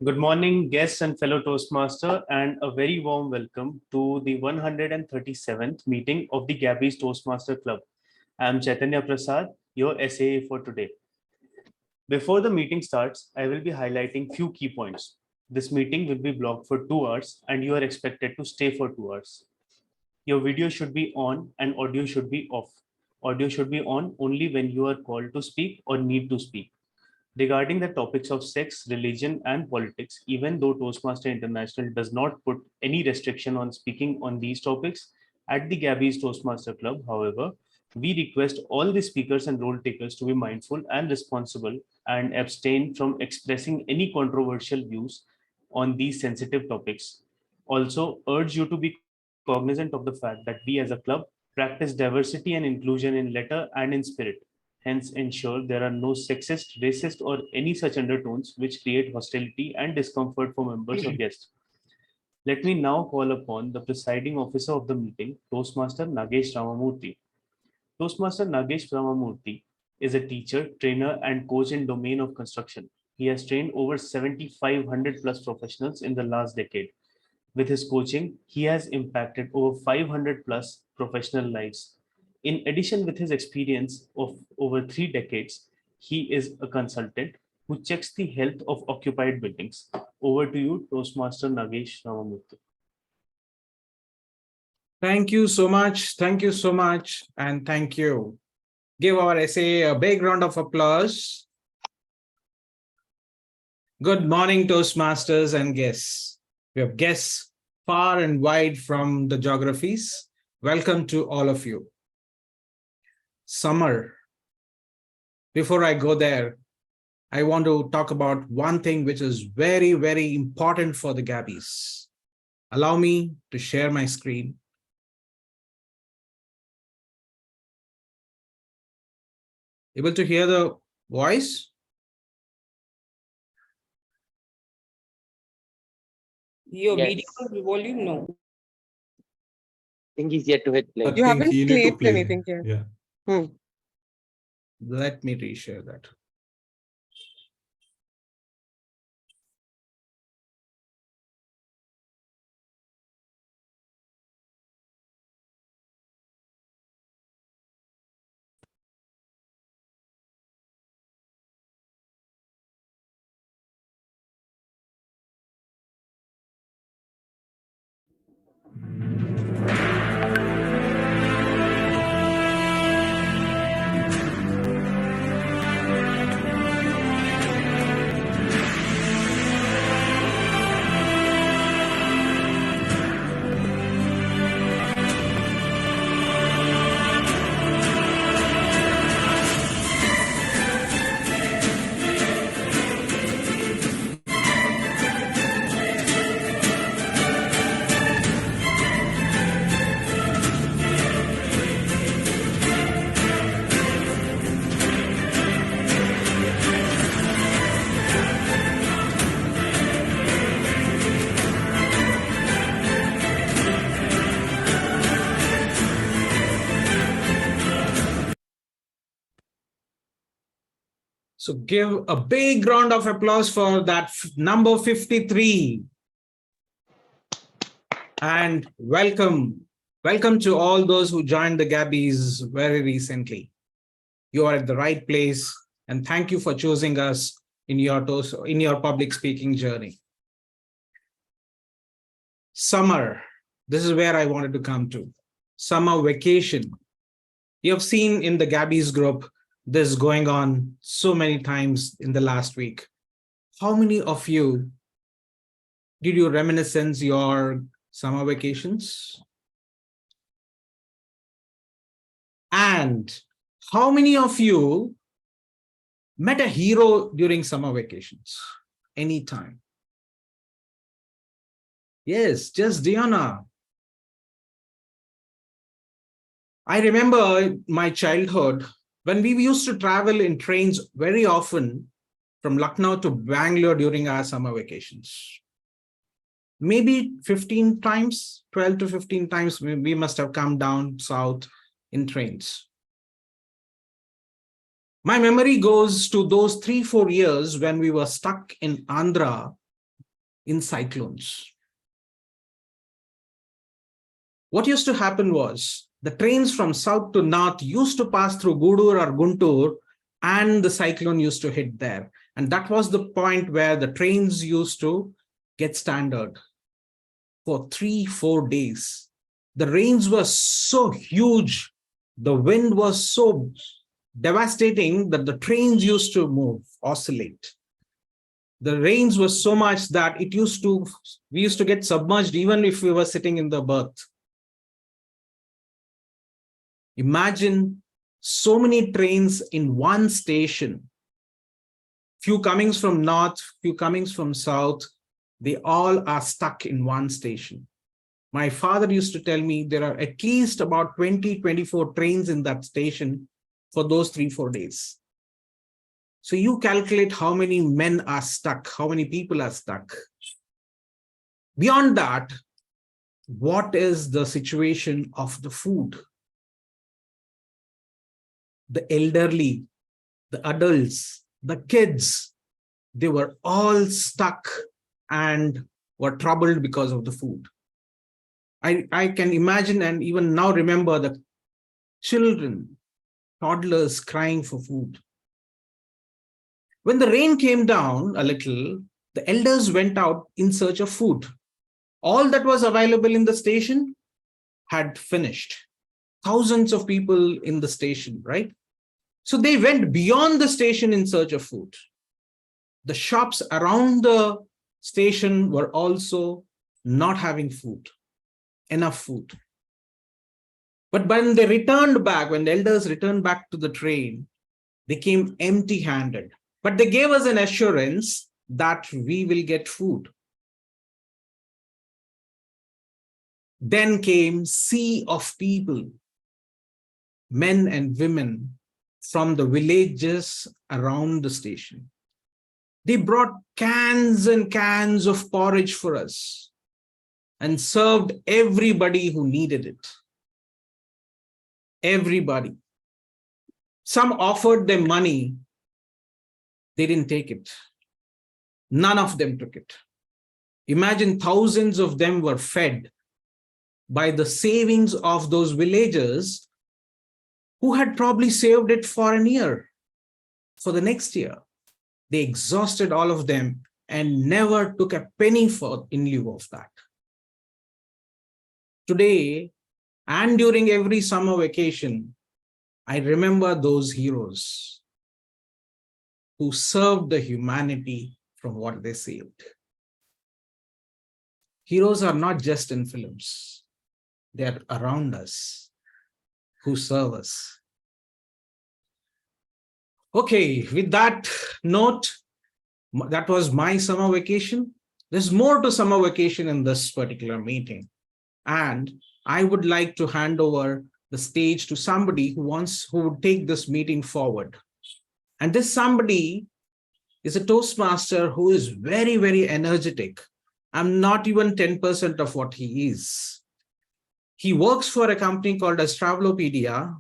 Good morning, guests and fellow Toastmaster, and a very warm welcome to the 137th meeting of the Gabbys Toastmaster Club. I am Chaitanya Prasad, your SAA for today. Before the meeting starts, I will be highlighting few key points. This meeting will be blocked for 2 hours and you are expected to stay for 2 hours. Your video should be on and audio should be off. Audio should be on only when you are called to speak or need to speak. Regarding the topics of sex, religion, and politics, even though Toastmaster International does not put any restriction on speaking on these topics, at the Gabbys Toastmaster Club, however, we request all the speakers and role takers to be mindful and responsible and abstain from expressing any controversial views on these sensitive topics. Also, urge you to be cognizant of the fact that we as a club practice diversity and inclusion in letter and in spirit. Hence, ensure there are no sexist, racist, or any such undertones which create hostility and discomfort for members or guests. Let me now call upon the presiding officer of the meeting, Toastmaster Nagesh Ramamurthy. Toastmaster Nagesh Ramamurthy is a teacher, trainer, and coach in domain of construction. He has trained over 7,500 plus professionals in the last decade. With his coaching, he has impacted over 500 plus professional lives. In addition, with his experience of over 3 decades, he is a consultant who checks the health of occupied buildings. Over to you, Toastmaster Nagesh Ramamurthy. Thank you so much. Thank you so much. And thank you. Give our essay a big round of applause. Good morning, Toastmasters and guests. We have guests far and wide from the geographies. Welcome to all of you. Summer. Before I go there, I want to talk about one thing which is very, very important for the Gabbys. Allow me to share my screen. Able to hear the voice? Your video volume, no. I think he's yet to hit play. You haven't clicked anything yet. Yeah. Let me reshare that. So give a big round of applause for that number 53. And welcome to all those who joined the Gabbys very recently. You are at the right place, and thank you for choosing us in your public speaking journey. Summer, this is where I wanted to come to. Summer vacation. You have seen in the Gabbys group this going on so many times in the last week. How many of you did you reminiscence your summer vacations? And how many of you met a hero during summer vacations? Anytime? Yes, just Diana. I remember my childhood when we used to travel in trains very often from Lucknow to Bangalore during our summer vacations. Maybe 15 times, 12 to 15 times, we must have come down south in trains. My memory goes to those 3-4 years when we were stuck in Andhra in cyclones. What used to happen was the trains from south to north used to pass through Gudur or Guntur, and the cyclone used to hit there. And that was the point where the trains used to get stranded for 3-4 days. The rains were so huge, the wind was so devastating that the trains used to move, oscillate. The rains were so much that we used to get submerged even if we were sitting in the berth. Imagine so many trains in one station. Few comings from north, few comings from south, they all are stuck in one station. My father used to tell me there are at least about 20-24 trains in that station for those 3-4 days. So you calculate how many men are stuck, how many people are stuck. Beyond that, what is the situation of the food? The elderly, the adults, the kids, they were all stuck and were troubled because of the food. I can imagine and even now remember the children, toddlers crying for food. When the rain came down a little, the elders went out in search of food. All that was available in the station had finished. Thousands of people in the station, right? So they went beyond the station in search of food. The shops around the station were also not having food, enough food. But when they returned back, when the elders returned back to the train, they came empty-handed. But they gave us an assurance that we will get food. Then came sea of people, men and women from the villages around the station. They brought cans and cans of porridge for us and served everybody who needed it. Everybody. Some offered them money. They didn't take it. None of them took it. Imagine thousands of them were fed by the savings of those villagers who had probably saved it for a year, for the next year. They exhausted all of them and never took a penny in lieu of that. Today, and during every summer vacation, I remember those heroes who served the humanity from what they saved. Heroes are not just in films. They are around us, who serve us. Okay, with that note, that was my summer vacation. There's more to summer vacation in this particular meeting. And I would like to hand over the stage to somebody who would take this meeting forward. And this somebody is a Toastmaster who is very, very energetic. I'm not even 10% of what he is. He works for a company called Travelopedia,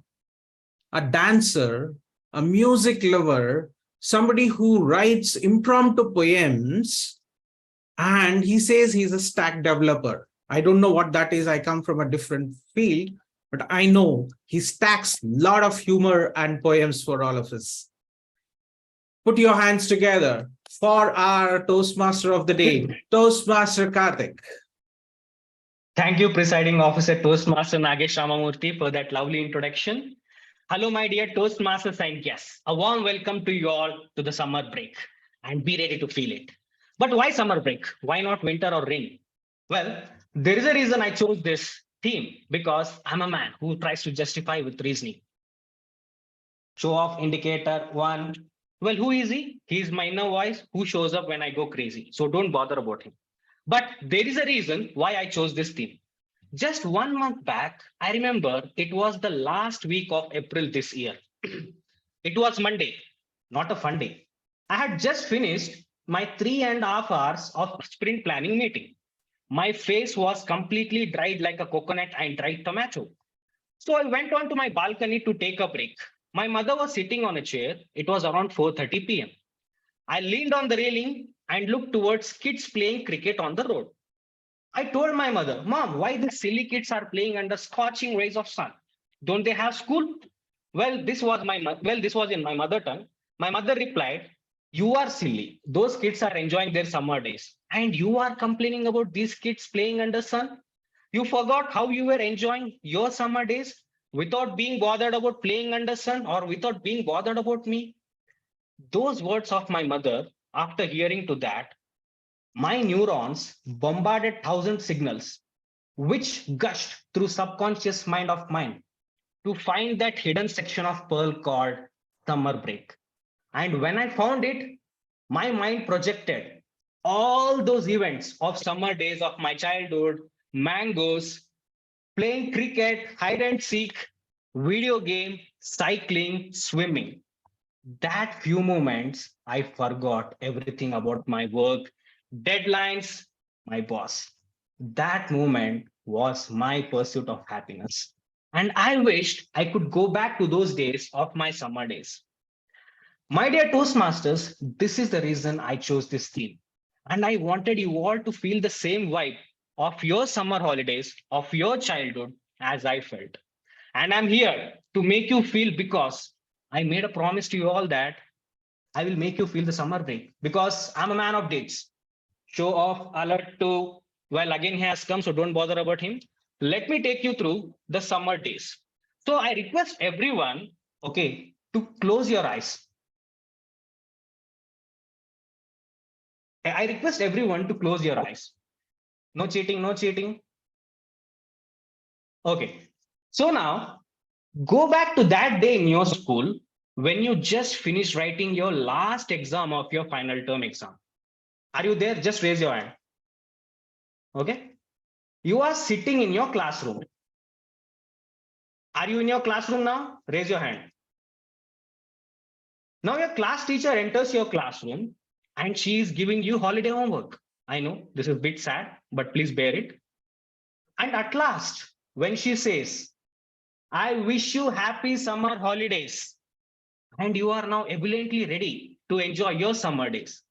a dancer, a music lover, somebody who writes impromptu poems, and he says he's a stack developer. I don't know what that is. I come from a different field, but I know he stacks a lot of humor and poems for all of us. Put your hands together for our Toastmaster of the day, Toastmaster Karthik. Thank you, Presiding Officer Toastmaster Nagesh Ramamurthy, for that lovely introduction. Hello, my dear Toastmasters and guests. A warm welcome to you all to the summer break, and be ready to feel it. But why summer break? Why not winter or rain? Well, there is a reason I chose this theme, because I'm a man who tries to justify with reasoning. Show off indicator one. Well, who is he? He's my inner voice who shows up when I go crazy. So don't bother about him. But there is a reason why I chose this theme. Just 1 month back, I remember it was the last week of April this year. It was Monday, not a fun day. I had just finished my 3.5 hours of sprint planning meeting. My face was completely dried like a coconut and dried tomato. So I went on to my balcony to take a break. My mother was sitting on a chair. It was around 4:30 p.m. I leaned on the railing and looked towards kids playing cricket on the road. I told my mother, Mom, why these silly kids are playing under scorching rays of sun? Don't they have school? This was in my mother tongue. My mother replied, you are silly. Those kids are enjoying their summer days. And you are complaining about these kids playing under sun? You forgot how you were enjoying your summer days without being bothered about playing under sun or without being bothered about me? Those words of my mother, after hearing to that, my neurons bombarded thousand signals, which gushed through subconscious mind of mine to find that hidden section of pearl called summer break. And when I found it, my mind projected all those events of summer days of my childhood, mangoes, playing cricket, hide and seek, video game, cycling, swimming. That few moments, I forgot everything about my work, deadlines, my boss. That moment was my pursuit of happiness. And I wished I could go back to those days of my summer days. My dear Toastmasters, this is the reason I chose this theme. And I wanted you all to feel the same vibe of your summer holidays, of your childhood, as I felt. And I'm here to make you feel, because I made a promise to you all that I will make you feel the summer break, because I'm a man of dates. Show off alert to, well, again he has come, so don't bother about him. Let me take you through the summer days. So I request everyone, okay, to close your eyes. I request everyone to close your eyes. No cheating, no cheating. Okay. So now go back to that day in your school when you just finished writing your last exam of your final term exam. Are you there? Just raise your hand. Okay. You are sitting in your classroom. Are you in your classroom now? Raise your hand. Now your class teacher enters your classroom and she is giving you holiday homework. I know this is a bit sad, but please bear it. And at last, when she says, I wish you happy summer holidays, and you are now ebulliently ready to enjoy your summer days.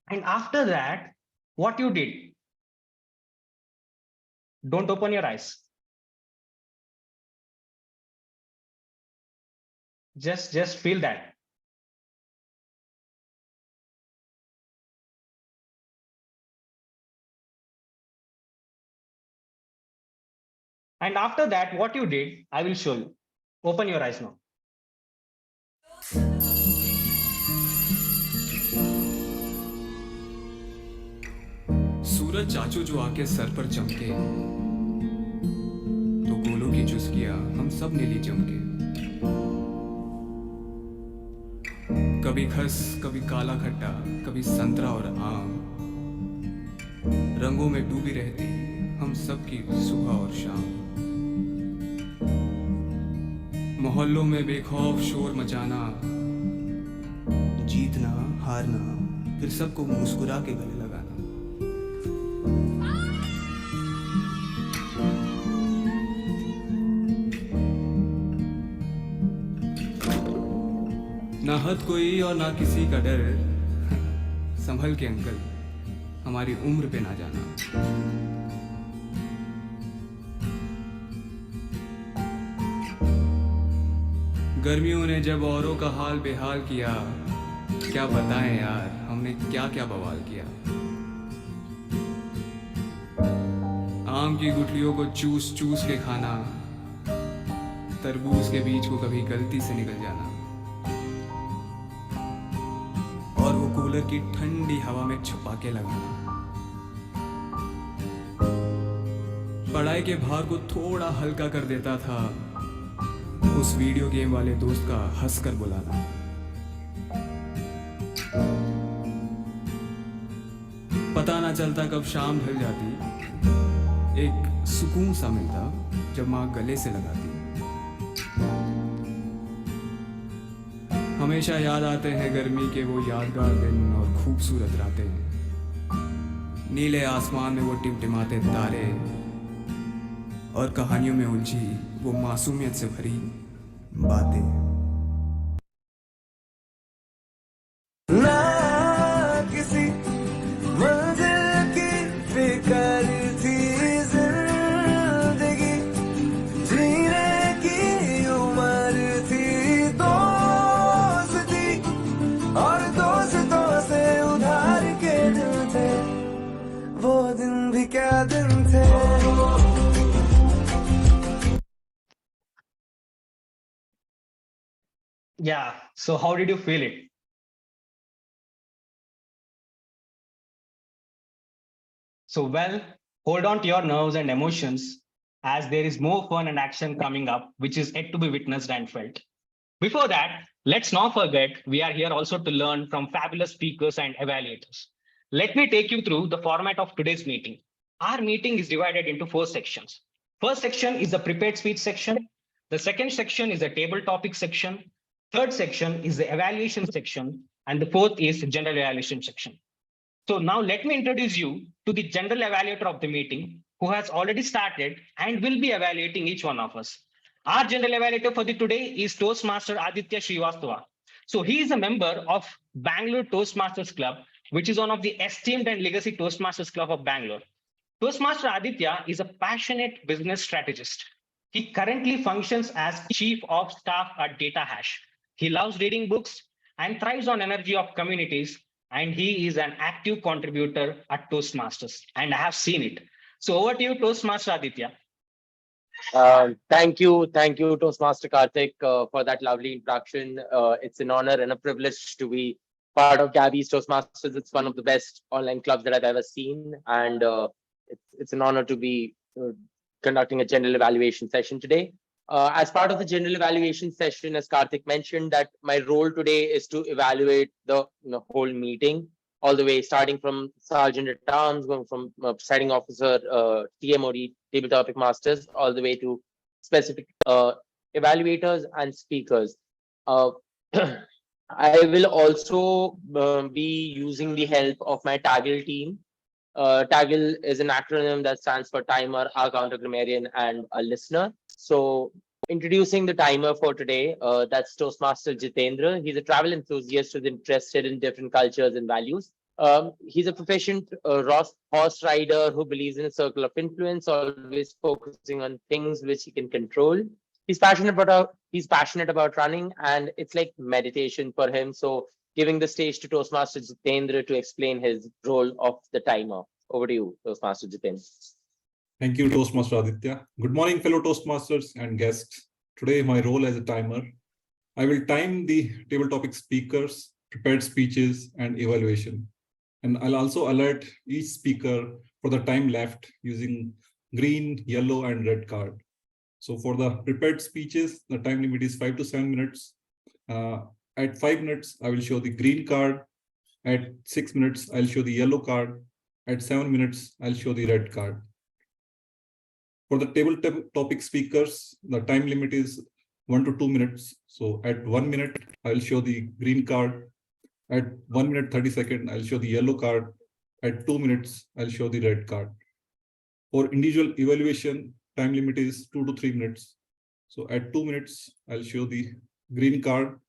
And after that, what you did? Don't open your eyes. Just feel that. And after that, what you did, I will show you. Open your eyes now. सूरज चाचू जो आके sir पर चमके तो गोलों की चुस्कियां हम सब ने ली जम के। कभी खस, कभी काला खट्टा, कभी संतरा और आम, रंगों में डूबी रहती हम सब की सुबह और शाम। मोहल्लों में बेखौफ शोर मचाना, जीतना हारना, फिर सबको मुस्कुरा के गले लगाना। ना हद कोई और ना किसी का डर, संभल के अंकल, हमारी उम्र पे ना जाना। गर्मियों ने जब औरों का हाल बेहाल किया, क्या बताएं यार हमने क्या क्या बवाल किया। आम की गुठलियों को चूस चूस के खाना, तरबूज के बीज को कभी गलती से निकल जाना, और वो कूलर की ठंडी हवा में छुपा के लगाना। पढ़ाई के भार को थोड़ा हल्का कर देता था उस वीडियो गेम वाले दोस्त का हंसकर बुलाना। पता ना चलता कब शाम ढल जाती, एक सुकून सा मिलता जब माँ गले से लगाती। हमेशा याद आते हैं गर्मी के वो यादगार दिन और खूबसूरत रातें, नीले आसमान में वो टिमटिमाते तारे, और कहानियों में उलझी वो मासूमियत से भरी बातें। ना किसी So how did you feel it? So well, hold on to your nerves and emotions as there is more fun and action coming up, which is yet to be witnessed and felt. Before that, let's not forget we are here also to learn from fabulous speakers and evaluators. Let me take you through the format of today's meeting. Our meeting is divided into 4 sections. First section is the prepared speech section. The second section is the table topic section. Third section is the evaluation section. And the fourth is the general evaluation section. So now let me introduce you to the general evaluator of the meeting who has already started and will be evaluating each one of us. Our general evaluator for the today is Toastmaster Aditya Srivastava. So he is a member of Bangalore Toastmasters Club, which is one of the esteemed and legacy Toastmasters Club of Bangalore. Toastmaster Aditya is a passionate business strategist. He currently functions as chief of staff at Data Hash. He loves reading books and thrives on energy of communities, and he is an active contributor at Toastmasters, and I have seen it. So over to you, Toastmaster Aditya. Thank you, Toastmaster Karthik, for that lovely introduction. It's an honor and a privilege to be part of Gabbys Toastmasters. It's one of the best online clubs that I've ever seen, and it's an honor to be conducting a general evaluation session today. As part of the general evaluation session, as Karthik mentioned, that my role today is to evaluate the whole meeting, all the way starting from Sergeant at Arms, going from presiding officer, TMOD, Table Topic Masters, all the way to specific evaluators and speakers. I will also be using the help of my Taggle team. Taggle is an acronym that stands for timer, a counter grammarian, and a listener. So introducing the timer for today, that's Toastmaster Jitendra. He's a travel enthusiast who's interested in different cultures and values. He's a proficient horse rider who believes in a circle of influence, always focusing on things which he can control. He's passionate about running, and it's like meditation for him. So giving the stage to Toastmaster Jitendra to explain his role of the timer. Over to you, Toastmaster Jitendra. Thank you, Toastmaster Aditya. Good morning, fellow Toastmasters and guests. Today, my role as a timer. I will time the table topic speakers, prepared speeches, and evaluation. And I'll also alert each speaker for the time left using green, yellow, and red card. So for the prepared speeches, the time limit is 5 to 7 minutes. At 5 minutes, I will show the green card. At 6 minutes, I'll show the yellow card. At 7 minutes, I'll show the red card. For the table topic speakers, the time limit is 1 to 2 minutes. So at 1 minute, I'll show the green card. At 1 minute 30 seconds, I'll show the yellow card. At 2 minutes, I'll show the red card. For individual evaluation, time limit is 2 to 3 minutes. So at 2 minutes, I'll show the green card.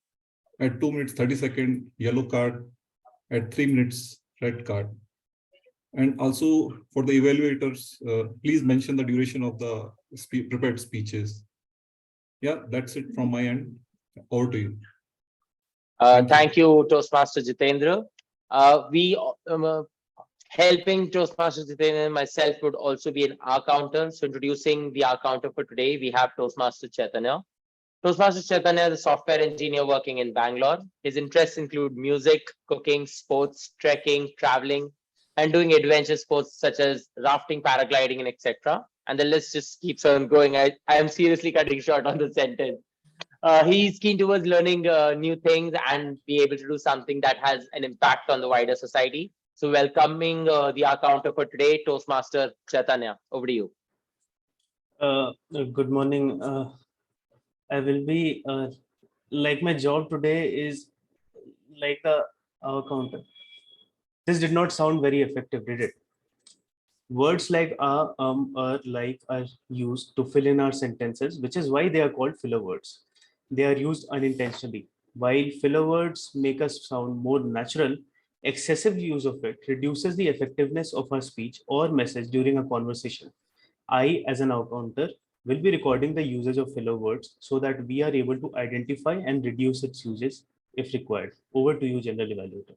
At 2 minutes 30 seconds, yellow card. At 3 minutes, red card. And also for the evaluators, please mention the duration of the prepared speeches. Yeah, that's it from my end. Over to you. Thank you, Toastmaster Jitendra. Helping Toastmaster Jitendra and myself would also be an R counter. So introducing the R counter for today, we have Toastmaster Chaitanya. Toastmaster Chaitanya is a software engineer working in Bangalore. His interests include music, cooking, sports, trekking, traveling, and doing adventure sports such as rafting, paragliding, and etc. And the list just keeps on going. I am seriously cutting short on the sentence. He's keen towards learning new things and be able to do something that has an impact on the wider society. So welcoming the R counter for today, Toastmaster Chaitanya. Over to you. Good morning. I will be like my job today is like a counter. This did not sound very effective, did it? Words like like are used to fill in our sentences, which is why they are called filler words. They are used unintentionally. While filler words make us sound more natural, excessive use of it reduces the effectiveness of our speech or message during a conversation. I, as an counter, will be recording the usage of filler words so that we are able to identify and reduce its usage if required. Over to you, General Evaluator.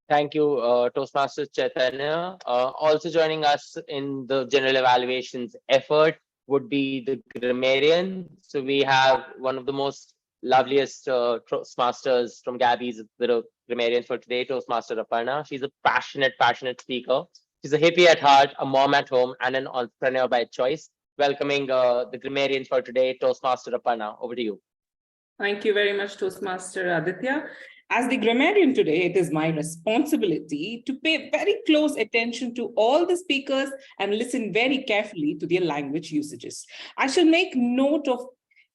Thank you, Toastmaster Chaitanya. Also joining us in the general evaluations effort would be the grammarian. So we have one of the most loveliest Toastmasters from Gabbys, the grammarians for today, Toastmaster Aparna. She's a passionate speaker. She's a hippie at heart, a mom at home, and an entrepreneur by choice. Welcoming the grammarians for today, Toastmaster Aparna. Over to you. Thank you very much, Toastmaster Aditya. As the grammarian today, it is my responsibility to pay very close attention to all the speakers and listen very carefully to their language usages. I shall make note of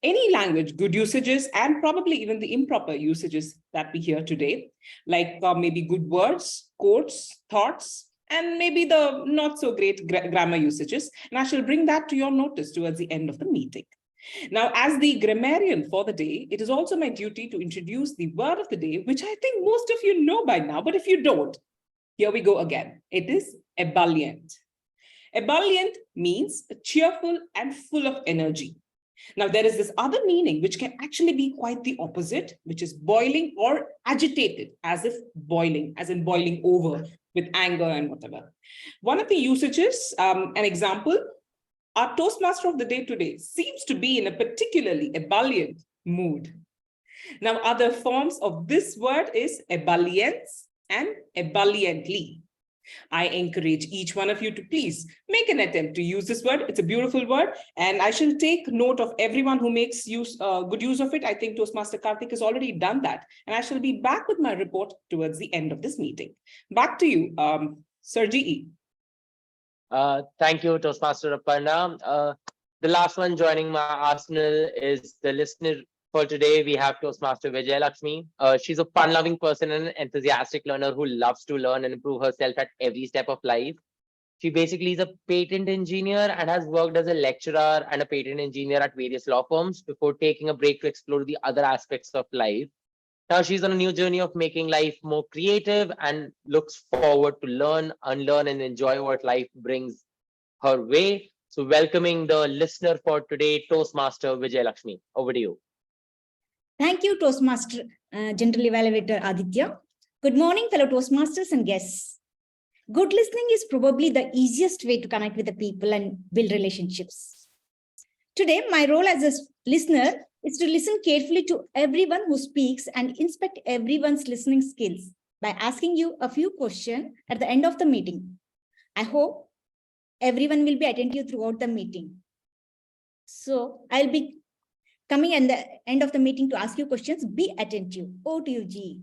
any language good usages and probably even the improper usages that we hear today, like maybe good words, quotes, thoughts, and maybe the not so great grammar usages. And I shall bring that to your notice towards the end of the meeting. Now, as the grammarian for the day, it is also my duty to introduce the word of the day, which I think most of you know by now, but if you don't, here we go again. It is ebullient. Ebullient means cheerful and full of energy. Now, there is this other meaning which can actually be quite the opposite, which is boiling or agitated, as if boiling, as in boiling over with anger and whatever. One of the usages, an example, our Toastmaster of the day today seems to be in a particularly ebullient mood. Now, other forms of this word is ebullience and ebulliently. I encourage each one of you to please make an attempt to use this word. It's a beautiful word, and I shall take note of everyone who makes good use of it. I think Toastmaster Karthik has already done that, and I shall be back with my report towards the end of this meeting. Back to you, Sir GE. Thank you, Toastmaster Aparna. The last one joining my arsenal is the listener for today. We have Toastmaster Vijay Lakshmi. She's a fun-loving person and an enthusiastic learner who loves to learn and improve herself at every step of life. She basically is a patent engineer and has worked as a lecturer and a patent engineer at various law firms before taking a break to explore the other aspects of life. Now she's on a new journey of making life more creative and looks forward to learn, unlearn, and enjoy what life brings her way. So welcoming the listener for today, Toastmaster Vijay Lakshmi. Over to you. Thank you, Toastmaster, General Evaluator Aditya. Good morning, fellow Toastmasters and guests. Good listening is probably the easiest way to connect with the people and build relationships. Today, my role as a listener is to listen carefully to everyone who speaks and inspect everyone's listening skills by asking you a few questions at the end of the meeting. I hope everyone will be attentive throughout the meeting. So I'll be coming at the end of the meeting to ask you questions. Be attentive. Over to you, G.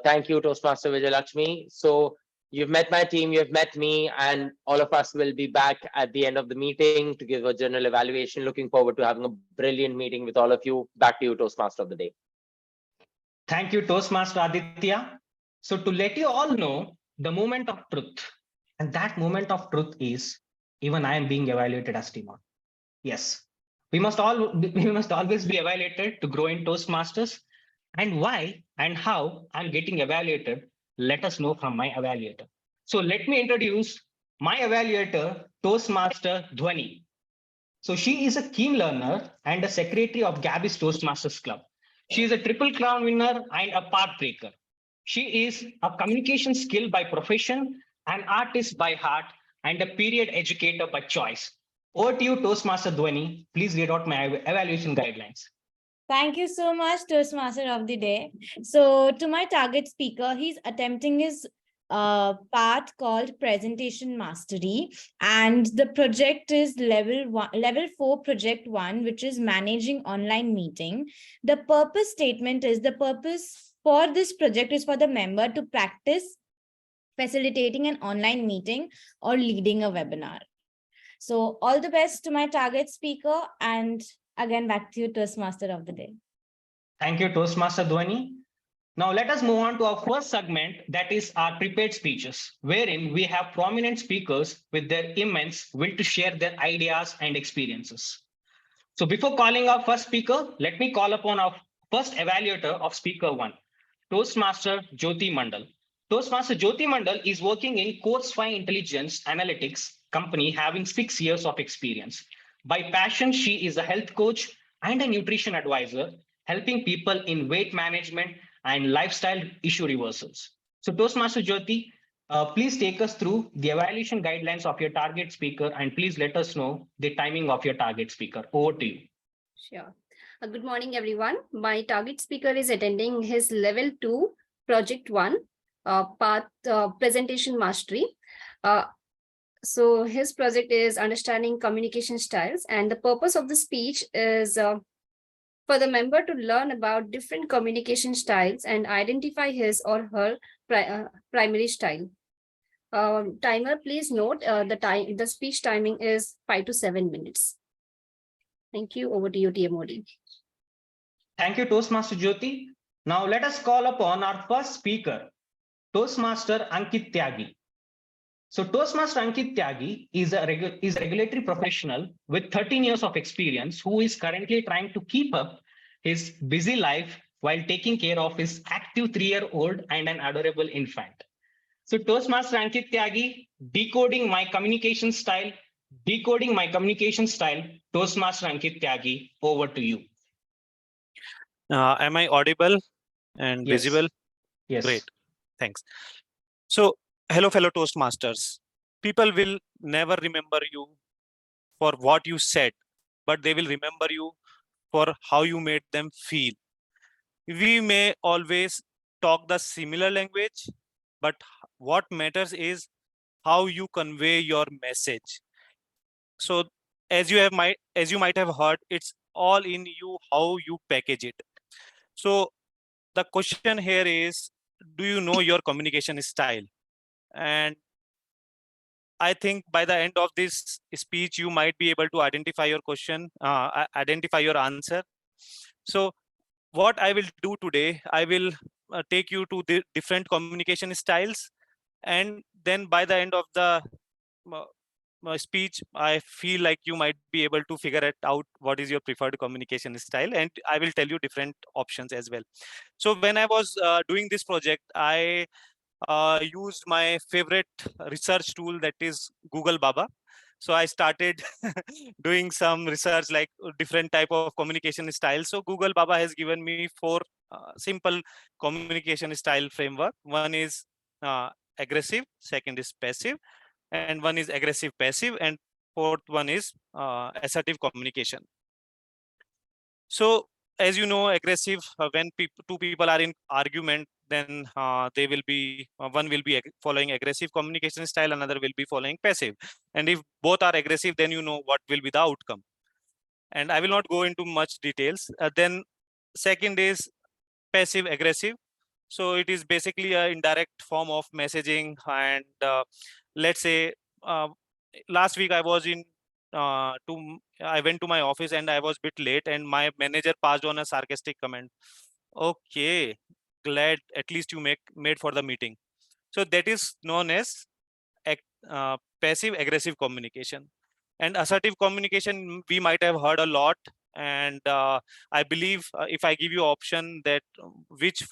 Thank you, Toastmaster Vijay Lakshmi. So you've met my team, you've met me, and all of us will be back at the end of the meeting to give a general evaluation. Looking forward to having a brilliant meeting with all of you. Back to you, Toastmaster of the day. Thank you, Toastmaster Aditya. So to let you all know the moment of truth, and that moment of truth is even I am being evaluated as TMOD. Yes, we must always be evaluated to grow in Toastmasters. And why and how I'm getting evaluated, let us know from my evaluator. So let me introduce my evaluator, Toastmaster Dhwani. So she is a keen learner and a secretary of Gabbys Toastmasters Club. She is a Triple Crown winner and a path breaker. She is a communication skill by profession, an artist by heart, and a period educator by choice. Over to you, Toastmaster Dhwani. Please read out my evaluation guidelines. Thank you so much, Toastmaster of the day. So to my target speaker, he's attempting his part called Presentation Mastery, and the project is level 4 project 1, which is managing online meeting. The purpose statement is the purpose for this project is for the member to practice facilitating an online meeting or leading a webinar. So all the best to my target speaker, and again, back to you, Toastmaster of the day. Thank you, Toastmaster Dhwani. Now let us move on to our first segment, that is our prepared speeches, wherein we have prominent speakers with their immense will to share their ideas and experiences. So before calling our first speaker, let me call upon our first evaluator of speaker 1, Toastmaster Jyoti Mandal. Toastmaster Jyoti Mandal is working in Course5 Intelligence Analytics company having 6 years of experience. By passion, she is a health coach and a nutrition advisor, helping people in weight management and lifestyle issue reversals. So Toastmaster Jyoti, please take us through the evaluation guidelines of your target speaker, and please let us know the timing of your target speaker. Over to you. Sure. Good morning, everyone. My target speaker is attending his level 2, project 1, path presentation mastery. So his project is understanding communication styles, and the purpose of the speech is for the member to learn about different communication styles and identify his or her primary style. Timer, please note the speech timing is 5 to 7 minutes. Thank you. Over to you, TMOD. Thank you, Toastmaster Jyoti. Now let us call upon our first speaker, Toastmaster Ankit Tyagi. So Toastmaster Ankit Tyagi is a regulatory professional with 13 years of experience who is currently trying to keep up his busy life while taking care of his active 3-year-old and an adorable infant. So Toastmaster Ankit Tyagi, decoding my communication style, Toastmaster Ankit Tyagi, over to you. Am I audible and Yes. visible? Yes. Great. Thanks. So, hello, fellow Toastmasters. People will never remember you for what you said, but they will remember you for how you made them feel. We may always talk the similar language, but what matters is how you convey your message. So, as you might have heard, it's all in you how you package it. So, the question here is, do you know your communication style? And I think by the end of this speech, you might be able to identify your question, identify your answer. So what I will do today, I will take you to the different communication styles. And then by the end of the speech, I feel like you might be able to figure it out what is your preferred communication style. And I will tell you different options as well. So when I was doing this project, I used my favorite research tool, that is Google Baba. So I started doing some research like different type of communication styles. So Google Baba has given me 4 simple communication style framework. One is aggressive, second is passive, and one is aggressive passive, and fourth one is assertive communication. So as you know, aggressive, when two people are in argument, then they will be one will be following aggressive communication style, another will be following passive. And if both are aggressive, then you know what will be the outcome. And I will not go into much details. Then second is passive aggressive. So it is basically an indirect form of messaging. And let's say last week I was in I went to my office and I was a bit late, and my manager passed on a sarcastic comment. Okay, glad at least you made for the meeting. So that is known as passive aggressive communication. And assertive communication we might have heard a lot. And I believe if I give you option that which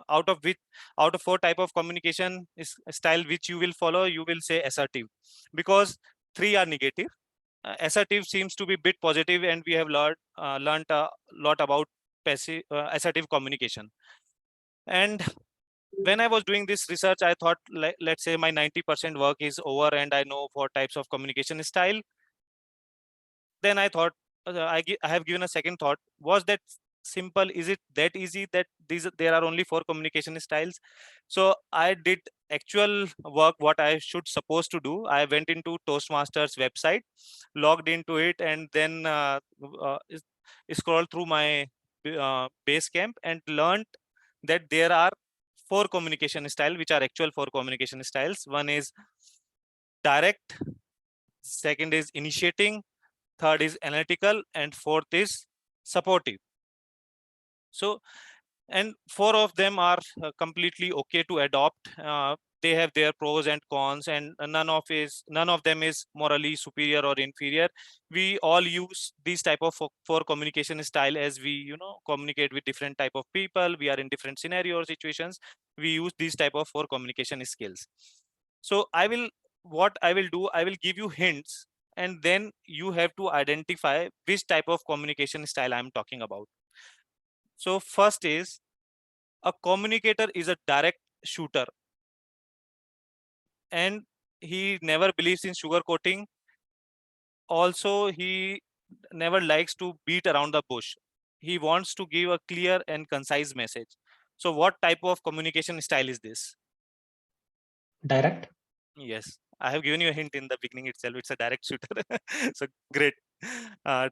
out of 4 type of communication style which you will follow, you will say assertive, because 3 are negative. Assertive seems to be a bit positive, and we have learned a lot about passive assertive communication. And when I was doing this research, I thought, let's say my 90% work is over and I know 4 types of communication style. Then I thought, I have given a second thought. Was that simple? Is it that easy that there are only 4 communication styles? So I did actual work, what I should supposed to do. I went into Toastmasters website, logged into it, and then scrolled through my base camp and learned that there are 4 communication style, which are actual 4 communication styles. One is direct, second is initiating, third is analytical, and fourth is supportive. So, and 4 of them are completely okay to adopt. They have their pros and cons, and none of them is morally superior or inferior. We all use these type of 4 communication style as we communicate with different type of people. We are in different scenario situations. We use these type of 4 communication skills. So what I will do, I will give you hints, and then you have to identify which type of communication style I'm talking about. So first is, a communicator is a direct shooter, and he never believes in sugarcoating. Also, he never likes to beat around the bush. He wants to give a clear and concise message. So what type of communication style is this? Direct. Yes, I have given you a hint in the beginning itself. It's a direct shooter. So great,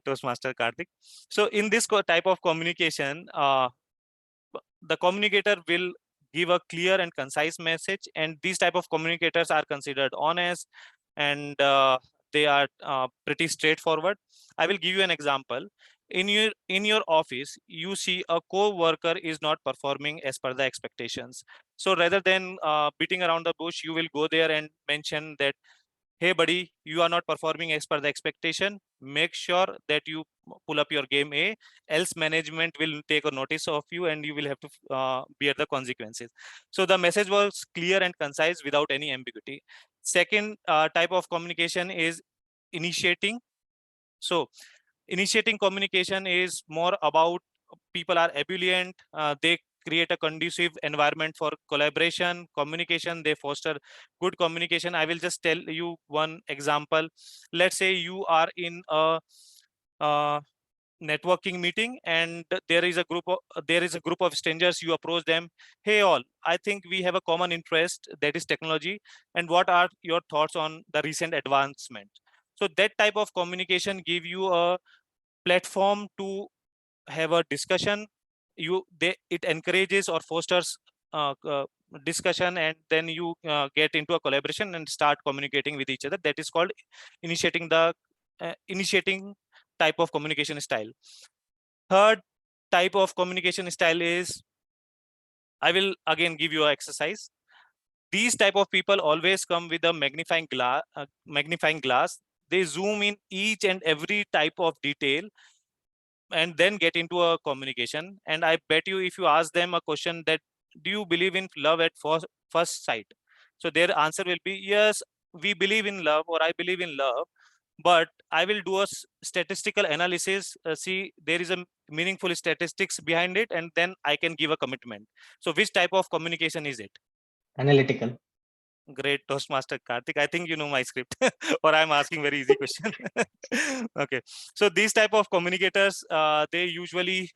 Toastmaster Karthik. So in this type of communication, the communicator will give a clear and concise message, and these type of communicators are considered honest, and they are pretty straightforward. I will give you an example. In your office, you see a co-worker is not performing as per the expectations. So rather than beating around the bush, you will go there and mention that, hey buddy, you are not performing as per the expectation. Make sure that you pull up your game A, else management will take a notice of you and you will have to bear the consequences. So the message was clear and concise without any ambiguity. Second type of communication is initiating. So initiating communication is more about people are ebullient. They create a conducive environment for collaboration, communication. They foster good communication. I will just tell you one example. Let's say you are in a networking meeting, and there is a group of strangers. You approach them, hey all, I think we have a common interest, that is technology, and what are your thoughts on the recent advancement? So that type of communication give you a platform to have a discussion. It encourages or fosters discussion, and then you get into a collaboration and start communicating with each other. That is called initiating type of communication style. Third type of communication style is, I will again give you an exercise. These type of people always come with a magnifying glass. They zoom in each and every type of detail and then get into a communication. And I bet you, if you ask them a question that, do you believe in love at first sight? So their answer will be, yes, we believe in love, or I believe in love, but I will do a statistical analysis, see there is a meaningful statistics behind it, and then I can give a commitment. So which type of communication is it? Analytical. Great, Toastmaster Karthik. I think you know my script, or I'm asking very easy question. Okay, so these type of communicators, they usually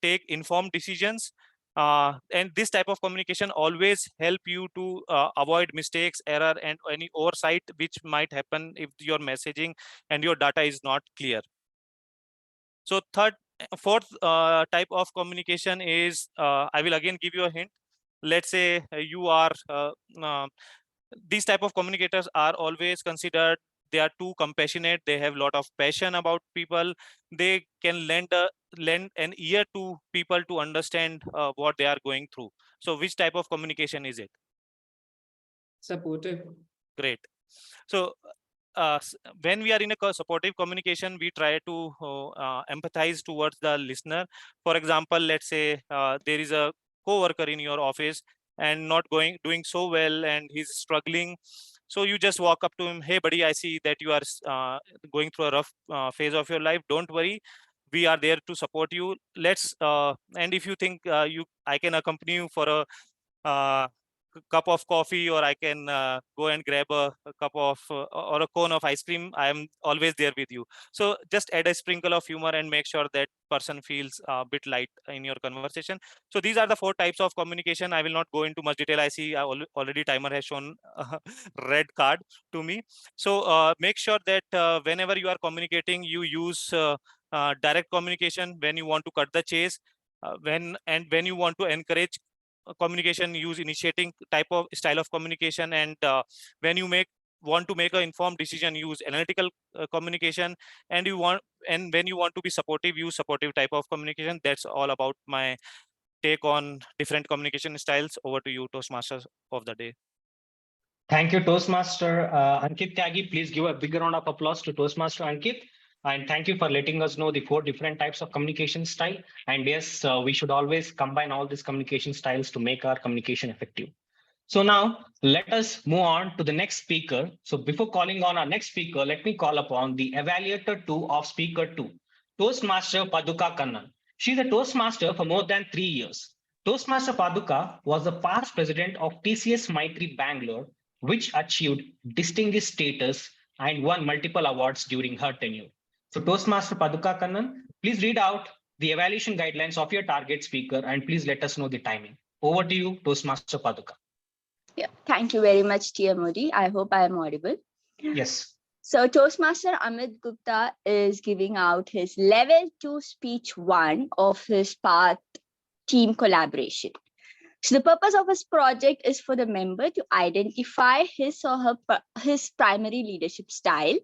take informed decisions, and this type of communication always help you to avoid mistakes, error, and any oversight which might happen if your messaging and your data is not clear. So fourth type of communication is, I will again give you a hint. Let's say you are these type of communicators are always considered, they are too compassionate, they have a lot of passion about people, they can lend an ear to people to understand what they are going through. So which type of communication is it? Supportive. Great. So when we are in a supportive communication, we try to empathize towards the listener. For example, let's say there is a co-worker in your office and not doing so well, and he's struggling. So you just walk up to him, hey buddy, I see that you are going through a rough phase of your life. Don't worry, we are there to support you. Let's and if you think I can accompany you for a cup of coffee, or I can go and grab a cup of or a cone of ice cream, I am always there with you. So just add a sprinkle of humor and make sure that person feels a bit light in your conversation. So these are the four types of communication. I will not go into much detail. I see already timer has shown a red card to me. So make sure that whenever you are communicating, you use direct communication. When you want to cut the chase, when you want to encourage communication, use initiating type of style of communication, and when you want to make an informed decision, use analytical communication, and when you want to be supportive, use supportive type of communication. That's all about my take on different communication styles. Over to you, Toastmasters of the day. Thank you, Toastmaster Ankit Tyagi. Please give a big round of applause to Toastmaster Ankit. And thank you for letting us know the 4 different types of communication style. And yes, we should always combine all these communication styles to make our communication effective. So now let us move on to the next speaker. So before calling on our next speaker, let me call upon the evaluator 2 of speaker 2, Toastmaster Paduka Kannan. She's a Toastmaster for more than 3 years. Toastmaster Paduka was the past president of TCS Maitri Bangalore, which achieved distinguished status and won multiple awards during her tenure. So Toastmaster Paduka Kannan, please read out the evaluation guidelines of your target speaker and please let us know the timing. Over to you, Toastmaster Paduka. Yeah, thank you very much, TMOD. I hope I am audible. Yes. So Toastmaster Amit Gupta is giving out his level 2 speech 1 of his path team collaboration. So the purpose of his project is for the member to identify his or his primary leadership style.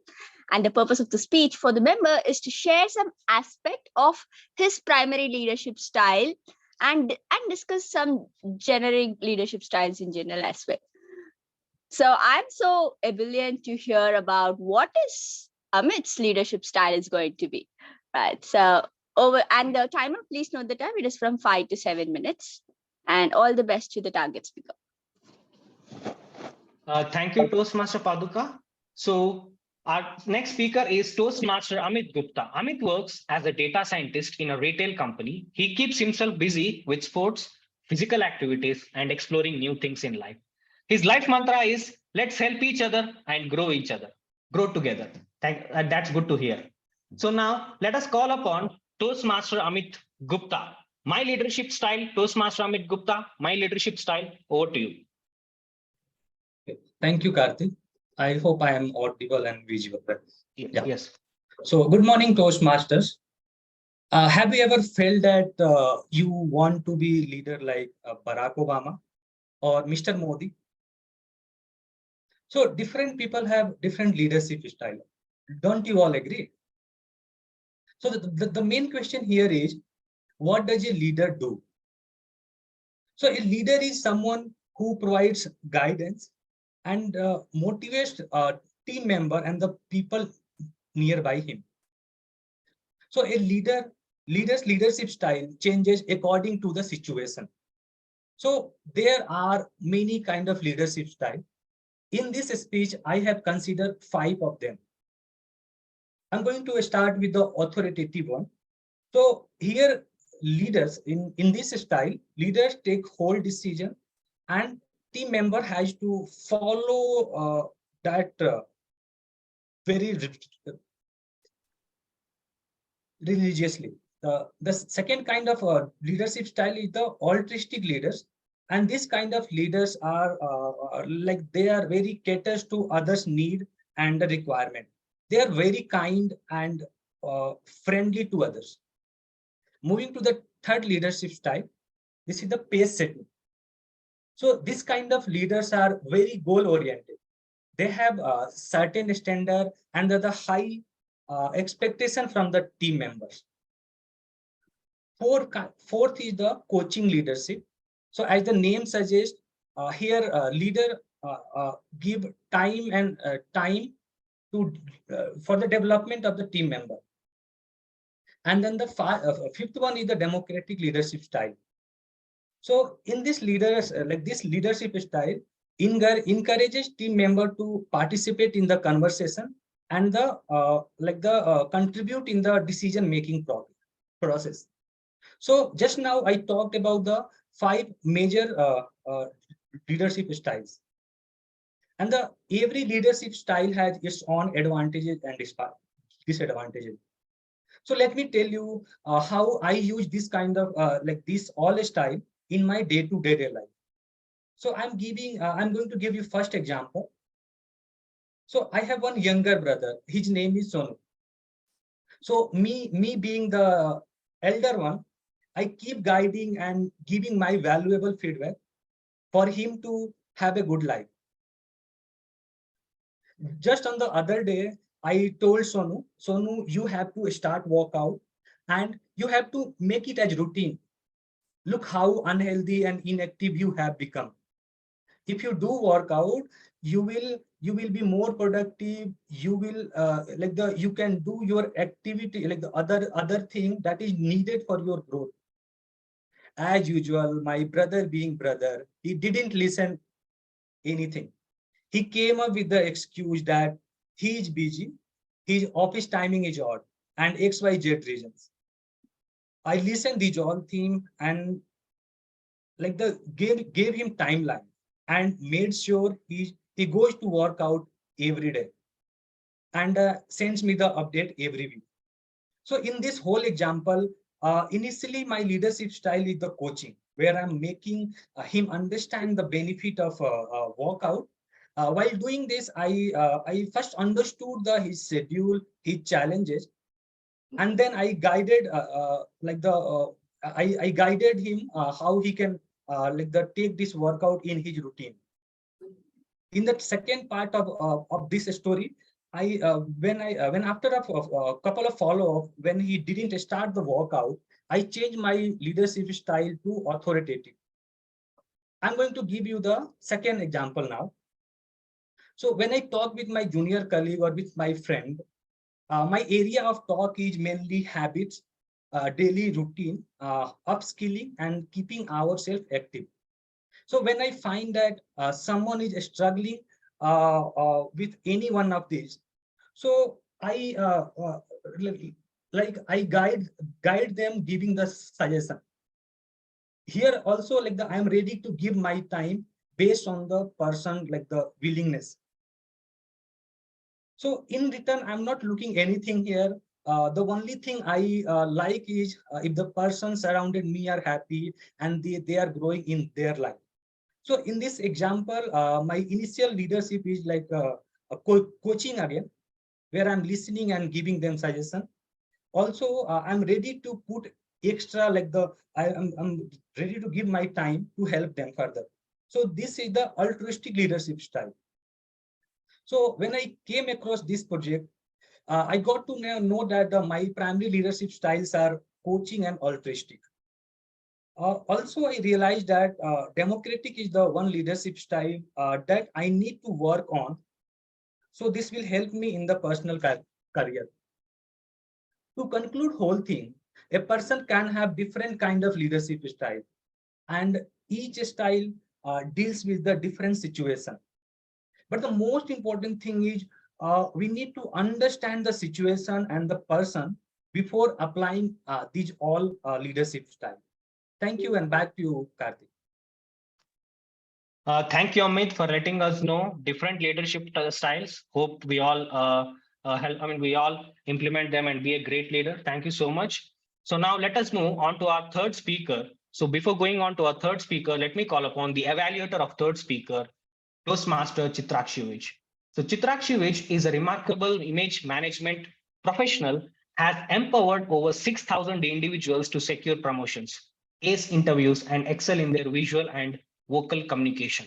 And the purpose of the speech for the member is to share some aspect of his primary leadership style and discuss some generic leadership styles in general as well. So I'm so ebullient to hear about what is Amit's leadership style is going to be. Right. So and the timer, please note the time. It is from 5 to 7 minutes. And all the best to the target speaker. Thank you, Toastmaster Paduka. So our next speaker is Toastmaster Amit Gupta. Amit works as a data scientist in a retail company. He keeps himself busy with sports, physical activities, and exploring new things in life. His life mantra is, let's help each other and grow together. That's good to hear. So now let us call upon Toastmaster Amit Gupta. My leadership style, Toastmaster Amit Gupta, my leadership style, over to you. Thank you, Karthik. I hope I am audible and visible. Yeah. Yes. So good morning, Toastmasters. Have you ever felt that you want to be leader like Barack Obama or Mr. Modi? So different people have different leadership style. Don't you all agree? So the main question here is, what does a leader do? So a leader is someone who provides guidance and motivates a team member and the people nearby him. So a leader's leadership style changes according to the situation. So there are many kind of leadership style. In this speech, I have considered 5 of them. I'm going to start with the authoritative one. So here, leaders in this style, leaders take whole decision and team member has to follow that very religiously. The second kind of leadership style is the altruistic leaders. And this kind of leaders are like they are very caters to others' need and the requirement. They are very kind and friendly to others. Moving to the third leadership style, this is the pace setting. So this kind of leaders are very goal oriented. They have a certain standard and the high expectation from the team members. Fourth is the coaching leadership. So as the name suggests, here leader give time and time to for the development of the team member. And then the fifth one is the democratic leadership style. So in this this leadership style encourages team member to participate in the conversation and the contribute in the decision making process. So just now I talked about the 5 major leadership styles, and every leadership style has its own advantages and disadvantages. So let me tell you how I use this kind of this all style in my day-to-day life. So I'm going to give you first example. So I have one younger brother. His name is Sonu. So me being the elder one, I keep guiding and giving my valuable feedback for him to have a good life. Just on the other day, I told Sonu, you have to start workout and you have to make it as routine. Look how unhealthy and inactive you have become. If you do workout, you will be more productive. You will you can do your activity like the other thing that is needed for your growth. As usual, my brother being brother, he didn't listen anything. He came up with the excuse that he is busy, his office timing is odd, and XYZ reasons. I listened these all things and gave him timeline and made sure he goes to work out every day and sends me the update every week. So in this whole example, initially my leadership style is the coaching, where I'm making him understand the benefit of workout. While doing this, I first understood his schedule, his challenges, and then I guided I guided him how he can take this workout in his routine. In the second part of this story, when after a couple of follow-up, when he didn't start the workout, I changed my leadership style to authoritative. I'm going to give you the second example now. So when I talk with my junior colleague or with my friend, my area of talk is mainly habits, daily routine, upskilling, and keeping ourselves active. So when I find that someone is struggling with any one of these, so I I guide them, giving the suggestion. Here also, I am ready to give my time based on the person, the willingness. So in return, I'm not looking anything here. The only thing I like is if the person surrounded me are happy and they are growing in their life. So in this example, my initial leadership is like coaching again, where I'm listening and giving them suggestion. Also, I'm ready to put extra, I'm ready to give my time to help them further. So this is the altruistic leadership style. So when I came across this project, I got to know that my primary leadership styles are coaching and altruistic. Also, I realized that democratic is the one leadership style that I need to work on. So this will help me in the personal career. To conclude whole thing, a person can have different kind of leadership style, and each style deals with the different situation. But the most important thing is we need to understand the situation and the person before applying these all leadership style. Thank you, and back to you, Karthik. Thank you, Amit, for letting us know different leadership styles. Hope we all help. I mean, we all implement them and be a great leader. Thank you so much. So now let us move on to our third speaker. So before going on to our third speaker, let me call upon the evaluator of third speaker, Toastmaster Chitrakshivich. So Chitrakshivich is a remarkable image management professional, has empowered over 6,000 individuals to secure promotions, ace interviews, and excel in their visual and vocal communication.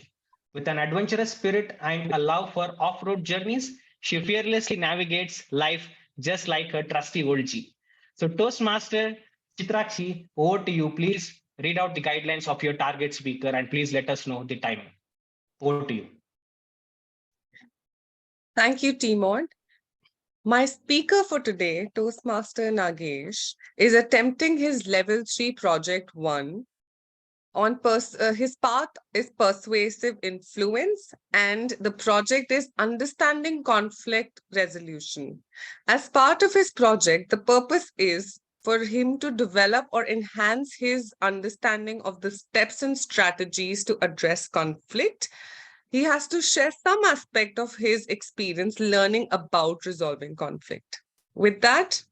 With an adventurous spirit and a love for off-road journeys, she fearlessly navigates life just like her trusty old Jeep. So Toastmaster Chitrakshi, over to you. Please read out the guidelines of your target speaker and please let us know the timing. Over to you. Thank you, TMOD. My speaker for today, Toastmaster Nagesh, is attempting his level 3 project 1. His path is persuasive influence, and the project is understanding conflict resolution. As part of his project, the purpose is for him to develop or enhance his understanding of the steps and strategies to address conflict. He has to share some aspect of his experience learning about resolving conflict. With that,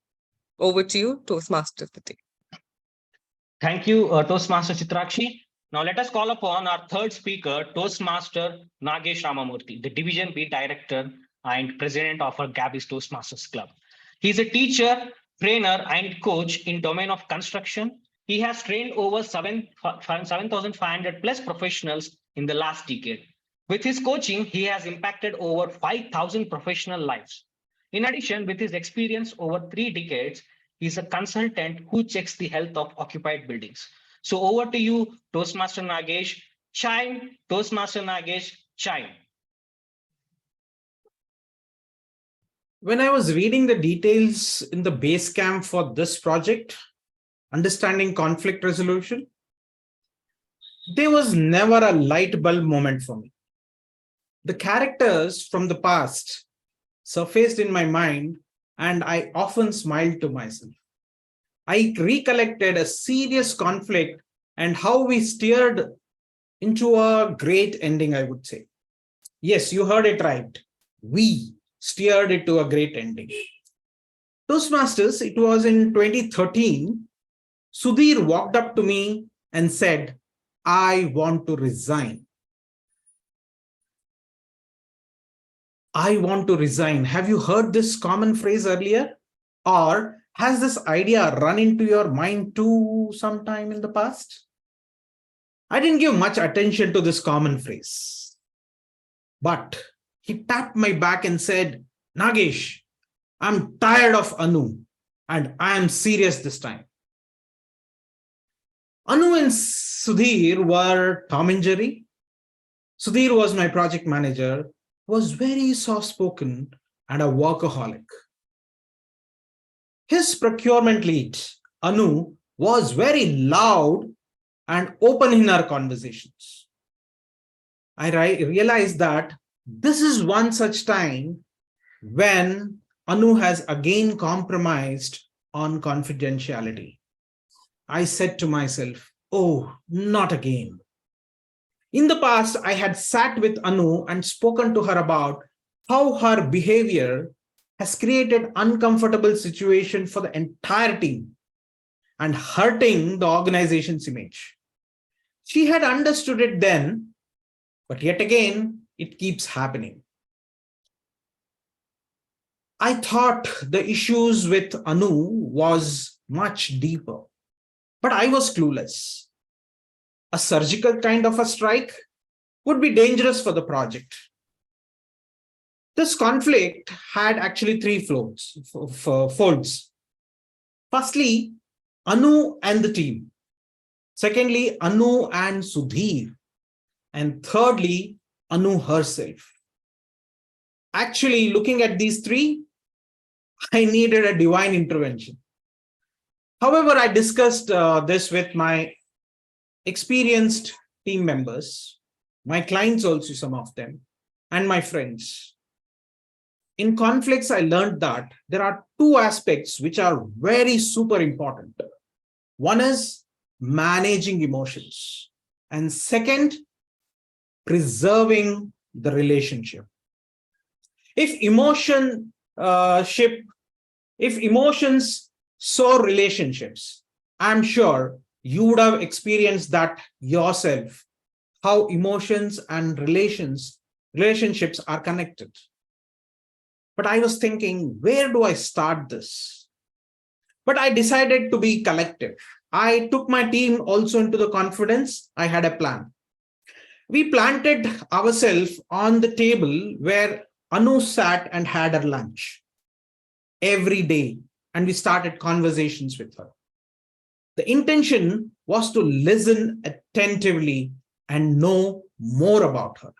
over to you, Toastmaster Pati. Thank you, Toastmaster Chitrakshi. Now let us call upon our third speaker, Toastmaster Nagesh Ramamurthy, the Division B Director and President of our Gabbys Toastmasters Club. He's a teacher, trainer, and coach in domain of construction. He has trained over 7,500 plus professionals in the last decade. With his coaching, he has impacted over 5,000 professional lives. In addition, with his experience over 3 decades, he's a consultant who checks the health of occupied buildings. So over to you, Toastmaster Nagesh. Chime, Toastmaster Nagesh, chime. When I was reading the details in the base camp for this project, understanding conflict resolution, there was never a light bulb moment for me. The characters from the past surfaced in my mind, and I often smiled to myself. I recollected a serious conflict and how we steered into a great ending, I would say. Yes, you heard it right. We steered it to a great ending. Toastmasters, it was in 2013, Sudhir walked up to me and said, I want to resign. I want to resign. Have you heard this common phrase earlier? Or has this idea run into your mind too sometime in the past? I didn't give much attention to this common phrase. But he tapped my back and said, Nagesh, I'm tired of Anu and I am serious this time. Anu and Sudhir were Tom and Jerry. Sudhir was my project manager, was very soft-spoken and a workaholic. His procurement lead, Anu, was very loud and open in our conversations. I realized that this is one such time when Anu has again compromised on confidentiality. I said to myself, oh, not again. In the past, I had sat with Anu and spoken to her about how her behavior has created uncomfortable situation for the entire team and hurting the organization's image. She had understood it then, but yet again, it keeps happening. I thought the issues with Anu was much deeper, but I was clueless. A surgical kind of a strike would be dangerous for the project. This conflict had actually three folds. Firstly, Anu and the team. Secondly, Anu and Sudhir. And thirdly, Anu herself. Actually, looking at these three, I needed a divine intervention. However, I discussed this with my experienced team members, my clients also, some of them, and my friends. In conflicts, I learned that there are two aspects which are very super important. One is managing emotions, and second, preserving the relationship. If emotions soar relationships, I'm sure you would have experienced that yourself, how emotions and relationships are connected. But I was thinking, where do I start this? But I decided to be collective. I took my team also into the confidence. I had a plan. We planted ourselves on the table where Anu sat and had her lunch every day, and we started conversations with her. The intention was to listen attentively and know more about her.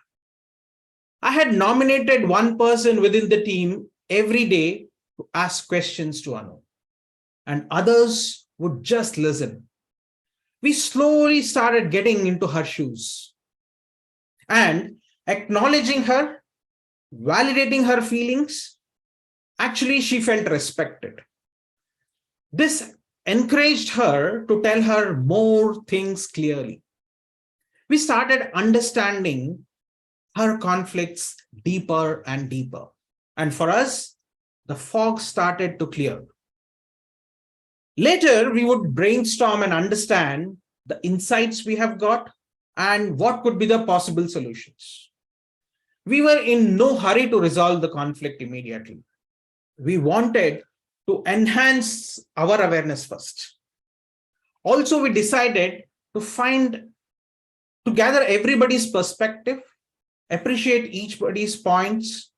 I had nominated one person within the team every day to ask questions to Anu, and others would just listen. We slowly started getting into her shoes and acknowledging her, validating her feelings. Actually, she felt respected. This encouraged her to tell her more things clearly. We started understanding her conflicts deeper and deeper. And for us, the fog started to clear. Later, we would brainstorm and understand the insights we have got and what could be the possible solutions. We were in no hurry to resolve the conflict immediately. We wanted to enhance our awareness first. Also, we decided to gather everybody's perspective, appreciate each body's points,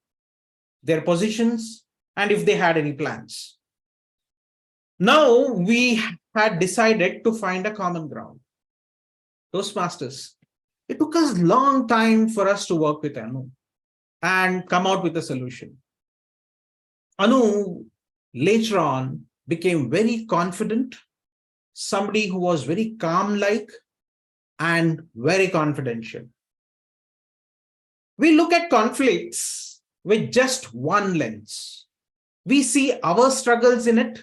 their positions, and if they had any plans. Now we had decided to find a common ground. Toastmasters, it took us a long time for us to work with Anu and come out with a solution. Anu later on became very confident, somebody who was very calm-like and very confidential. We look at conflicts with just one lens. We see our struggles in it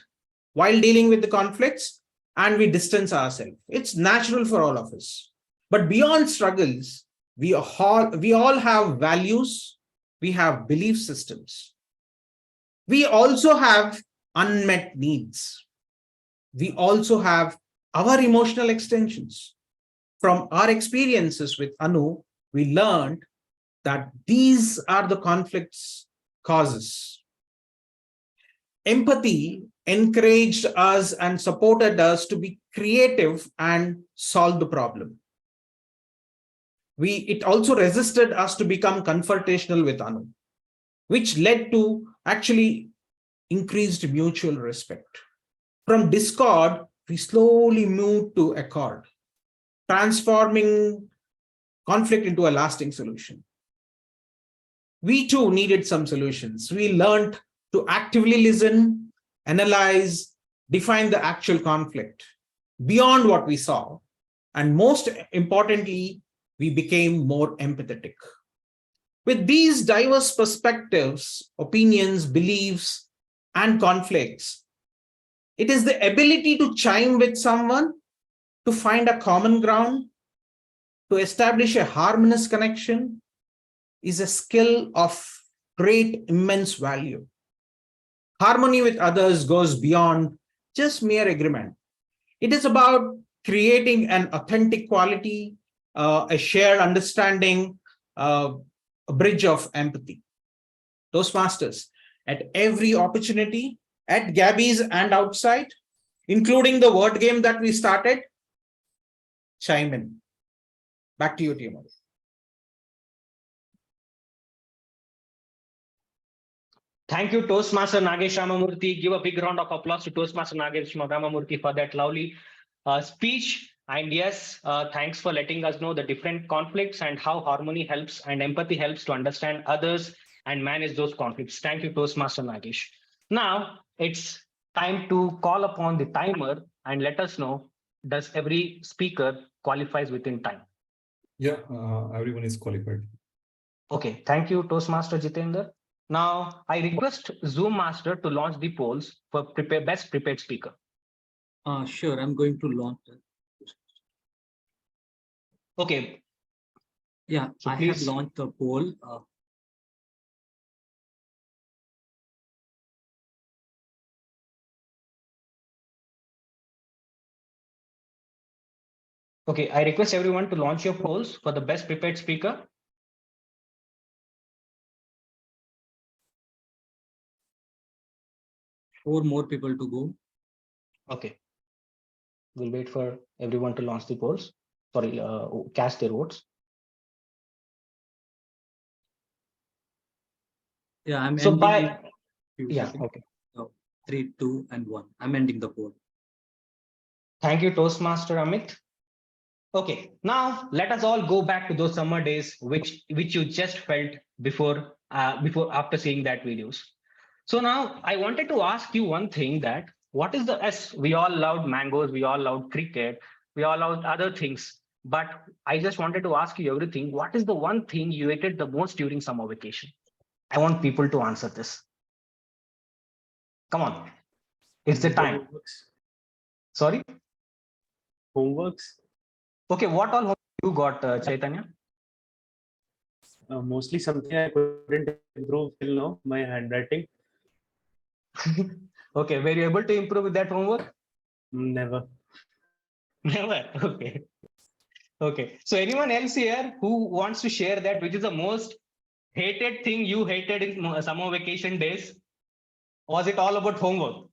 while dealing with the conflicts, and we distance ourselves. It's natural for all of us. But beyond struggles, we all have values, we have belief systems. We also have unmet needs. We also have our emotional extensions. From our experiences with Anu, we learned that these are the conflict's causes. Empathy encouraged us and supported us to be creative and solve the problem. It also resisted us to become confrontational with Anu, which led to actually increased mutual respect. From discord, we slowly moved to accord, transforming conflict into a lasting solution. We too needed some solutions. We learned to actively listen, analyze, define the actual conflict beyond what we saw. And most importantly, we became more empathetic. With these diverse perspectives, opinions, beliefs, and conflicts, it is the ability to chime with someone, to find a common ground, to establish a harmonious connection, is a skill of great, immense value. Harmony with others goes beyond just mere agreement. It is about creating an authentic quality, a shared understanding, a bridge of empathy. Toastmasters, at every opportunity, at Gabbys and outside, including the word game that we started, chime in. Back to you, TMOD. Thank you, Toastmaster Nagesh Ramamurthy. Give a big round of applause to Toastmaster Nagesh Ramamurthy for that lovely speech. And yes, thanks for letting us know the different conflicts and how harmony helps and empathy helps to understand others and manage those conflicts. Thank you, Toastmaster Nagesh. Now it's time to call upon the timer and let us know, does every speaker qualifies within time? Yeah, everyone is qualified. Okay, thank you, Toastmaster Jitendra. Now, I request Zoom Master to launch the polls for best prepared speaker. Sure, I'm going to launch that. Okay. Yeah, So I please have launched the poll. Okay, I request everyone to launch your polls for the best prepared speaker. Four more people to go. Okay. We'll wait for everyone to launch the polls. Sorry, cast their votes. Yeah, I'm so ending by few yeah, seconds. okay. So 3, 2, and 1. I'm ending the poll. Thank you, Toastmaster Amit. Okay, now let us all go back to those summer days which you just felt before after seeing that videos. So now I wanted to ask you one thing, that what is the we all loved mangoes, we all loved cricket, we all loved other things, but I just wanted to ask you everything. What is the one thing you hated the most during summer vacation? I want people to answer this. Come on, it's the time. Homeworks. Sorry? Homeworks. Okay, what all homework you got, Chaitanya? Mostly something I couldn't improve till now, my handwriting. Okay, were you able to improve with that homework? Never. Never. Okay. Okay. So anyone else here who wants to share that, which is the most hated thing you hated in summer vacation days? Was it all about homework?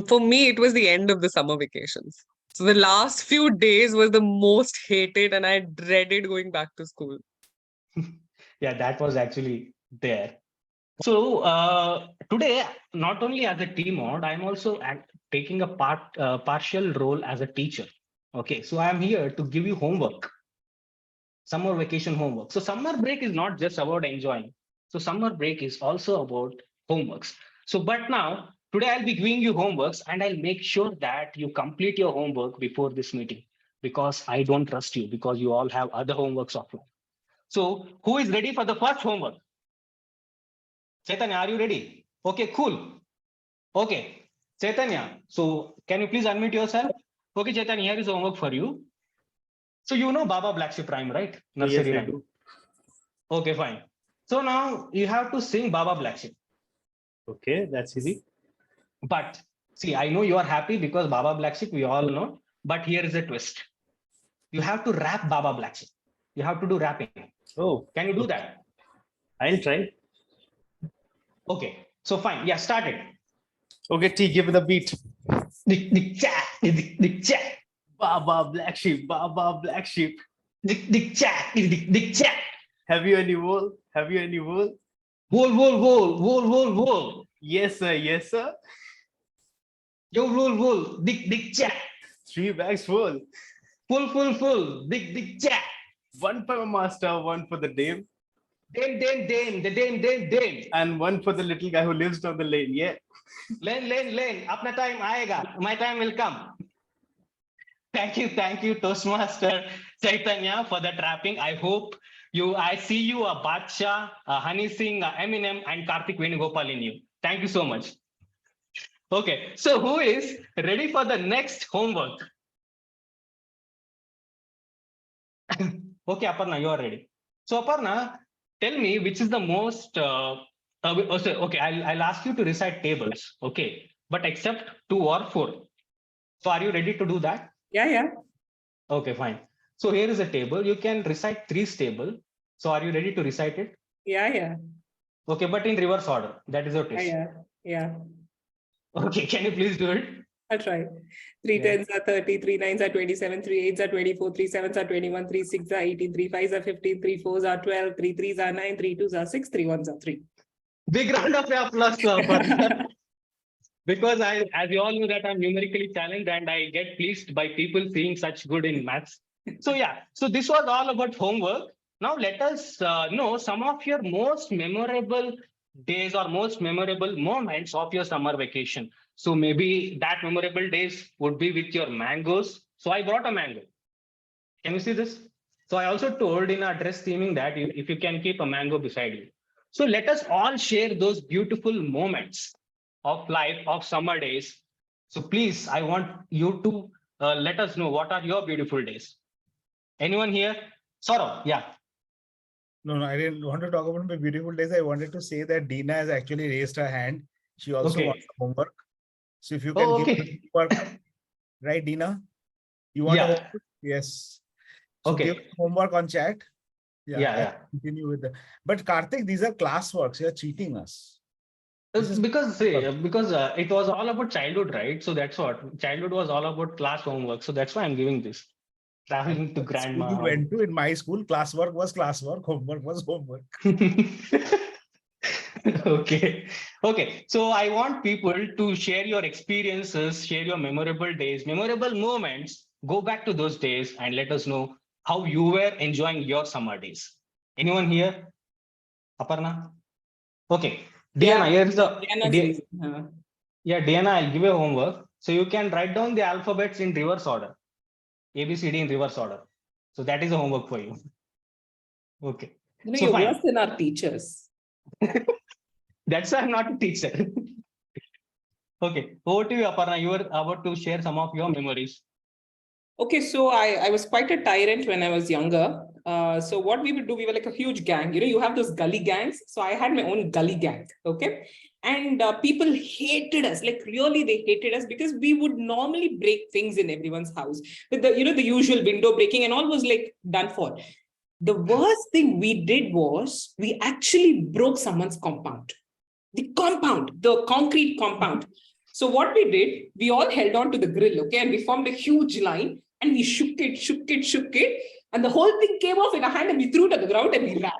For me, it was the end of the summer vacations. So the last few days was the most hated, and I dreaded going back to school. Yeah, that was actually there. So today, not only as a TMOD, I'm also taking a partial role as a teacher. Okay, so I'm here to give you homework, summer vacation homework. So summer break is not just about enjoying. So summer break is also about homeworks. So, but now, today I'll be giving you homeworks, and I'll make sure that you complete your homework before this meeting, because I don't trust you, because you all have other homeworks offline. So who is ready for the first homework? Chaitanya, are you ready? Okay, cool. Okay, Chaitanya, so can you please unmute yourself? Okay, Chaitanya, here is homework for you. So you know Baba Black Sheep rhyme, right? Nursery Yes, I rhyme. do. Okay, fine. So now you have to sing Baba Black Sheep. Okay, that's easy. But see, I know you are happy because Baba Black Sheep, we all know. But here is a twist. You have to rap Baba Black Sheep. You have to do rapping. Oh, Can you do that? I'll try. Okay, so fine. Yeah, start it. Okay, T, give me the beat. Dick chat, dick chat, Baba Black Sheep, Baba Black Sheep. dick chat. Have you any wool? Have you any wool? Wool. Yes, sir. Yes, sir. Yo, wool, dick chat. 3 bags full. Full, dick chat. 1 for my master, 1 for the dame. Dame. And 1 for the little guy who lives down the lane. Yeah. Lane. Apna time aayega. My time will come. Thank you, Toastmaster Chaitanya, for that rapping. I see you a Badshah, a Honey Singh, a Eminem, and Karthik Venugopal in you. Thank you so much. Okay, so who is ready for the next homework? Okay, Aparna, you are ready. So Aparna, tell me which is the most, okay, I'll ask you to recite tables, okay, but except 2 or 4. So are you ready to do that? Yeah. Okay, fine. So here is a table. You can recite 3 table. So are you ready to recite it? Yeah. Okay, but in reverse order. That is your twist. Yeah. Okay, can you please do it? I'll try. 3 10s are 30, 3 9s are 27, 3 8s are 24, 3 7s are 21, 3 6s are 18, 3 5s are 15, 3 4s are 12, 3 3s are 9, 3 2s are 6, 3 1s are 3. Big round of applause to Aparna. Because as you all know that I'm numerically challenged and I get pleased by people seeing such good in maths. So yeah, so this was all about homework. Now let us know some of your most memorable days or most memorable moments of your summer vacation. So maybe that memorable days would be with your mangoes. So I brought a mango. Can you see this? So I also told in our dress theming that if you can keep a mango beside you. So let us all share those beautiful moments of life of summer days. So please, I want you to let us know what are your beautiful days. Anyone here? Sourav, yeah. No, I didn't want to talk about my beautiful days. I wanted to say that Dina has actually raised her hand. She also wants homework. So if you can give her homework, right, Dina? You want homework? Yes. So give homework on chat. Yeah. Continue with the. But Karthik, these are classworks. You're cheating us. Because it was all about childhood, right? So that's what childhood was all about class homework. So that's why I'm giving this. Traveling to grandma. You went to in my school, classwork was classwork, homework was homework. Okay. So I want people to share your experiences, share your memorable days, memorable moments. Go back to those days and let us know how you were enjoying your summer days. Anyone here? Aparna? Okay. Diana, here's the Diana, I'll give you homework. So you can write down the alphabets in reverse order. ABCD in reverse order. So that is a homework for you. Okay. So you're worse than our teachers. That's why I'm not a teacher. Okay. Over to you, Aparna. You were about to share some of your memories. Okay, so I was quite a tyrant when I was younger. So what we would do, we were like a huge gang. You have those gully gangs. So I had my own gully gang. Okay. And people hated us, like really they hated us because we would normally break things in everyone's house with the, the usual window breaking and all was like done for. The worst thing we did was we actually broke someone's compound. The concrete compound. So what we did, we all held on to the grill, okay? And we formed a huge line and we shook it. And the whole thing came off in a hand and we threw it on the ground and we ran.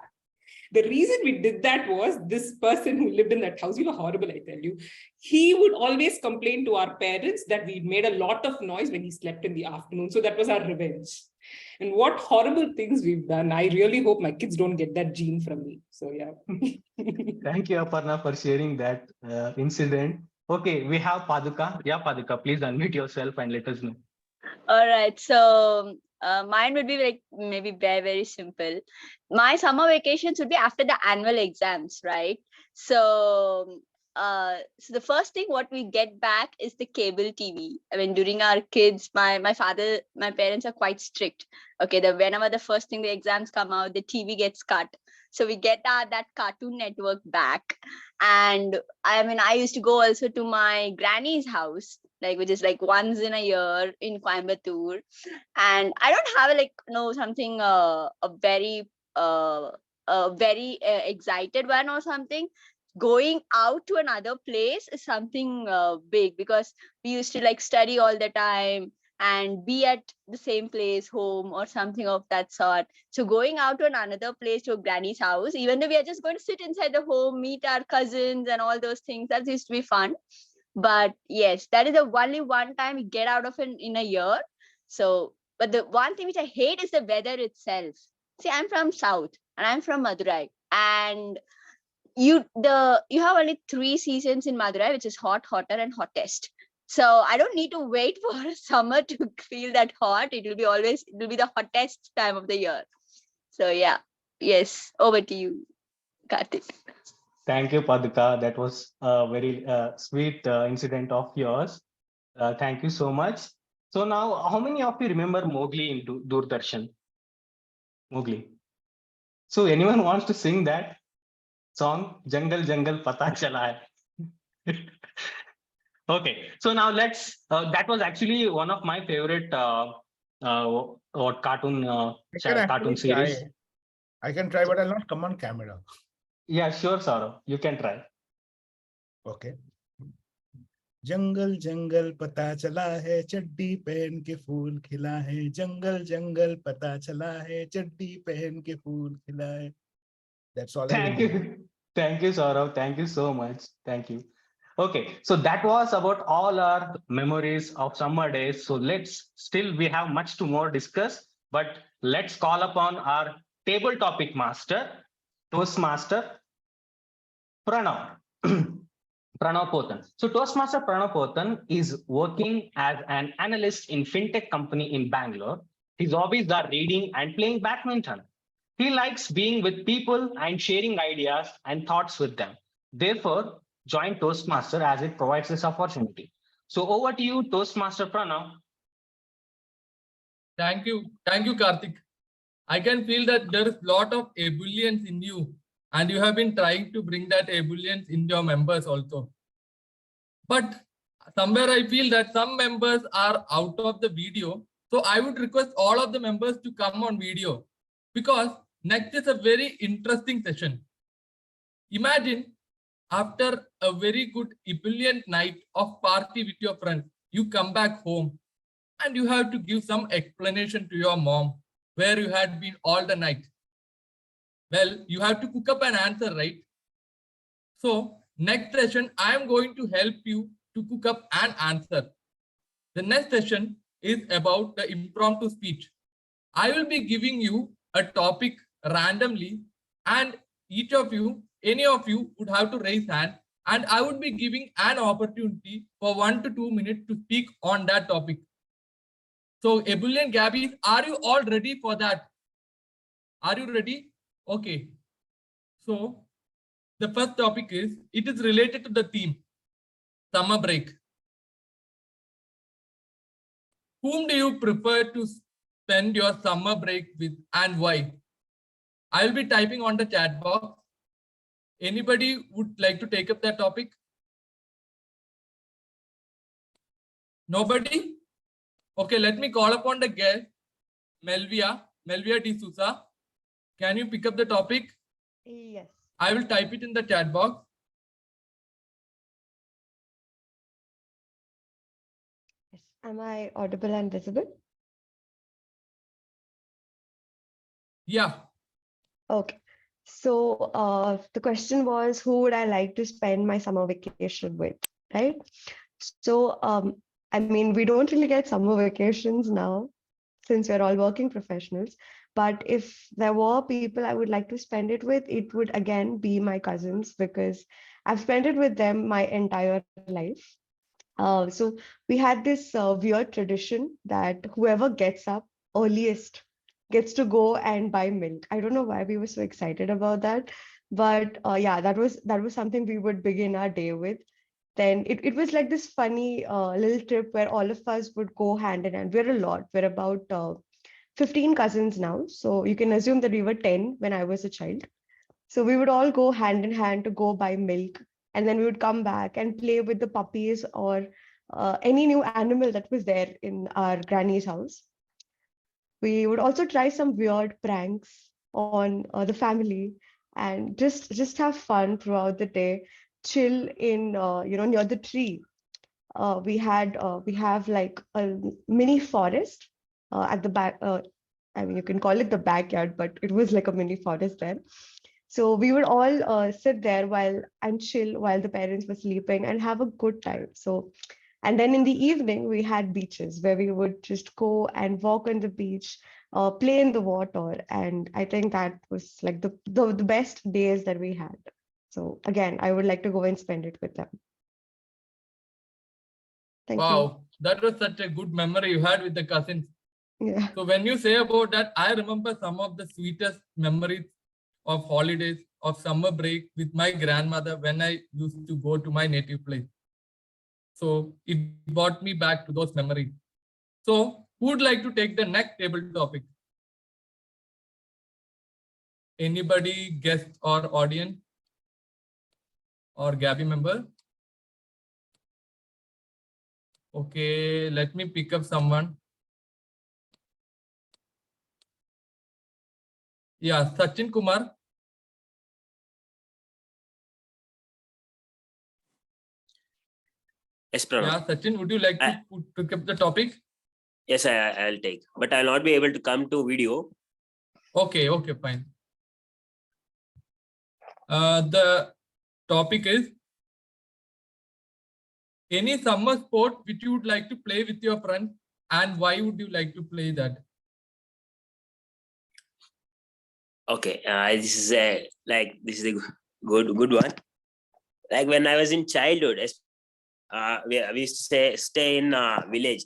The reason we did that was this person who lived in that house, horrible, I tell you. He would always complain to our parents that we made a lot of noise when he slept in the afternoon. So that was our revenge. And what horrible things we've done. I really hope my kids don't get that gene from me. So yeah. Thank you, Aparna, for sharing that incident. Okay, we have Paduka. Yeah, Paduka, please unmute yourself and let us know. All right. So mine would be like maybe very, very simple. My summer vacations would be after the annual exams, right? So so the first thing what we get back is the cable TV. I mean, during our kids, my parents are quite strict. Okay, whenever the first thing the exams come out, the TV gets cut. So we get that Cartoon Network back. And I mean, I used to go also to my granny's house, like which is like once in a year in Coimbatore. And I don't have something a very excited one or something. Going out to another place is something big, because we used to like study all the time and be at the same place, home or something of that sort. So going out to another place, to a granny's house, even though we are just going to sit inside the home, meet our cousins and all those things, that used to be fun. But yes, that is the only one time we get out of it in a year. So, but the one thing which I hate is the weather itself. See, I'm from South and I'm from Madurai, and you have only 3 seasons in Madurai, which is hot, hotter, and hottest. So I don't need to wait for summer to feel that hot. It will be the hottest time of the year. So yeah, yes, over to you, Karthik. Thank you, Padika. That was a very sweet incident of yours. Thank you so much. So now, how many of you remember Mowgli in Doordarshan? Mowgli. So anyone wants to sing that song? Jungle Jungle Pata Chala Hai. Okay, so now let's. That was actually one of my favorite cartoon cartoon series. I can try, but I'll not come on camera. Yeah, sure, Sourav. You can try. Okay. जंगल जंगल पता चला है चड्डी पहन के फूल खिला है जंगल जंगल पता चला है चड्डी पहन के फूल खिला है. That's all. Thank you, Sourav. Thank you so much. Thank you. Okay, so that was about all our memories of summer days. So we have much to more discuss, but let's call upon our table topic master, Toastmaster Pranav. Pranav Pothan. So Toastmaster Pranav Pothan is working as an analyst in fintech company in Bangalore. His hobbies are reading and playing badminton. He likes being with people and sharing ideas and thoughts with them. Therefore, join Toastmaster as it provides this opportunity. So over to you, Toastmaster Pranav. Thank you, Karthik. I can feel that there is a lot of ebullience in you, and you have been trying to bring that ebullience in your members also. But somewhere I feel that some members are out of the video. So I would request all of the members to come on video, because next is a very interesting session. Imagine after a very good ebullient night of party with your friends, you come back home and you have to give some explanation to your mom where you had been all the night. Well, you have to cook up an answer, right? So next session, I am going to help you to cook up an answer. The next session is about the impromptu speech. I will be giving you a topic randomly, and each of you, any of you would have to raise hand, and I would be giving an opportunity for 1 to 2 minutes to speak on that topic. So Ebullient Gabbys, are you all ready for that? Are you ready? Okay. So the first topic is, it is related to the theme, summer break. Whom do you prefer to spend your summer break with and why? I'll be typing on the chat box. Anybody would like to take up that topic? Nobody? Okay, let me call upon the guest, Melvia D'Souza. Can you pick up the topic? Yes. I will type it in the chat box. Yes. Am I audible and visible? Yeah. Okay. So the question was, who would I like to spend my summer vacation with, right? So I mean, we don't really get summer vacations now since we're all working professionals. But if there were people I would like to spend it with, it would again be my cousins, because I've spent it with them my entire life. So we had this weird tradition that whoever gets up earliest gets to go and buy milk. I don't know why we were so excited about that, But yeah, that was something we would begin our day with. Then it was like this funny little trip where all of us would go hand in hand. We're a lot. We're about 15 cousins now. So you can assume that we were 10 when I was a child. So we would all go hand in hand to go buy milk. And then we would come back and play with the puppies or any new animal that was there in our granny's house. We would also try some weird pranks on the family and just have fun throughout the day, chill in near the tree. We have like a mini forest at the back. I mean, you can call it the backyard, but it was like a mini forest there. So we would all sit there and chill while the parents were sleeping and have a good time. So, and then in the evening, we had beaches where we would just go and walk on the beach, play in the water. And I think that was like the best days that we had. So again, I would like to go and spend it with them. Thank you. Wow, that was such a good memory you had with the cousins. Yeah. So when you say about that, I remember some of the sweetest memories of holidays, of summer break with my grandmother when I used to go to my native place. So it brought me back to those memories. So who would like to take the next table topic? Anybody, guest or audience or Gabby member? Okay, let me pick up someone. Yeah, Sachin Kumar. Yes, Pranav. Yeah, Sachin, would you like to pick up the topic? Yes, I'll take, but I'll not be able to come to video. Okay, fine. The topic is any summer sport which you would like to play with your friends, and why would you like to play that? Okay, this is a good one. Like when I was in childhood, we used to stay in village.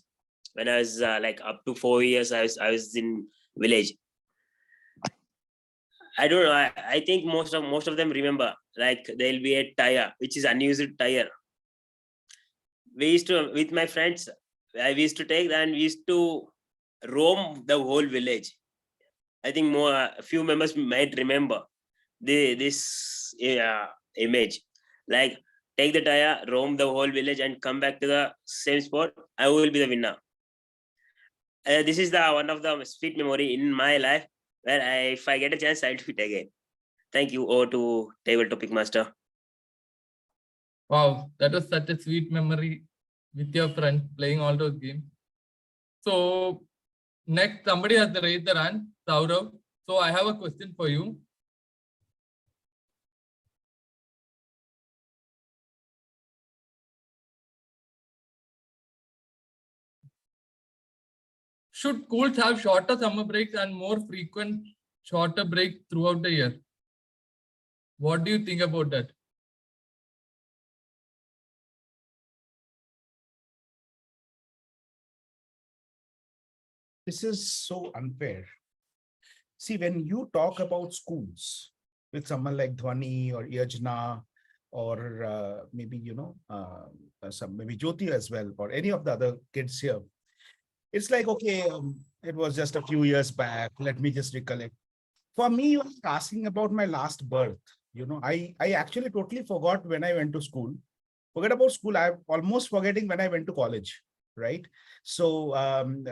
When I was like up to 4 years, I was in village. I don't know. I think most of them remember. Like there'll be a tire, which is unused tire. We used to, with my friends, we used to take and we used to roam the whole village. I think a few members might remember this image. Like take the tire, roam the whole village, and come back to the same spot. I will be the winner. This is one of the sweet memory in my life where if I get a chance, I'll do it again. Thank you. Over to table topic master. Wow, that was such a sweet memory with your friends playing all those games. So next, somebody has raised their hand, Sourav. So I have a question for you. Should schools have shorter summer breaks and more frequent shorter breaks throughout the year? What do you think about that? This is so unfair. See, when you talk about schools with someone like Dhwani or Yajna or maybe, maybe Jyoti as well, or any of the other kids here, it's like, okay, it was just a few years back. Let me just recollect. For me, you were asking about my last birth. I actually totally forgot when I went to school. Forget about school. I'm almost forgetting when I went to college, right? So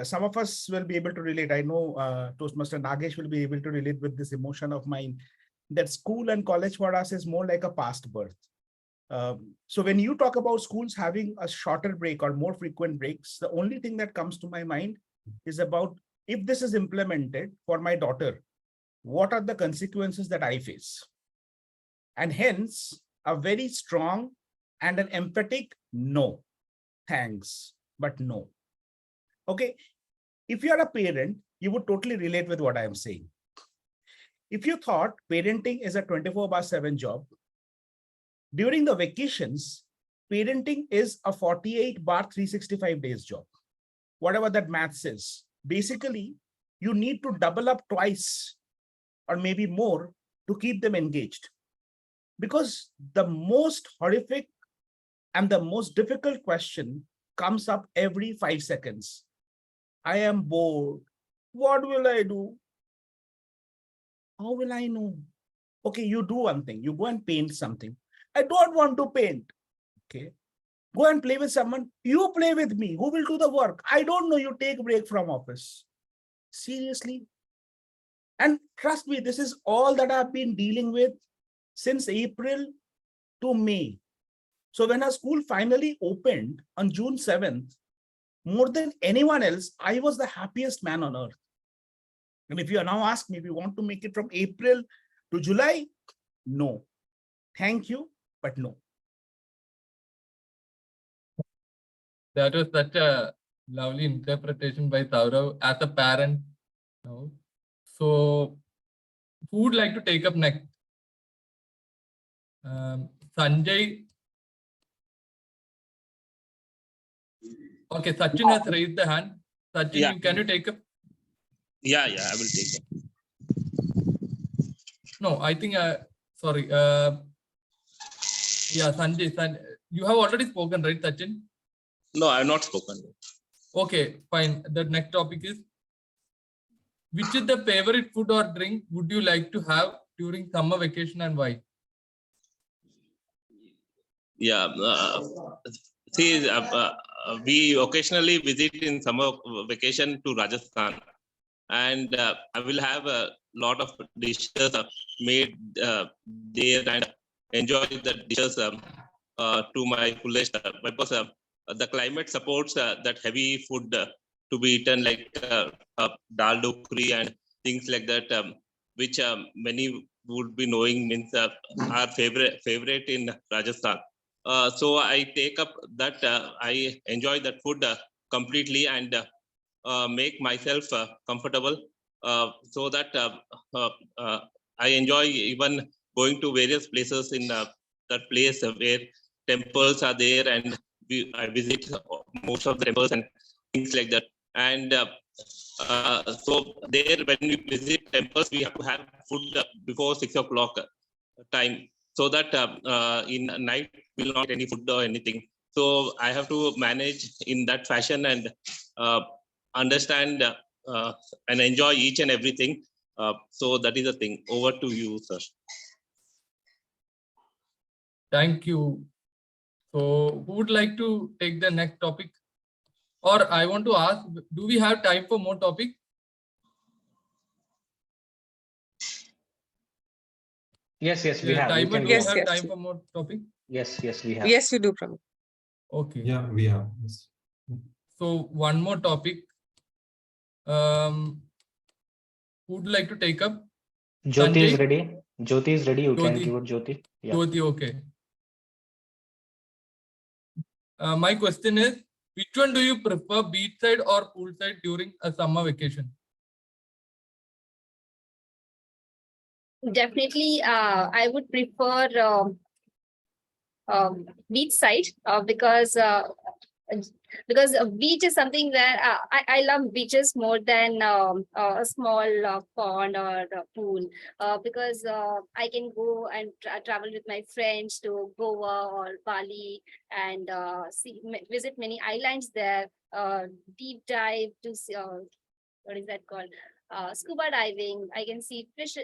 some of us will be able to relate. I know Toastmaster Nagesh will be able to relate with this emotion of mine that school and college for us is more like a past birth. So when you talk about schools having a shorter break or more frequent breaks, the only thing that comes to my mind is about if this is implemented for my daughter, what are the consequences that I face? And hence a very strong and an emphatic no, thanks, but no. Okay, if you're a parent, you would totally relate with what I am saying. If you thought parenting is a 24/7 job, during the vacations, parenting is a 48/365 days job. Whatever that maths is, basically, you need to double up twice or maybe more to keep them engaged. Because the most horrific and the most difficult question comes up every 5 seconds. I am bored. What will I do? How will I know? Okay, you do one thing. You go and paint something. I don't want to paint. Okay. Go and play with someone. You play with me. Who will do the work? I don't know. You take a break from office. Seriously. And trust me, this is all that I've been dealing with since April to May. So when our school finally opened on June 7th, more than anyone else, I was the happiest man on earth. And if you are now asking me if you want to make it from April to July, no. Thank you, but no. That was such a lovely interpretation by Sourav as a parent. No? So, who would like to take up next? Sanjay. Okay, Sachin has raised the hand. Sachin, Yeah. can you take up? Yeah, I will take it. No, I think, sorry. Yeah, Sanjay, you have already spoken, right, Sachin? No, I have not spoken. Okay, fine. The next topic is, which is the favorite food or drink would you like to have during summer vacation and why? Yeah, see, we occasionally visit in summer vacation to Rajasthan, and I will have a lot of dishes made there and enjoy the dishes to my fullest because the climate supports that heavy food to be eaten like dal dokri and things like that, which many would be knowing means our favorite in Rajasthan. So I take up that, I enjoy that food completely and make myself comfortable so that I enjoy even going to various places in that place where temples are there, and I visit most of the temples and things like that. And so there, when we visit temples, we have to have food before 6 o'clock time, so that in night we'll not get any food or anything. So I have to manage in that fashion and understand and enjoy each and everything. So that is the thing. Over to you, sir. Thank you. So who would like to take the next topic? Or I want to ask, do we have time for more topics? Yes, we have. Timer, do Yes, we have yes. time for more topics? Yes, we have. Yes, you do, Pranav. Okay. Yeah, we have. Yes. So one more topic. Who would like to take up? Jyoti is Sanjay? ready. Jyoti is ready. You can Jyoti. give it Jyoti. Yeah. Jyoti, okay. My question is, which one do you prefer, beachside or poolside during a summer vacation? Definitely, I would prefer beachside because a beach is something that I love beaches more than a small pond or a pool because I can go and travel with my friends to Goa or Bali and visit many islands there, deep dive to see, what is that called? Scuba diving. I can see fish,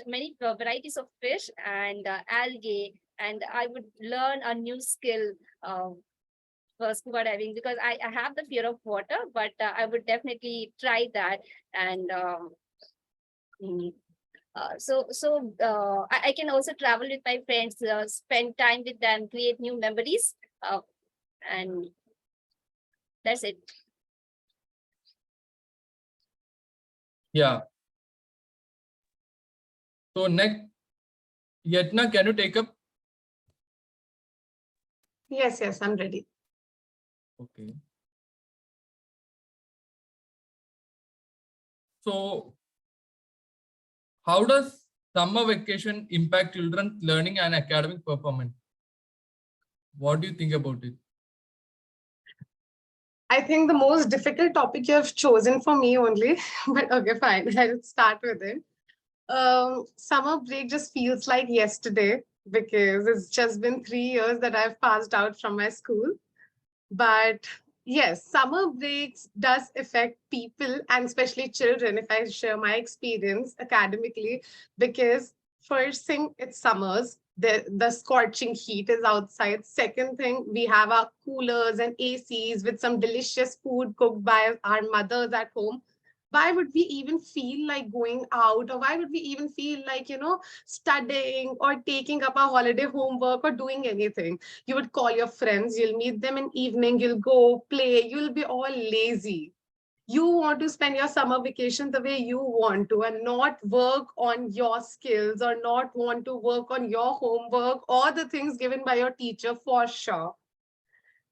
many varieties of fish and algae, and I would learn a new skill for scuba diving because I have the fear of water, but I would definitely try that. And I can also travel with my friends, spend time with them, create new memories, and that's it. Yeah. So next, Yatna, can you take up? Yes, I'm ready. Okay. So how does summer vacation impact children's learning and academic performance? What do you think about it? I think the most difficult topic you have chosen for me only, but okay, fine. I'll start with it. Summer break just feels like yesterday because it's just been 3 years that I've passed out from my school. But yes, summer breaks does affect people and especially children, if I share my experience academically, because first thing, it's summers. The scorching heat is outside. Second thing, we have our coolers and ACs with some delicious food cooked by our mothers at home. Why would we even feel like going out, or why would we even feel like, studying or taking up a holiday homework or doing anything? You would call your friends, you'll meet them in evening, you'll go play, you'll be all lazy. You want to spend your summer vacation the way you want to and not work on your skills or not want to work on your homework or the things given by your teacher for sure.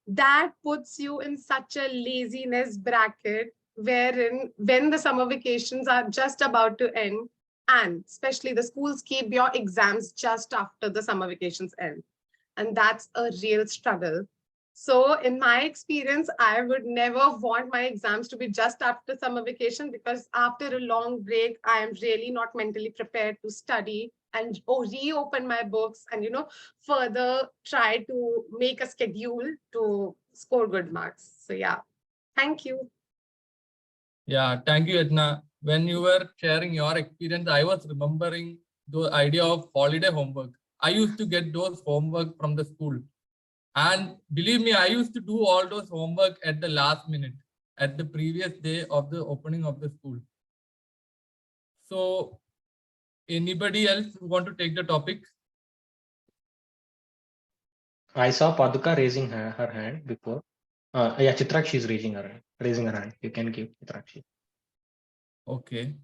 That puts you in such a laziness bracket wherein when the summer vacations are just about to end, and especially the schools keep your exams just after the summer vacations end. And that's a real struggle. So in my experience, I would never want my exams to be just after summer vacation, because after a long break, I am really not mentally prepared to study and reopen my books and further try to make a schedule to score good marks. So yeah, thank you. Yeah, thank you, Edna. When you were sharing your experience, I was remembering the idea of holiday homework. I used to get those homework from the school. And believe me, I used to do all those homework at the last minute, at the previous day of the opening of the school. So anybody else who want to take the topic? I saw Paduka raising her hand before. Yeah, Chitrakshi is raising her hand. You can give Chitrakshi. Okay.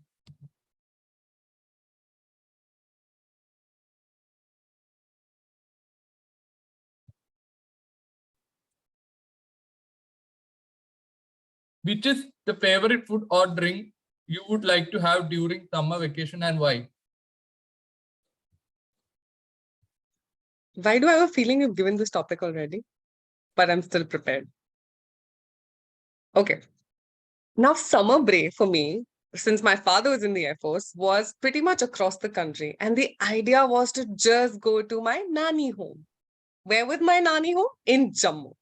Which is the favorite food or drink you would like to have during summer vacation and why? Why do I have a feeling you've given this topic already? But I'm still prepared. Okay. Now, summer break for me, since my father was in the Air Force, was pretty much across the country. And the idea was to just go to my nanny home. Where was my nanny home? In Jammu.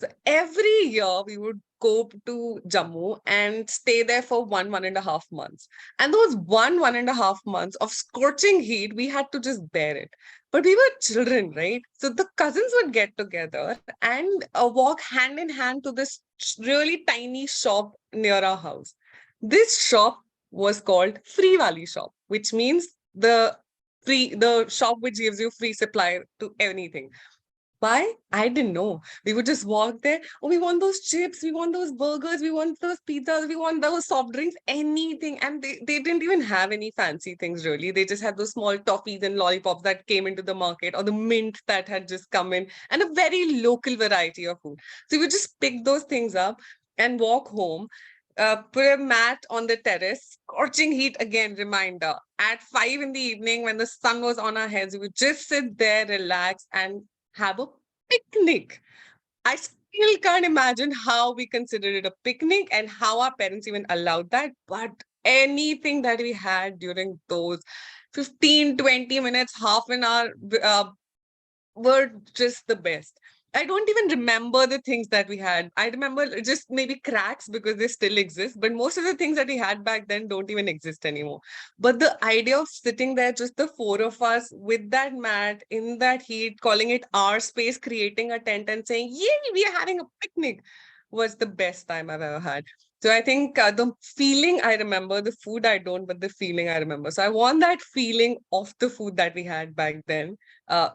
So every year we would go to Jammu and stay there for 1.5 months. And those 1.5 months of scorching heat, we had to just bear it. But we were children, right? So the cousins would get together and walk hand in hand to this really tiny shop near our house. This shop was called Free Valley Shop, which means the shop which gives you free supply to anything. Why? I didn't know. We would just walk there. Oh, we want those chips. We want those burgers. We want those pizzas. We want those soft drinks, anything. And they didn't even have any fancy things, really. They just had those small toffees and lollipops that came into the market, or the mint that had just come in, and a very local variety of food. So we would just pick those things up and walk home. Put a mat on the terrace, scorching heat again, reminder. At 5 in the evening, when the sun was on our heads, we would just sit there, relax, and have a picnic. I still can't imagine how we considered it a picnic and how our parents even allowed that. But anything that we had during those 15, 20 minutes, half an hour were just the best. I don't even remember the things that we had. I remember just maybe cracks because they still exist, but most of the things that we had back then don't even exist anymore. But the idea of sitting there, just the 4 of us with that mat in that heat, calling it our space, creating a tent and saying, yay, we are having a picnic, was the best time I've ever had. So I think the feeling I remember, the food I don't, but the feeling I remember. So I want that feeling of the food that we had back then.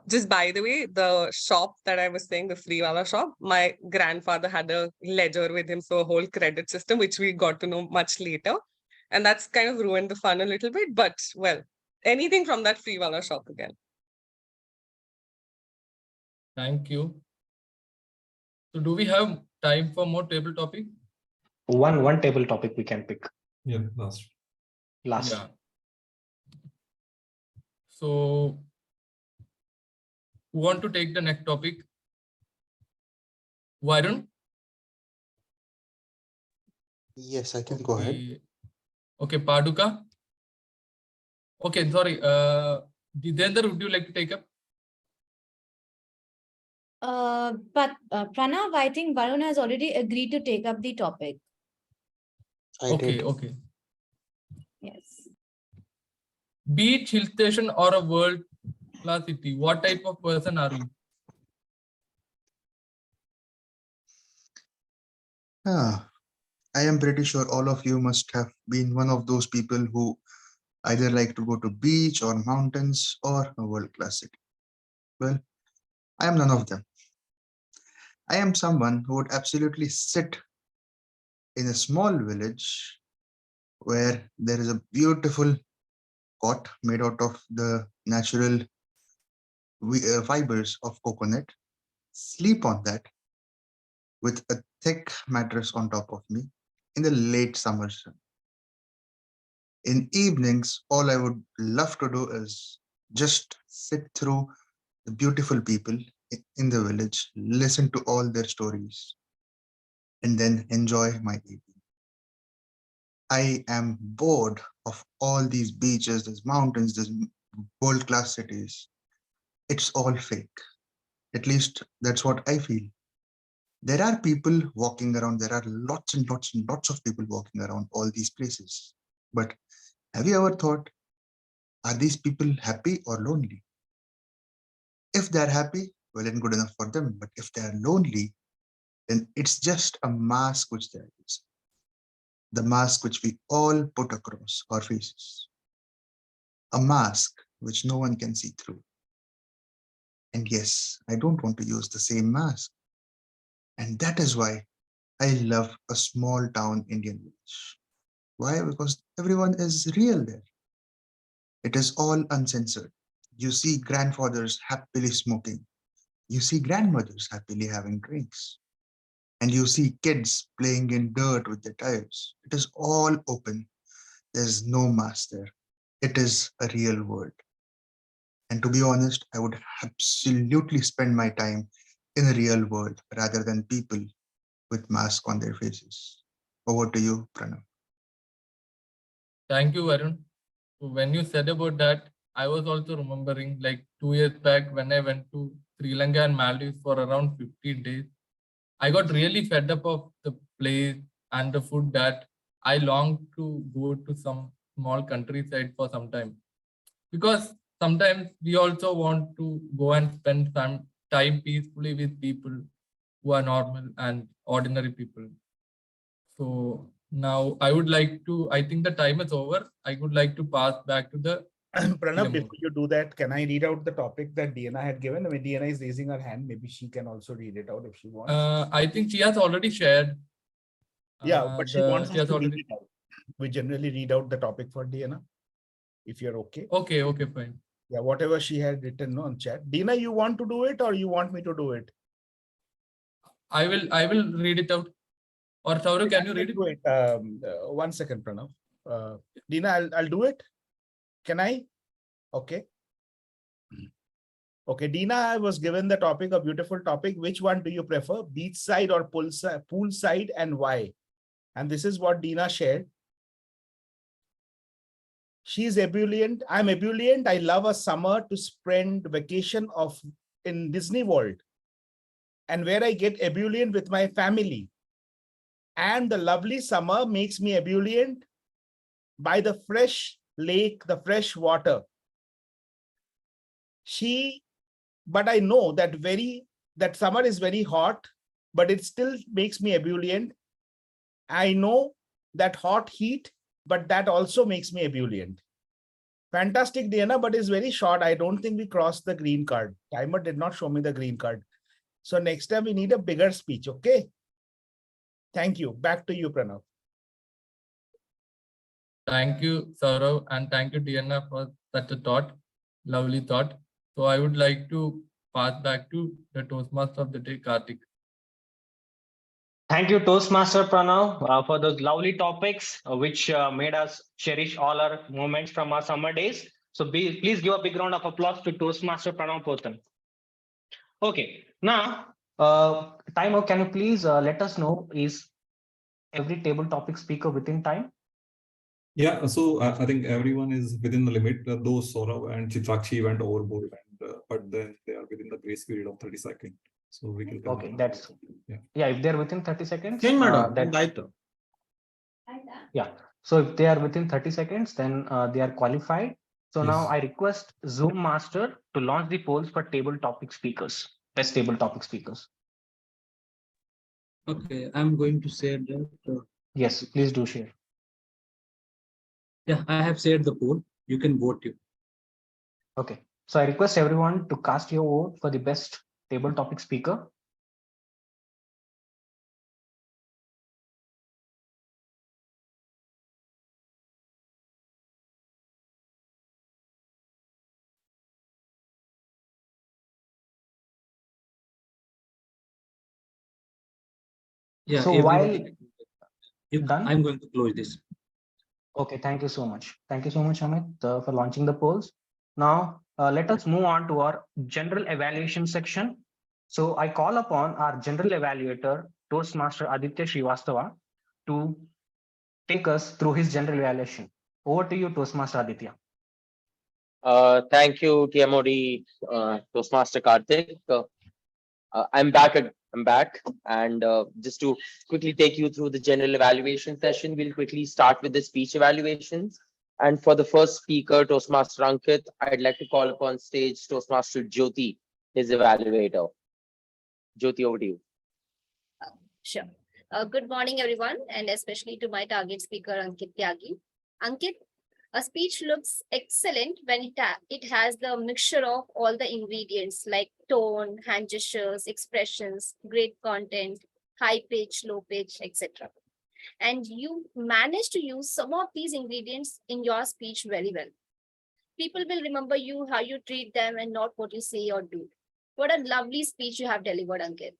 Just by the way, the shop that I was saying, the Free Wala shop, my grandfather had a ledger with him, so a whole credit system, which we got to know much later. And that's kind of ruined the fun a little bit, but well, anything from that Free Wala shop again. Thank you. So do we have time for more table topic? One table topic we can pick. Yeah, last. Yeah. So who want to take the next topic? Varun? Yes, I can go ahead. Okay, Paduka. Okay, sorry. Jitendra, would you like to take up? But Pranav, I think Varun has already agreed to take up the topic. Okay, okay. Yes. Beach, hill station, or a world-class city? What type of person are you? I am pretty sure all of you must have been one of those people who either like to go to beach or mountains or a world-class city. Well, I am none of them. I am someone who would absolutely sit in a small village where there is a beautiful cot made out of the natural fibers of coconut, sleep on that with a thick mattress on top of me in the late summer sun. In evenings, all I would love to do is just sit through the beautiful people in the village, listen to all their stories, and then enjoy my evening. I am bored of all these beaches, these mountains, these world-class cities. It's all fake. At least that's what I feel. There are people walking around. There are lots and lots and lots of people walking around all these places. But have you ever thought, are these people happy or lonely? If they're happy, well and good enough for them. But if they're lonely, then it's just a mask which they're using. The mask which we all put across our faces. A mask which no one can see through. And yes, I don't want to use the same mask. And that is why I love a small town Indian village. Why? Because everyone is real there. It is all uncensored. You see grandfathers happily smoking. You see grandmothers happily having drinks. And you see kids playing in dirt with their tires. It is all open. There's no mask there. It is a real world. And to be honest, I would absolutely spend my time in a real world rather than people with masks on their faces. Over to you, Pranav. Thank you, Varun. So when you said about that, I was also remembering like 2 years back when I went to Sri Lanka and Maldives for around 15 days. I got really fed up of the place and the food that I longed to go to some small countryside for some time. Because sometimes we also want to go and spend some time peacefully with people who are normal and ordinary people. So now I would like to, I think the time is over. I would like to pass back to the Pranav, before you do that, can I read out the topic that Diana had given? I mean, Diana is raising her hand. Maybe she can also read it out if she wants. I think she has already shared. Yeah, but she wants us to already... read it out. We generally read out the topic for Diana, if you're okay. Okay, okay, fine. Yeah, whatever she had written on chat. Dina, you want to do it or you want me to do it? I will read it out. Or Sourav, can you read it? Wait, 1 second, Pranav. Dina, I'll do it. Can I? Okay. Okay, Dina was given the topic, a beautiful topic. Which one do you prefer? Beachside or poolside, and why? And this is what Dina shared. She's ebullient. I'm ebullient. I love a summer to spend vacation in Disney World, and where I get ebullient with my family. And the lovely summer makes me ebullient by the fresh lake, the fresh water. But I know that summer is very hot, but it still makes me ebullient. I know that hot heat, but that also makes me ebullient. Fantastic, Diana, but it's very short. I don't think we crossed the green card. Timer did not show me the green card. So next time we need a bigger speech, okay? Thank you. Back to you, Pranav. Thank you, Sourav, and thank you, Diana, for such a thought, lovely thought. So I would like to pass back to the Toastmaster of the day, Karthik. Thank you, Toastmaster Pranav, for those lovely topics, which made us cherish all our moments from our summer days. So please give a big round of applause to Toastmaster Pranav Pothan. Okay, now, Timer, can you please let us know, is every table topic speaker within time? Yeah, so I think everyone is within the limit. Those Sourav and Chitakshi went overboard, but then they are within the grace period of 30 seconds. So we can. Okay, that's yeah. If they're within 30 seconds, yeah. So if they are within 30 seconds, then they are qualified. So now I request Zoom Master to launch the polls for table topic speakers, best table topic speakers. Okay, I'm going to share that. Yes, please do share. Yeah, I have shared the poll. You can vote you. Okay, so I request everyone to cast your vote for the best table topic speaker. Yeah, so while done, I'm going to close this. Okay, thank you so much. Thank you so much, Amit, for launching the polls. Now, let us move on to our general evaluation section. So I call upon our general evaluator, Toastmaster Aditya Srivastava, to take us through his general evaluation. Over to you, Toastmaster Aditya. Thank you, TMOD, Toastmaster Karthik. I'm back. And just to quickly take you through the general evaluation session, we'll quickly start with the speech evaluations. And for the first speaker, Toastmaster Ankit, I'd like to call upon stage Toastmaster Jyoti, his evaluator. Jyoti, over to you. Sure. Good morning, everyone, and especially to my target speaker, Ankit Tyagi. Ankit, a speech looks excellent when it has the mixture of all the ingredients like tone, hand gestures, expressions, great content, high pitch, low pitch, etc. And you manage to use some of these ingredients in your speech very well. People will remember you, how you treat them, and not what you say or do. What a lovely speech you have delivered, Ankit.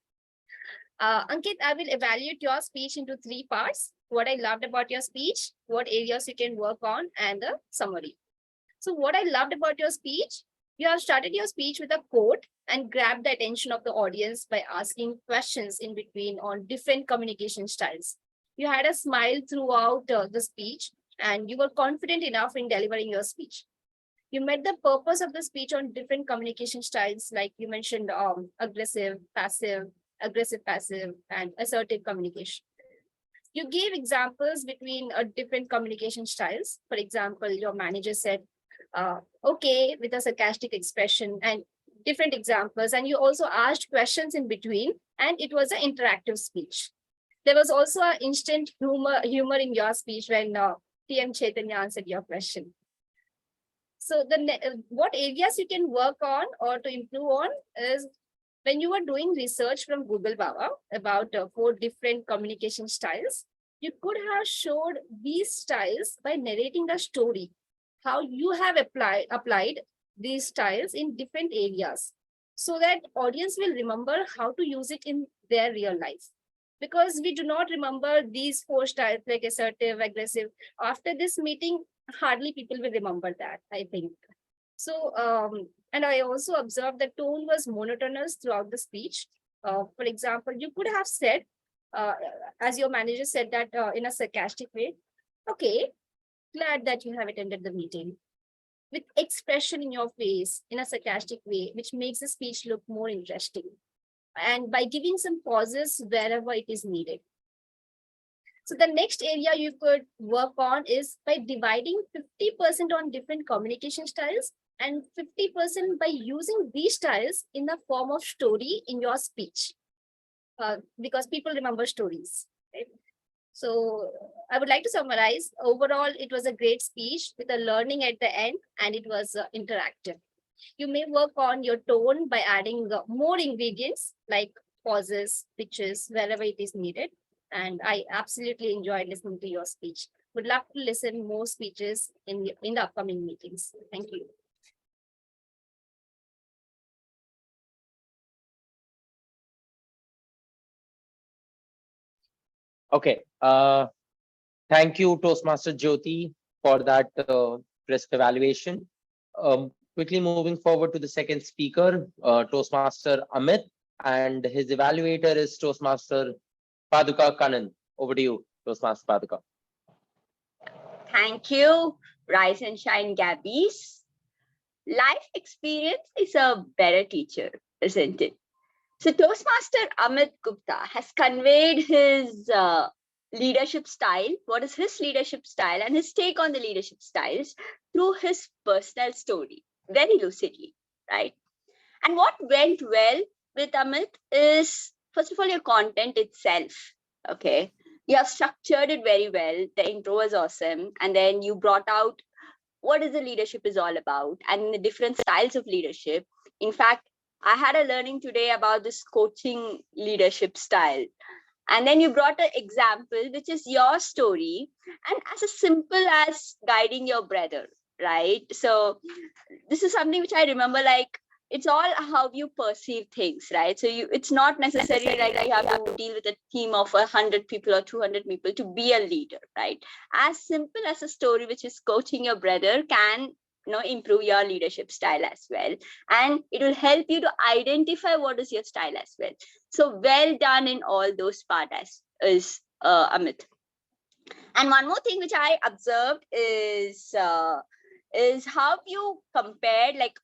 Ankit, I will evaluate your speech into 3 parts. What I loved about your speech, what areas you can work on, and the summary. So what I loved about your speech, you have started your speech with a quote and grabbed the attention of the audience by asking questions in between on different communication styles. You had a smile throughout the speech, and you were confident enough in delivering your speech. You met the purpose of the speech on different communication styles, like you mentioned aggressive, passive, and assertive communication. You gave examples between different communication styles. For example, your manager said, okay, with a sarcastic expression and different examples. And you also asked questions in between, and it was an interactive speech. There was also an instant humor in your speech when TM Chaitanya answered your question. So what areas you can work on or to improve on is when you were doing research from Google Baba about 4 different communication styles, you could have showed these styles by narrating the story, how you have applied these styles in different areas, so that audience will remember how to use it in their real life. Because we do not remember these 4 styles like assertive, aggressive. After this meeting, hardly people will remember that, I think. So, and I also observed the tone was monotonous throughout the speech. For example, you could have said, as your manager said that in a sarcastic way, okay, glad that you have attended the meeting, with expression in your face in a sarcastic way, which makes the speech look more interesting. And by giving some pauses wherever it is needed. So the next area you could work on is by dividing 50% on different communication styles and 50% by using these styles in the form of story in your speech. Because people remember stories, right? So I would like to summarize. Overall, it was a great speech with a learning at the end, and it was interactive. You may work on your tone by adding more ingredients like pauses, pitches, wherever it is needed. And I absolutely enjoyed listening to your speech. Would love to listen more speeches in the upcoming meetings. Thank you. Okay. Thank you, Toastmaster Jyoti, for that crisp evaluation. Quickly moving forward to the second speaker, Toastmaster Amit, and his evaluator is Toastmaster Paduka Kannan. Over to you, Toastmaster Paduka. Thank you. Rise and shine, Gabbys. Life experience is a better teacher, isn't it? So Toastmaster Amit Gupta has conveyed his leadership style, what is his leadership style and his take on the leadership styles through his personal story, very lucidly, right? And what went well with Amit is, first of all, your content itself, okay? You have structured it very well. The intro was awesome. And then you brought out what is the leadership is all about and the different styles of leadership. In fact, I had a learning today about this coaching leadership style. And then you brought an example, which is your story, and as simple as guiding your brother, right? So this is something which I remember, like, it's all how you perceive things, right? So it's not necessarily like you have to deal with a team of 100 people or 200 people to be a leader, right? As simple as a story, which is coaching your brother, can improve your leadership style as well. And it will help you to identify what is your style as well. So well done in all those parts is Amit. And one more thing which I observed is how you compared, like,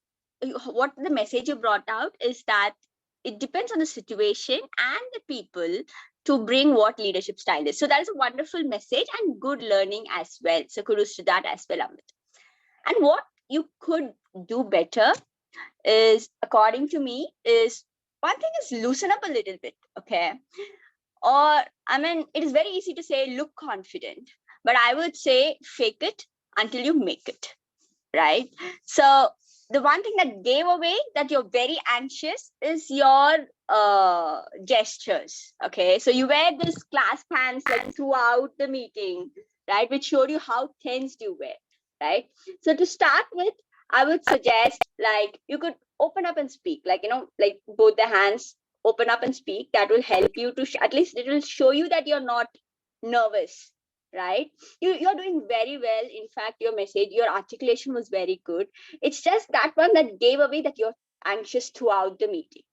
what the message you brought out is that it depends on the situation and the people to bring what leadership style is. So that is a wonderful message and good learning as well. So kudos to that as well, Amit. And what you could do better is, according to me, is one thing is loosen up a little bit, okay? Or, I mean, it is very easy to say, look confident, but I would say fake it until you make it, right? So the one thing that gave away that you're very anxious is your gestures, okay? So you wear this clasp hands like throughout the meeting, right? Which showed you how tensed you were, right? So to start with, I would suggest, like, you could open up and speak, like, like both the hands, open up and speak. That will help you to, at least it will show you that you're not nervous, right? You're doing very well. In fact, your message, your articulation was very good. It's just that one that gave away that you're anxious throughout the meeting,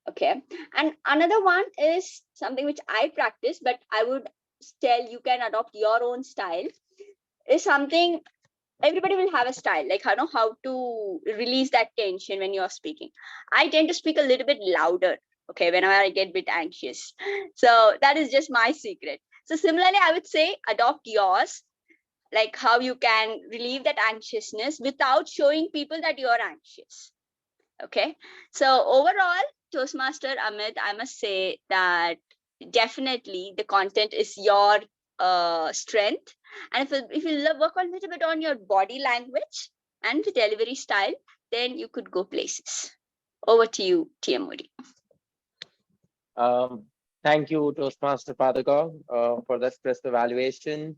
okay? And another one is something which I practice, but I would tell you can adopt your own style, is something. Everybody will have a style, like how to release that tension when you're speaking. I tend to speak a little bit louder, okay, whenever I get a bit anxious. So that is just my secret. So similarly, I would say adopt yours, like how you can relieve that anxiousness without showing people that you're anxious, okay? So overall, Toastmaster Amit, I must say that definitely the content is your strength. And if you work a little bit on your body language and the delivery style, then you could go places. Over to you, TMOD. Thank you, Toastmaster Padaka, for that crisp evaluation.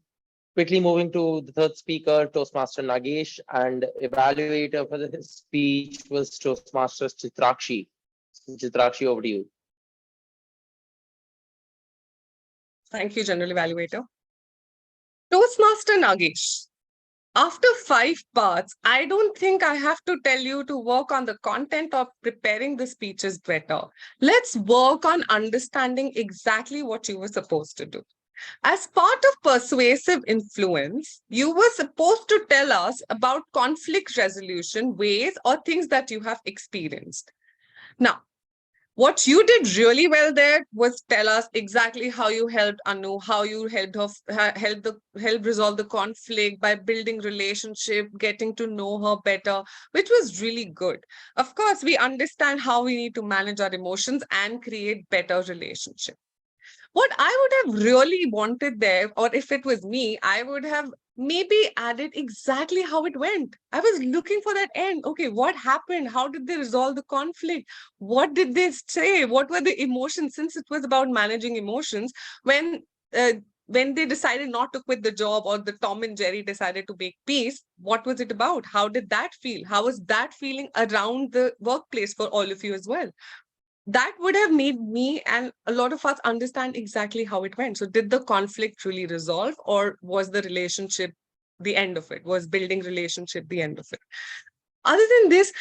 Quickly moving to the third speaker, Toastmaster Nagesh, and evaluator for his speech was Toastmaster Chitrakshi. Chitrakshi, over to you. Thank you, General Evaluator. Toastmaster Nagesh, after 5 parts, I don't think I have to tell you to work on the content of preparing the speeches better. Let's work on understanding exactly what you were supposed to do. As part of persuasive influence, you were supposed to tell us about conflict resolution ways or things that you have experienced. Now, what you did really well there was tell us exactly how you helped Anu, how you helped her, help resolve the conflict by building relationship, getting to know her better, which was really good. Of course, we understand how we need to manage our emotions and create better relationship. What I would have really wanted there, or if it was me, I would have maybe added exactly how it went. I was looking for that end. Okay, what happened? How did they resolve the conflict? What did they say? What were the emotions? Since it was about managing emotions, when they decided not to quit the job, or the Tom and Jerry decided to make peace, what was it about? How did that feel? How was that feeling around the workplace for all of you as well? That would have made me and a lot of us understand exactly how it went. So did the conflict really resolve, or was the relationship the end of it? Was building relationship the end of it? Other than this,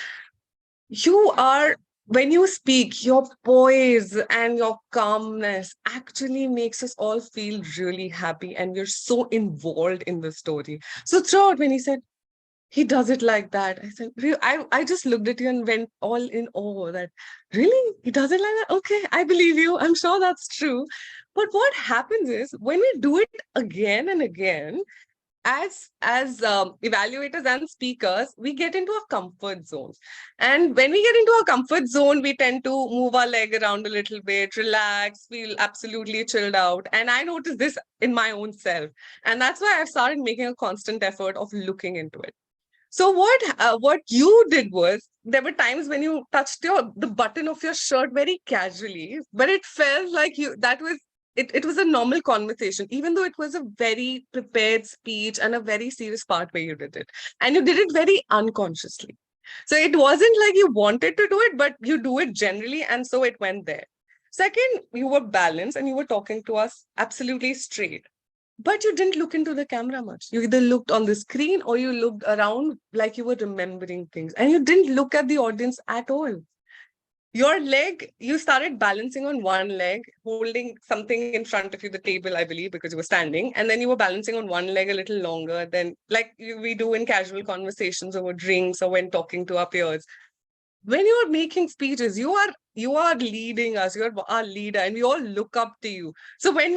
when you speak, your poise and your calmness actually makes us all feel really happy, and we're so involved in the story. So throughout, when he said, he does it like that. I said, I just looked at you and went all in awe that, really? He does it like that? Okay, I believe you. I'm sure that's true. But what happens is when we do it again and again, as evaluators and speakers, we get into a comfort zone. And when we get into a comfort zone, we tend to move our leg around a little bit, relax, feel absolutely chilled out. And I noticed this in my own self. And that's why I've started making a constant effort of looking into it. So what you did was, there were times when you touched the button of your shirt very casually, but it felt like it was a normal conversation, even though it was a very prepared speech and a very serious part where you did it. And you did it very unconsciously. So it wasn't like you wanted to do it, but you do it generally. And so it went there. Second, you were balanced and you were talking to us absolutely straight. But you didn't look into the camera much. You either looked on the screen or you looked around like you were remembering things. And you didn't look at the audience at all. Your leg, you started balancing on one leg, holding something in front of you, the table, I believe, because you were standing. And then you were balancing on one leg a little longer than like we do in casual conversations over drinks or when talking to our peers. When you are making speeches, you are leading us, you're our leader, and we all look up to you. So when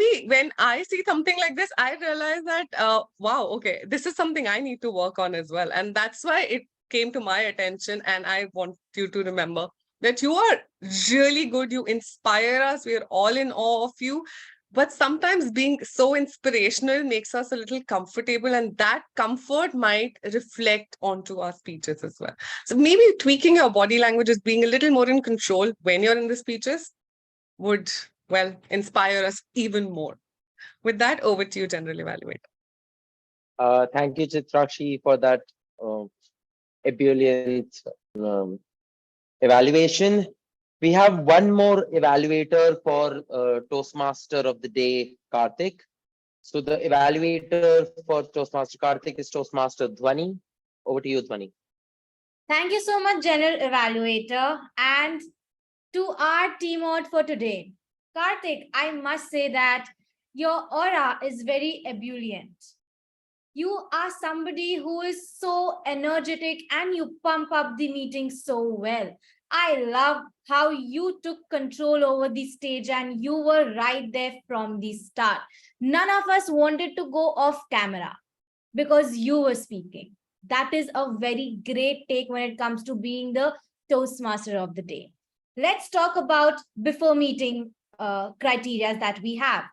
I see something like this, I realize that, wow, okay, this is something I need to work on as well. And that's why it came to my attention. And I want you to remember that you are really good. You inspire us. We are all in awe of you. But sometimes being so inspirational makes us a little comfortable, and that comfort might reflect onto our speeches as well. So maybe tweaking your body language, is being a little more in control when you're in the speeches, would, well, inspire us even more. With that, over to you, General Evaluator. Thank you, Chitrakshi, for that ebullient evaluation. We have one more evaluator for Toastmaster of the day, Karthik. So the evaluator for Toastmaster Karthik is Toastmaster Dhwani. Over to you, Dhwani. Thank you so much, General Evaluator, and to our TMOD for today. Karthik, I must say that your aura is very ebullient. You are somebody who is so energetic and you pump up the meeting so well. I love how you took control over the stage and you were right there from the start. None of us wanted to go off camera because you were speaking. That is a very great take when it comes to being the Toastmaster of the day. Let's talk about before meeting criteria that we have.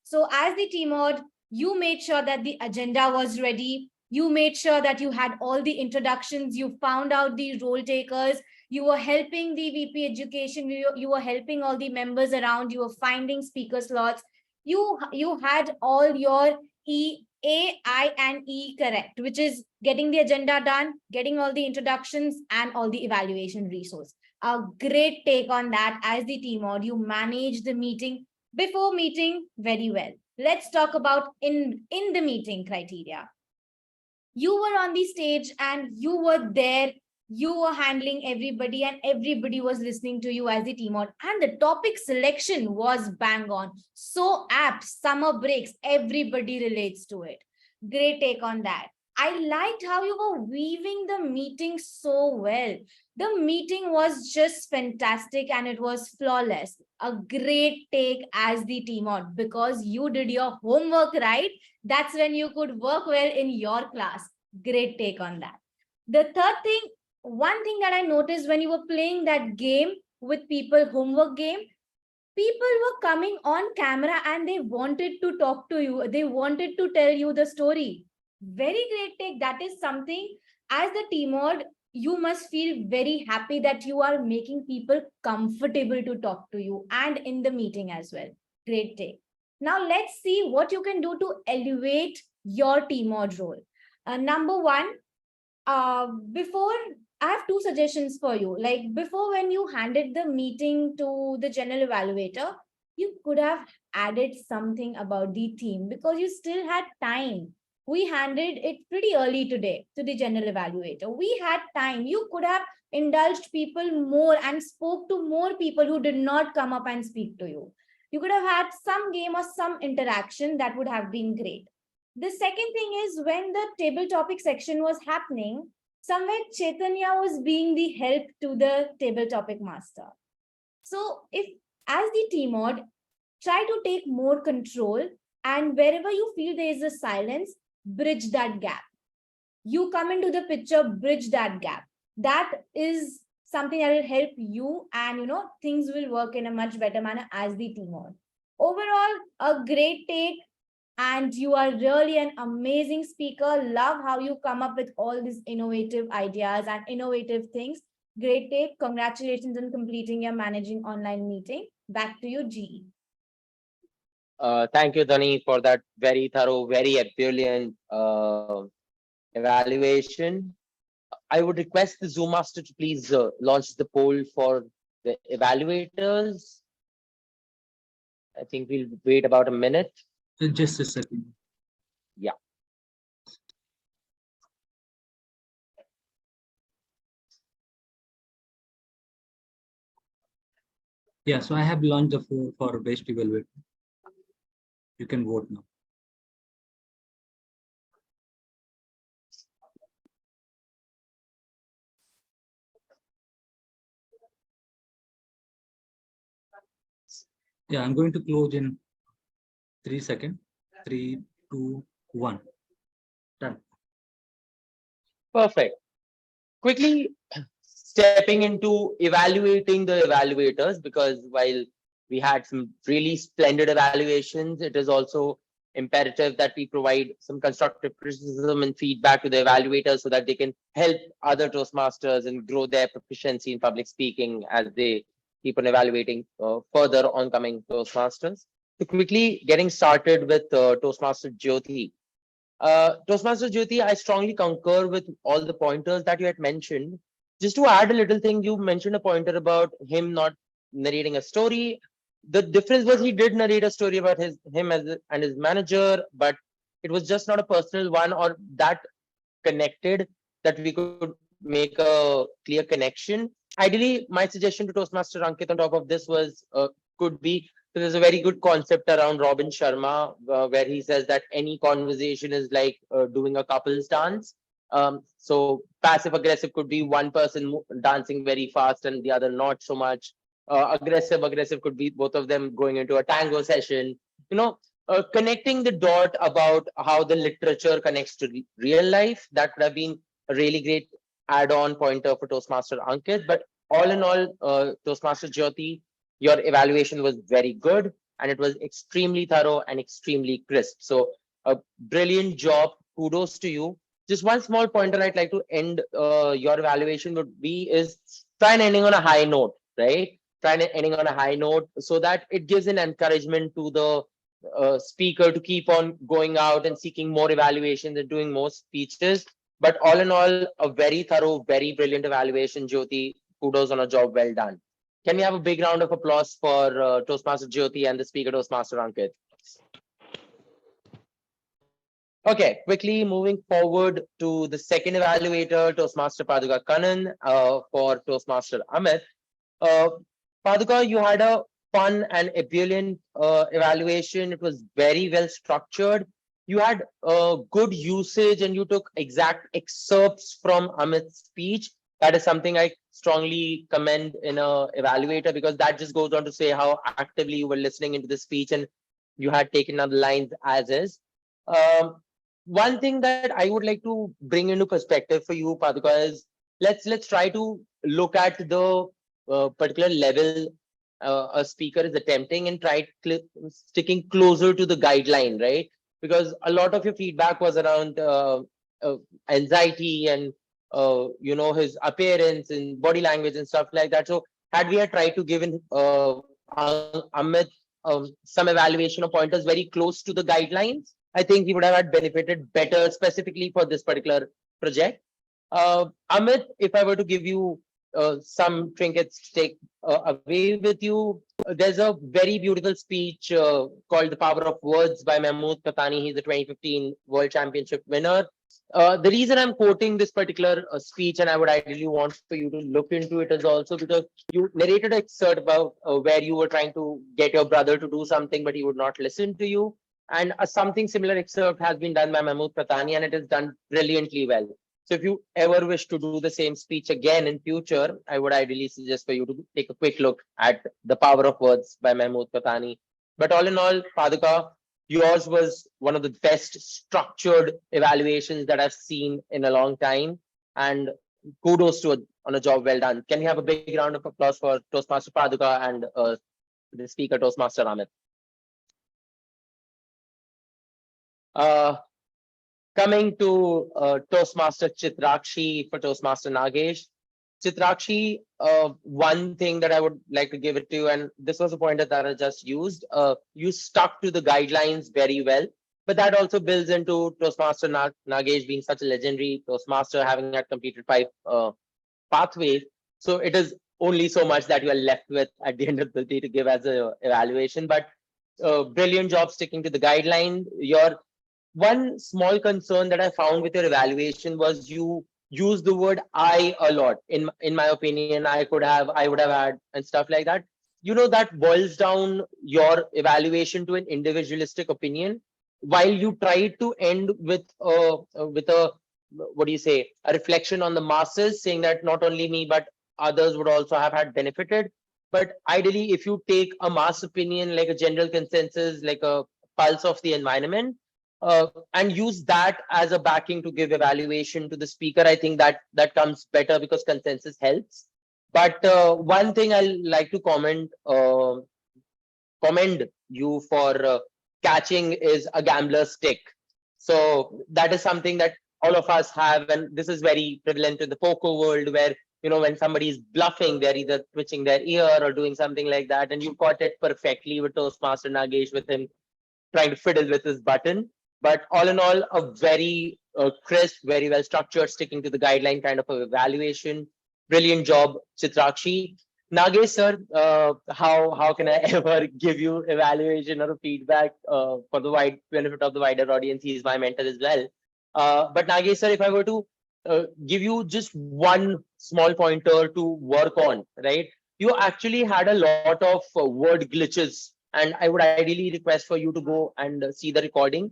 So as the TMOD, you made sure that the agenda was ready. You made sure that you had all the introductions. You found out the role takers. You were helping the VP education. You were helping all the members around. You were finding speaker slots. You had all your A, I, and E correct, which is getting the agenda done, getting all the introductions, and all the evaluation resource. A great take on that as the TMOD. You managed the meeting before meeting very well. Let's talk about in the meeting criteria. You were on the stage and you were there. You were handling everybody and everybody was listening to you as the TMOD. And the topic selection was bang on. So apt, summer breaks, everybody relates to it. Great take on that. I liked how you were weaving the meeting so well. The meeting was just fantastic and it was flawless. A great take as the TMOD because you did your homework right. That's when you could work well in your class. Great take on that. The third thing, one thing that I noticed when you were playing that game with people, homework game, people were coming on camera and they wanted to talk to you. They wanted to tell you the story. Very great take. That is something as the TMOD, you must feel very happy that you are making people comfortable to talk to you and in the meeting as well. Great take. Now let's see what you can do to elevate your TMOD role. Number one, before, I have two suggestions for you. Like before, when you handed the meeting to the general evaluator, you could have added something about the theme because you still had time. We handed it pretty early today to the general evaluator. We had time. You could have indulged people more and spoke to more people who did not come up and speak to you. You could have had some game or some interaction that would have been great. The second thing is when the table topic section was happening, somewhere Chaitanya was being the help to the table topic master. So if as the TMOD, try to take more control, and wherever you feel there is a silence, bridge that gap. You come into the picture, bridge that gap. That is something that will help you, and things will work in a much better manner as the TMOD. Overall, a great take, and you are really an amazing speaker. Love how you come up with all these innovative ideas and innovative things. Great take. Congratulations on completing your managing online meeting. Back to you, GE. Thank you, Dhani, for that very thorough, very ebullient evaluation. I would request the Zoom master to please launch the poll for the evaluators. I think we'll wait about a minute. Just a second. Yeah. Yeah, so I have launched the poll for best evaluator. You can vote now. Yeah, I'm going to close in 3 seconds. 3, 2, 1. Done. Perfect. Quickly stepping into evaluating the evaluators, because while we had some really splendid evaluations, it is also imperative that we provide some constructive criticism and feedback to the evaluators so that they can help other Toastmasters and grow their proficiency in public speaking as they keep on evaluating further oncoming Toastmasters. So quickly getting started with Toastmaster Jyoti. Toastmaster Jyoti, I strongly concur with all the pointers that you had mentioned. Just to add a little thing, you mentioned a pointer about him not narrating a story. The difference was he did narrate a story about him and his manager, but it was just not a personal one or that connected that we could make a clear connection. Ideally, my suggestion to Toastmaster Ankit on top of this was could be, so there's a very good concept around Robin Sharma where he says that any conversation is like doing a couple's dance. So passive aggressive could be one person dancing very fast and the other not so much. Aggressive could be both of them going into a tango session. Connecting the dot about how the literature connects to real life, that would have been a really great add-on pointer for Toastmaster Ankit. But all in all, Toastmaster Jyoti, your evaluation was very good and it was extremely thorough and extremely crisp. So a brilliant job. Kudos to you. Just one small pointer I'd like to end your evaluation would be is try and ending on a high note, right? Try and ending on a high note so that it gives an encouragement to the speaker to keep on going out and seeking more evaluations and doing more speeches. But all in all, a very thorough, very brilliant evaluation, Jyoti. Kudos on a job well done. Can we have a big round of applause for Toastmaster Jyoti and the speaker Toastmaster Ankit? Okay, quickly moving forward to the second evaluator, Toastmaster Paduka Kannan for Toastmaster Amit. Paduka, you had a fun and ebullient evaluation. It was very well structured. You had good usage and you took exact excerpts from Amit's speech. That is something I strongly commend in a evaluator, because that just goes on to say how actively you were listening into the speech and you had taken on the lines as is. One thing that I would like to bring into perspective for you, Paduka, is let's try to look at the particular level a speaker is attempting and try sticking closer to the guideline, right? Because a lot of your feedback was around anxiety and his appearance and body language and stuff like that. So had we tried to give in Amit some evaluation of pointers very close to the guidelines, I think he would have had benefited better specifically for this particular project. Amit, if I were to give you some trinkets to take away with you, there's a very beautiful speech called The Power of Words by Mahmood Patani. He's the 2015 World Championship winner. The reason I'm quoting this particular speech, and I would ideally want for you to look into it, is also because you narrated an excerpt about where you were trying to get your brother to do something, but he would not listen to you. And something similar excerpt has been done by Mahmood Patani, and it is done brilliantly well. So if you ever wish to do the same speech again in future, I would ideally suggest for you to take a quick look at The Power of Words by Mahmood Patani. But all in all, Paduka, yours was one of the best structured evaluations that I've seen in a long time. And kudos to on a job well done. Can we have a big round of applause for Toastmaster Paduka and the speaker, Toastmaster Amit? Coming to Toastmaster Chitrakshi for Toastmaster Nagesh. Chitrakshi, one thing that I would like to give it to you, and this was a pointer that I just used, you stuck to the guidelines very well, but that also builds into Toastmaster Nagesh being such a legendary Toastmaster, having had completed 5 pathways. So it is only so much that you are left with at the end of the day to give as an evaluation, but brilliant job sticking to the guideline. Your one small concern that I found with your evaluation was you use the word I a lot. In my opinion, I would have had and stuff like that. You know, that boils down your evaluation to an individualistic opinion, while you try to end with a what do you say, a reflection on the masses, saying that not only me but others would also have had benefited. But ideally, if you take a mass opinion, like a general consensus, like a pulse of the environment, and use that as a backing to give evaluation to the speaker, I think that comes better because consensus helps. But one thing I'll like to commend you for catching is a gambler's stick. So that is something that all of us have, and this is very prevalent in the poker world, where when somebody is bluffing, they're either twitching their ear or doing something like that, and you caught it perfectly with Toastmaster Nagesh, with him trying to fiddle with his button. But all in all, a very crisp, very well structured, sticking to the guideline kind of evaluation. Brilliant job, Chitrakshi. Nagesh sir, how can I ever give you evaluation or feedback for the wide benefit of the wider audience? He is my mentor as well. But Nagesh sir, if I were to give you just one small pointer to work on, right? You actually had a lot of word glitches, and I would ideally request for you to go and see the recording,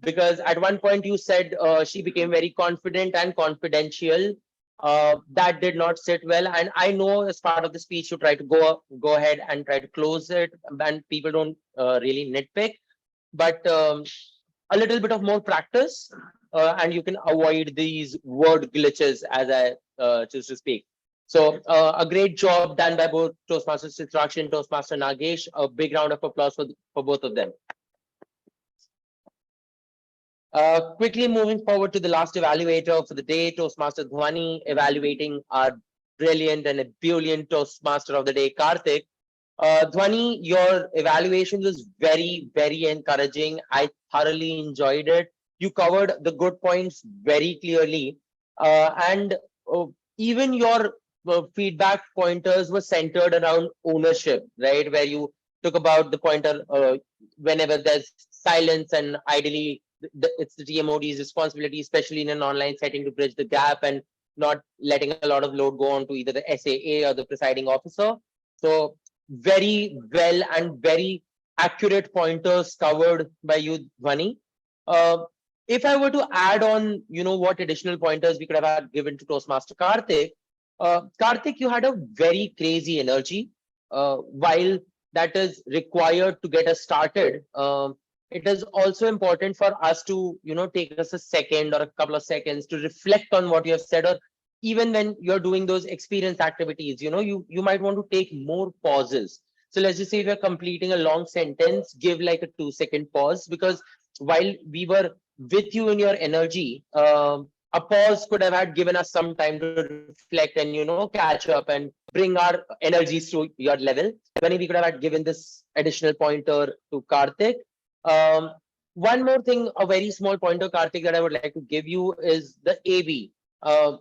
because at one point you said she became very confident and confidential. That did not sit well, and I know as part of the speech you try to go ahead and try to close it, and people don't really nitpick, but a little bit of more practice and you can avoid these word glitches as I choose to speak. So a great job done by both Toastmaster Chitrakshi and Toastmaster Nagesh. A big round of applause for both of them. Quickly moving forward to the last evaluator for the day, Toastmaster Dhwani, evaluating our brilliant and ebullient Toastmaster of the day, Karthik. Dhwani, your evaluation was very, very encouraging. I thoroughly enjoyed it. You covered the good points very clearly. And even your feedback pointers were centered around ownership, right? Where you took about the pointer whenever there's silence, and ideally it's the TMOD's responsibility, especially in an online setting, to bridge the gap and not letting a lot of load go on to either the SAA or the presiding officer. So very well and very accurate pointers covered by you, Dhwani. If I were to add on, what additional pointers we could have had given to Toastmaster Karthik, Karthik, you had a very crazy energy. While that is required to get us started, it is also important for us to, take us a second or a couple of seconds to reflect on what you have said, or even when you're doing those experience activities, you might want to take more pauses. So let's just say if you're completing a long sentence, give like a 2-second pause, because while we were with you in your energy, a pause could have had given us some time to reflect and, catch up and bring our energies to your level. When we could have had given this additional pointer to Karthik. One more thing, a very small pointer, Karthik, that I would like to give you is the AV.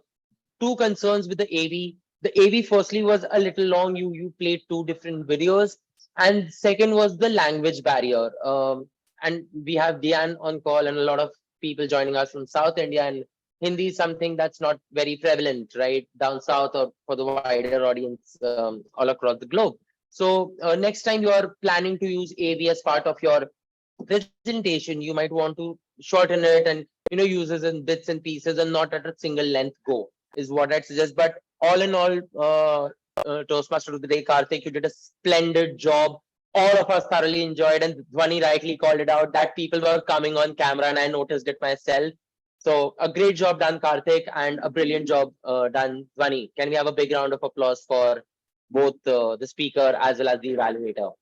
Two concerns with the AV. The AV firstly was a little long. You played 2 different videos, and second was the language barrier. And we have Dian on call and a lot of people joining us from South India, and Hindi is something that's not very prevalent, right, down south or for the wider audience all across the globe. So next time you are planning to use AV as part of your presentation, you might want to shorten it and uses in bits and pieces and not at a single length go, is what I'd suggest. But all in all, Toastmaster of the day, Karthik, you did a splendid job. All of us thoroughly enjoyed, and Dhwani rightly called it out that people were coming on camera, and I noticed it myself. So a great job done, Karthik, and a brilliant job done, Dhwani. Can we have a big round of applause for both the speaker as well as the evaluator?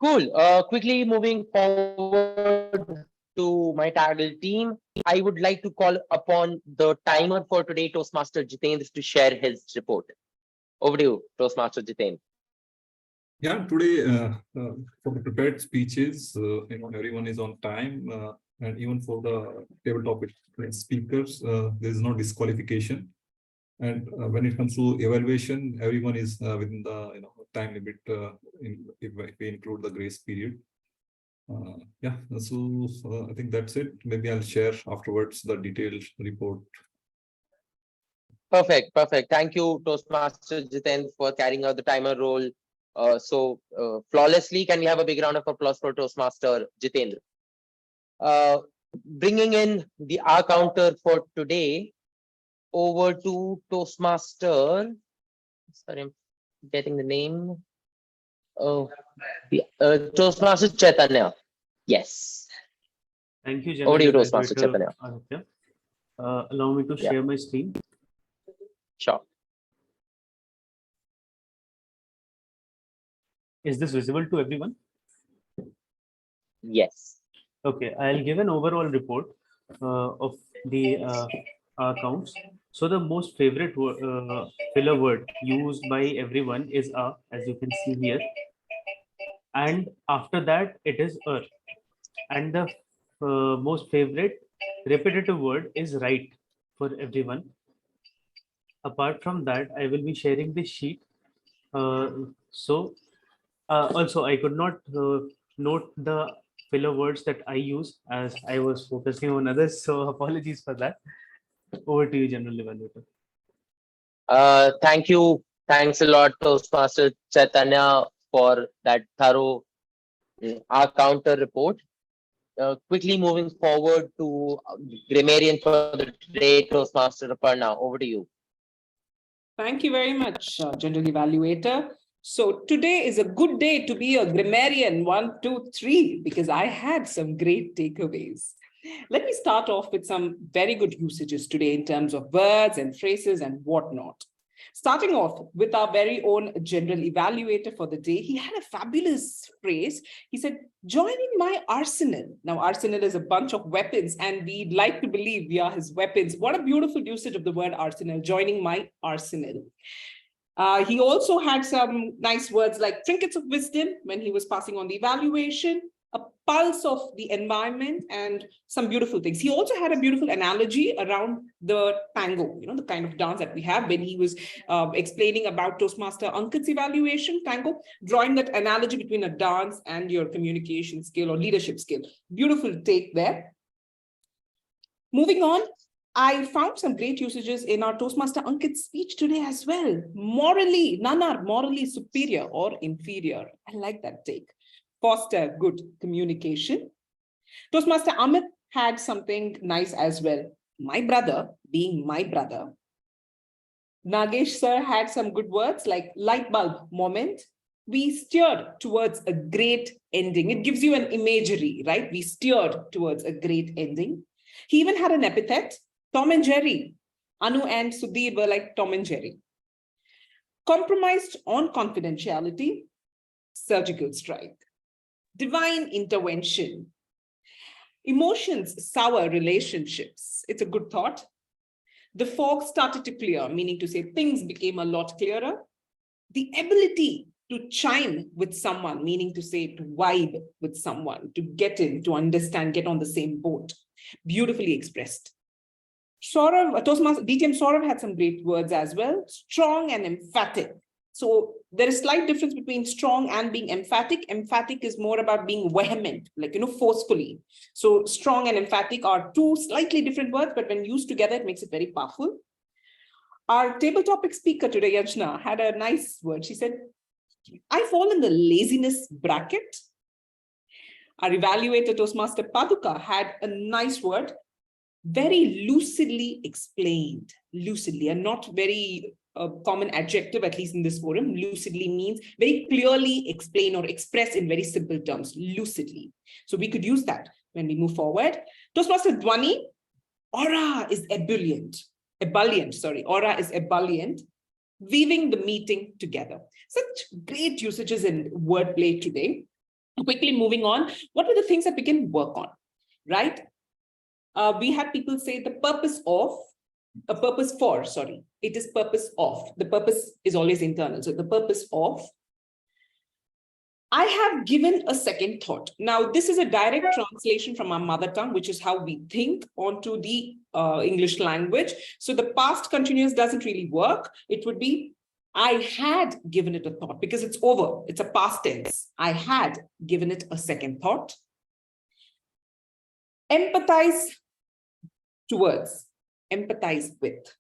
Cool. Quickly moving forward to my Taggle team, I would like to call upon the timer for today, Toastmaster Jitendra, to share his report. Over to you, Toastmaster Jitendra. Yeah, today for the prepared speeches, everyone is on time, and even for the table topic speakers, there is no disqualification. And when it comes to evaluation, everyone is within the time limit if we include the grace period. Yeah, so I think that's it. Maybe I'll share afterwards the detailed report. Perfect. Thank you, Toastmaster Jitendra, for carrying out the timer role so flawlessly. Can we have a big round of applause for Toastmaster Jitendra? Bringing in the R counter for today, over to Toastmaster. Sorry, I'm getting the name. Toastmaster Chaitanya. Yes. Thank you, Over to you, General Toastmaster Chaitanya. Aditya. Allow me to share my screen. Sure. Is this visible to everyone? Yes. Okay, I'll give an overall report of the accounts. So the most favorite filler word used by everyone is as you can see here. And after that, it is And the most favorite repetitive word is right for everyone. Apart from that, I will be sharing this sheet. Also, I could not note the filler words that I use as I was focusing on others. So apologies for that. Over to you, General Evaluator. Thank you. Thanks a lot, Toastmaster Chaitanya, for that thorough R counter report. Quickly moving forward to grammarian for the day, Toastmaster Aparna. Over to you. Thank you very much, General Evaluator. So today is a good day to be a grammarian 1, 2, 3, because I had some great takeaways. Let me start off with some very good usages today in terms of words and phrases and whatnot. Starting off with our very own General Evaluator for the day, he had a fabulous phrase. He said, joining my arsenal. Now, arsenal is a bunch of weapons, and we'd like to believe we are his weapons. What a beautiful usage of the word arsenal, joining my arsenal. He also had some nice words like trinkets of wisdom when he was passing on the evaluation, a pulse of the environment, and some beautiful things. He also had a beautiful analogy around the tango, the kind of dance that we have, when he was explaining about Toastmaster Ankit's evaluation, tango, drawing that analogy between a dance and your communication skill or leadership skill. Beautiful take there. Moving on, I found some great usages in our Toastmaster Ankit's speech today as well. Morally, none are morally superior or inferior. I like that take. Foster good communication. Toastmaster Amit had something nice as well. My brother being my brother. Nagesh sir had some good words like light bulb moment. We steered towards a great ending. It gives you an imagery, right? We steered towards a great ending. He even had an epithet, Tom and Jerry. Anu and Sudhir were like Tom and Jerry. Compromised on confidentiality, surgical strike. Divine intervention. Emotions sour relationships. It's a good thought. The fog started to clear, meaning to say things became a lot clearer. The ability to chime with someone, meaning to say to vibe with someone, to get in, to understand, get on the same boat. Beautifully expressed. Sourav, Toastmaster DTM Sourav had some great words as well. Strong and emphatic. So there is slight difference between strong and being emphatic. Emphatic is more about being vehement, like, forcefully. So strong and emphatic are two slightly different words, but when used together, it makes it very powerful. Our table topic speaker today, Yajna, had a nice word. She said, I fall in the laziness bracket. Our evaluator, Toastmaster Paduka, had a nice word, very lucidly explained, lucidly, and not very common adjective, at least in this forum. Lucidly means very clearly explain or express in very simple terms, lucidly. So we could use that when we move forward. Toastmaster Dwani, aura is ebullient. Aura is ebullient, weaving the meeting together. Such great usages in wordplay today. Quickly moving on, what were the things that we can work on, right? We had people say the purpose of, a purpose for, sorry, it is purpose of. The purpose is always internal. So the purpose of, I have given a second thought. Now, this is a direct translation from our mother tongue, which is how we think, onto the English language. So the past continuous doesn't really work. It would be, I had given it a thought, because it's over. It's a past tense. I had given it a second thought. Empathize towards, empathize with.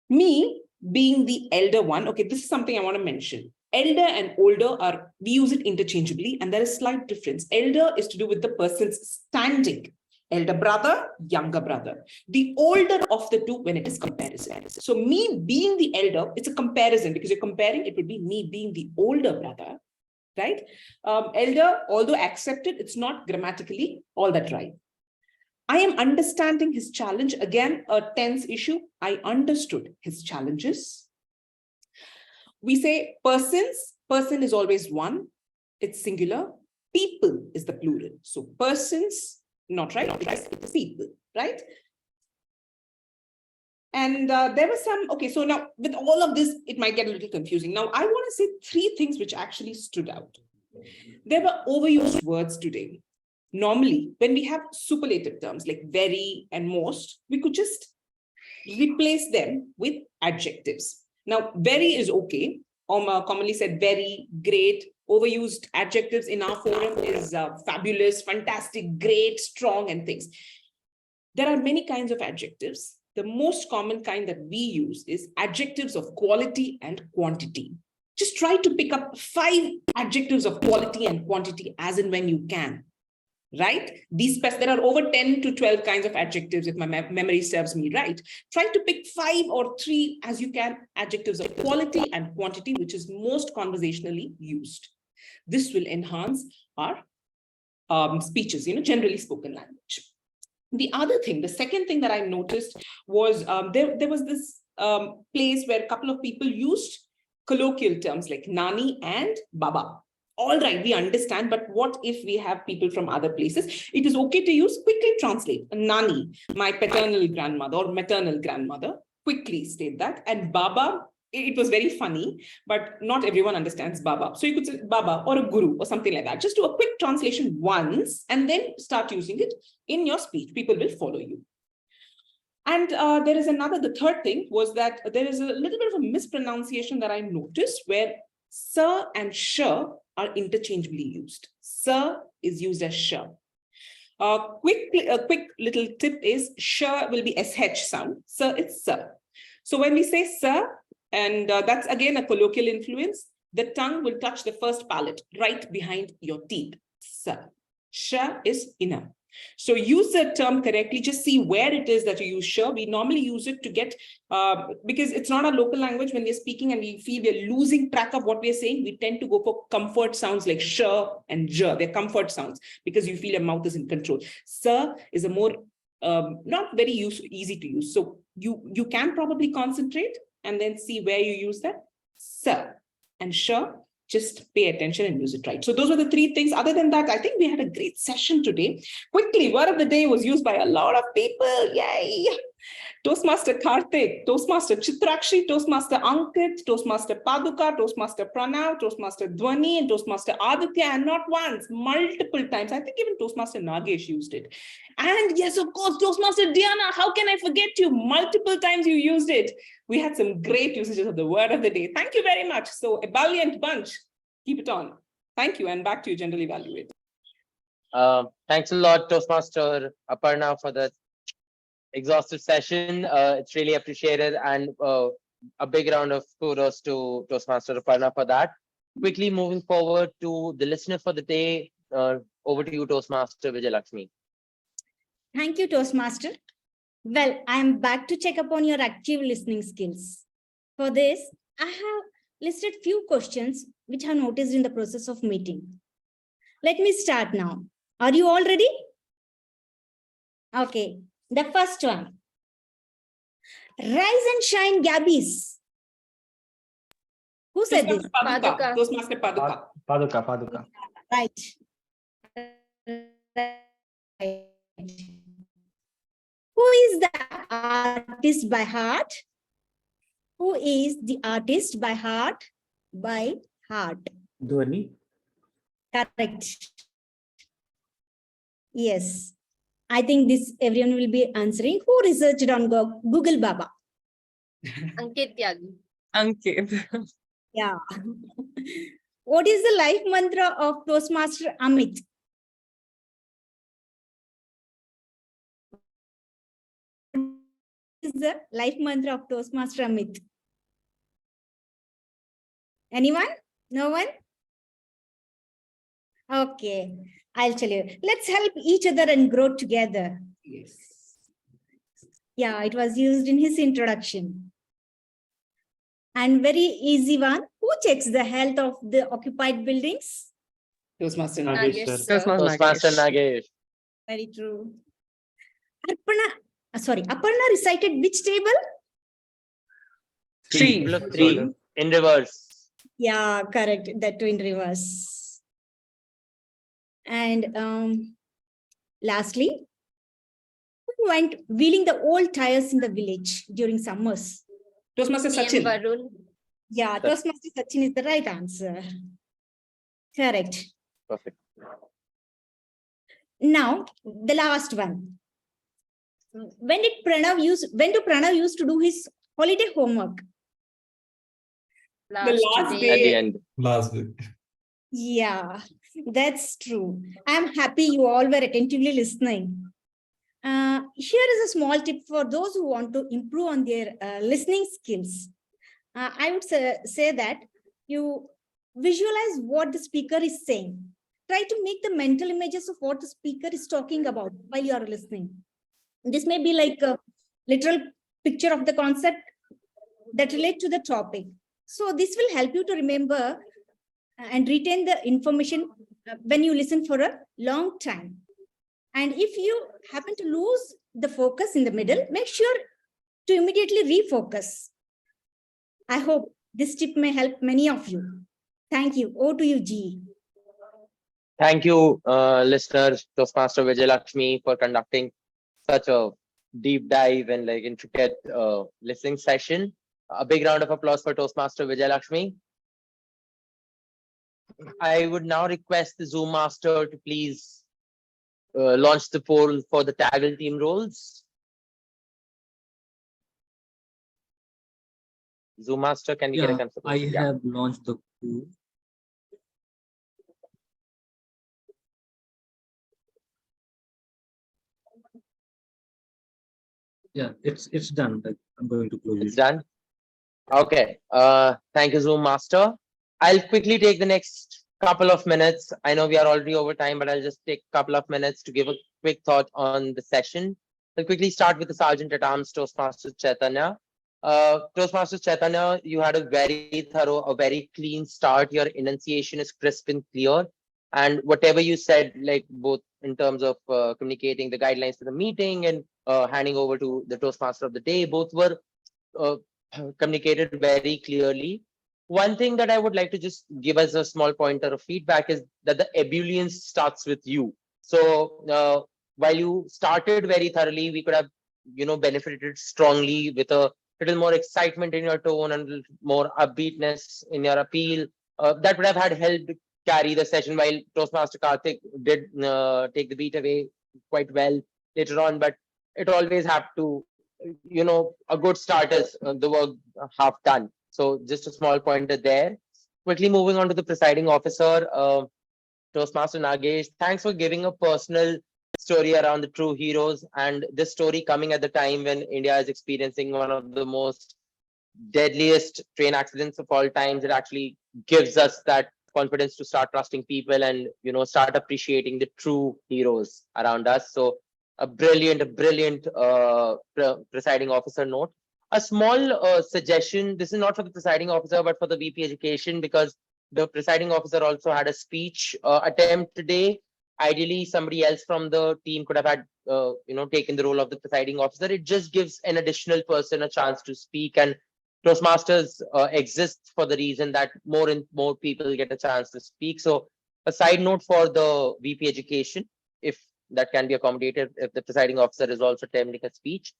Me being the elder one, okay, this is something I want to mention. Elder and older are, we use it interchangeably, and there is slight difference. Elder is to do with the person's standing. Elder brother, younger brother. The older of the two when it is comparison. So me being the elder, it's a comparison, because you're comparing, it would be me being the older brother, right? Elder, although accepted, it's not grammatically all that right. I am understanding his challenge. Again, a tense issue. I understood his challenges. We say persons, person is always one, it's singular. People is the plural. So persons, not right, it's people, right? And there was some, okay, so now with all of this, it might get a little confusing. Now, I want to say three things which actually stood out. There were overused words today. Normally, when we have superlative terms like very and most, we could just replace them with adjectives. Now, very is okay. Commonly said very, great. Overused adjectives in our forum is fabulous, fantastic, great, strong, and things. There are many kinds of adjectives. The most common kind that we use is adjectives of quality and quantity. Just try to pick up 5 adjectives of quality and quantity as and when you can. Right? There are over 10 to 12 kinds of adjectives, if my memory serves me right. Try to pick 5 or 3 as you can, adjectives of quality and quantity, which is most conversationally used. This will enhance our speeches, generally spoken language. The other thing, the second thing that I noticed was there was this place where a couple of people used colloquial terms like nani and baba. All right, we understand, but what if we have people from other places? It is okay to use, quickly translate. Nani, my paternal grandmother or maternal grandmother, quickly state that. And Baba, it was very funny, but not everyone understands Baba. So you could say Baba or a guru or something like that. Just do a quick translation once and then start using it in your speech. People will follow you. And there is another, the third thing was that there is a little bit of a mispronunciation that I noticed where sir and sure are interchangeably used. Sir is used as sure. A quick little tip is sure will be SH sound. Sir, it's sir. So when we say sir, and that's again a colloquial influence, the tongue will touch the first palate right behind your teeth. Sir. Sure is inner. So use the term correctly, just see where it is that you use sure. We normally use it to get, because it's not our local language when we're speaking and we feel we're losing track of what we're saying, we tend to go for comfort sounds like sure and j. They're comfort sounds because you feel your mouth is in control. Sir is a more, not very easy to use. So you can probably concentrate and then see where you use that. Sir and sure. Just pay attention and use it right. So those were the 3 things. Other than that, I think we had a great session today. Quickly, word of the day was used by a lot of people. Yay! Toastmaster Karthik, Toastmaster Chitrakshi, Toastmaster Ankit, Toastmaster Paduka, Toastmaster Pranav, Toastmaster Dwani, and Toastmaster Aditya, and not once, multiple times. I think even Toastmaster Nagesh used it. And yes, of course, Toastmaster Diana, how can I forget you? Multiple times you used it. We had some great usages of the word of the day. Thank you very much. So, ebullient bunch, keep it on. Thank you, and back to you, General Evaluator. Thanks a lot, Toastmaster Aparna, for the exhaustive session. It's really appreciated, and a big round of kudos to Toastmaster Aparna for that. Quickly moving forward to the listener for the day. Over to you, Toastmaster Vijayalakshmi. Thank you, Toastmaster. Well, I am back to check upon your active listening skills. For this, I have listed few questions which I have noticed in the process of meeting. Let me start now. Are you all ready? Okay, the first one. Rise and shine, Gabbys. Who said this? Paduka. Toastmaster Paduka. Paduka. Right. Who is the artist by heart? Who is the artist by heart? By heart. Dhwani. Correct. Yes. I think this everyone will be answering. Who researched on Google Baba? Ankit Tyagi. Ankit. Yeah. What is the life mantra of Toastmaster Amit? What is the life mantra of Toastmaster Amit? Anyone? No one? Okay, I'll tell you. Let's help each other and grow together. Yes. Yeah, it was used in his introduction. And very easy one. Who checks the health of the occupied buildings? Toastmaster Nagesh, sir. Toastmaster Nagesh. Very true. Aparna recited which table? Three. In reverse. Yeah, correct. That too in reverse. And lastly, who went wheeling the old tires in the village during summers? Toastmaster Sachin. Varun. Yeah, Toastmaster Sachin is the right answer. Correct. Perfect. Now, the last one. When do Pranav used to do his holiday homework? The last At the day. end. Last day. Yeah, that's true. I'm happy you all were attentively listening. Here is a small tip for those who want to improve on their listening skills. I would say that you visualize what the speaker is saying. Try to make the mental images of what the speaker is talking about while you are listening. This may be like a literal picture of the concept that relate to the topic. So this will help you to remember and retain the information when you listen for a long time. And if you happen to lose the focus in the middle, make sure to immediately refocus. I hope this tip may help many of you. Thank you. Over to you, G. Thank you, listeners, Toastmaster Vijayalakshmi, for conducting such a deep dive and like intricate listening session. A big round of applause for Toastmaster Vijayalakshmi. I would now request the Zoom master to please launch the poll for the Taggle team roles. Zoom master, can we get a confirmation? I have launched the pool. Yeah, it's done. I'm going to close it. It's done. Okay. Thank you, Zoom master. I'll quickly take the next couple of minutes. I know we are already over time, but I'll just take a couple of minutes to give a quick thought on the session. I'll quickly start with the Sergeant at Arms, Toastmaster Chaitanya. Toastmaster Chaitanya, you had a very thorough, a very clean start. Your enunciation is crisp and clear. And whatever you said, like both in terms of communicating the guidelines for the meeting and handing over to the Toastmaster of the day, both were communicated very clearly. One thing that I would like to just give as a small pointer of feedback is that the ebullience starts with you. So while you started very thoroughly, we could have, benefited strongly with a little more excitement in your tone and a little more upbeatness in your appeal. That would have had helped carry the session, while Toastmaster Karthik did take the beat away quite well later on, but it always have to, a good start is the work half done. So just a small pointer there. Quickly moving on to the presiding officer, Toastmaster Nagesh, thanks for giving a personal story around the true heroes, and this story coming at the time when India is experiencing one of the most deadliest train accidents of all times. It actually gives us that confidence to start trusting people and start appreciating the true heroes around us. So a brilliant presiding officer note. A small suggestion. This is not for the presiding officer, but for the VP Education, because the presiding officer also had a speech attempt today. Ideally, somebody else from the team could have had, taken the role of the presiding officer. It just gives an additional person a chance to speak, and Toastmasters exists for the reason that more and more people get a chance to speak. So a side note for the VP Education, if that can be accommodated, if the presiding officer is also attempting a speech.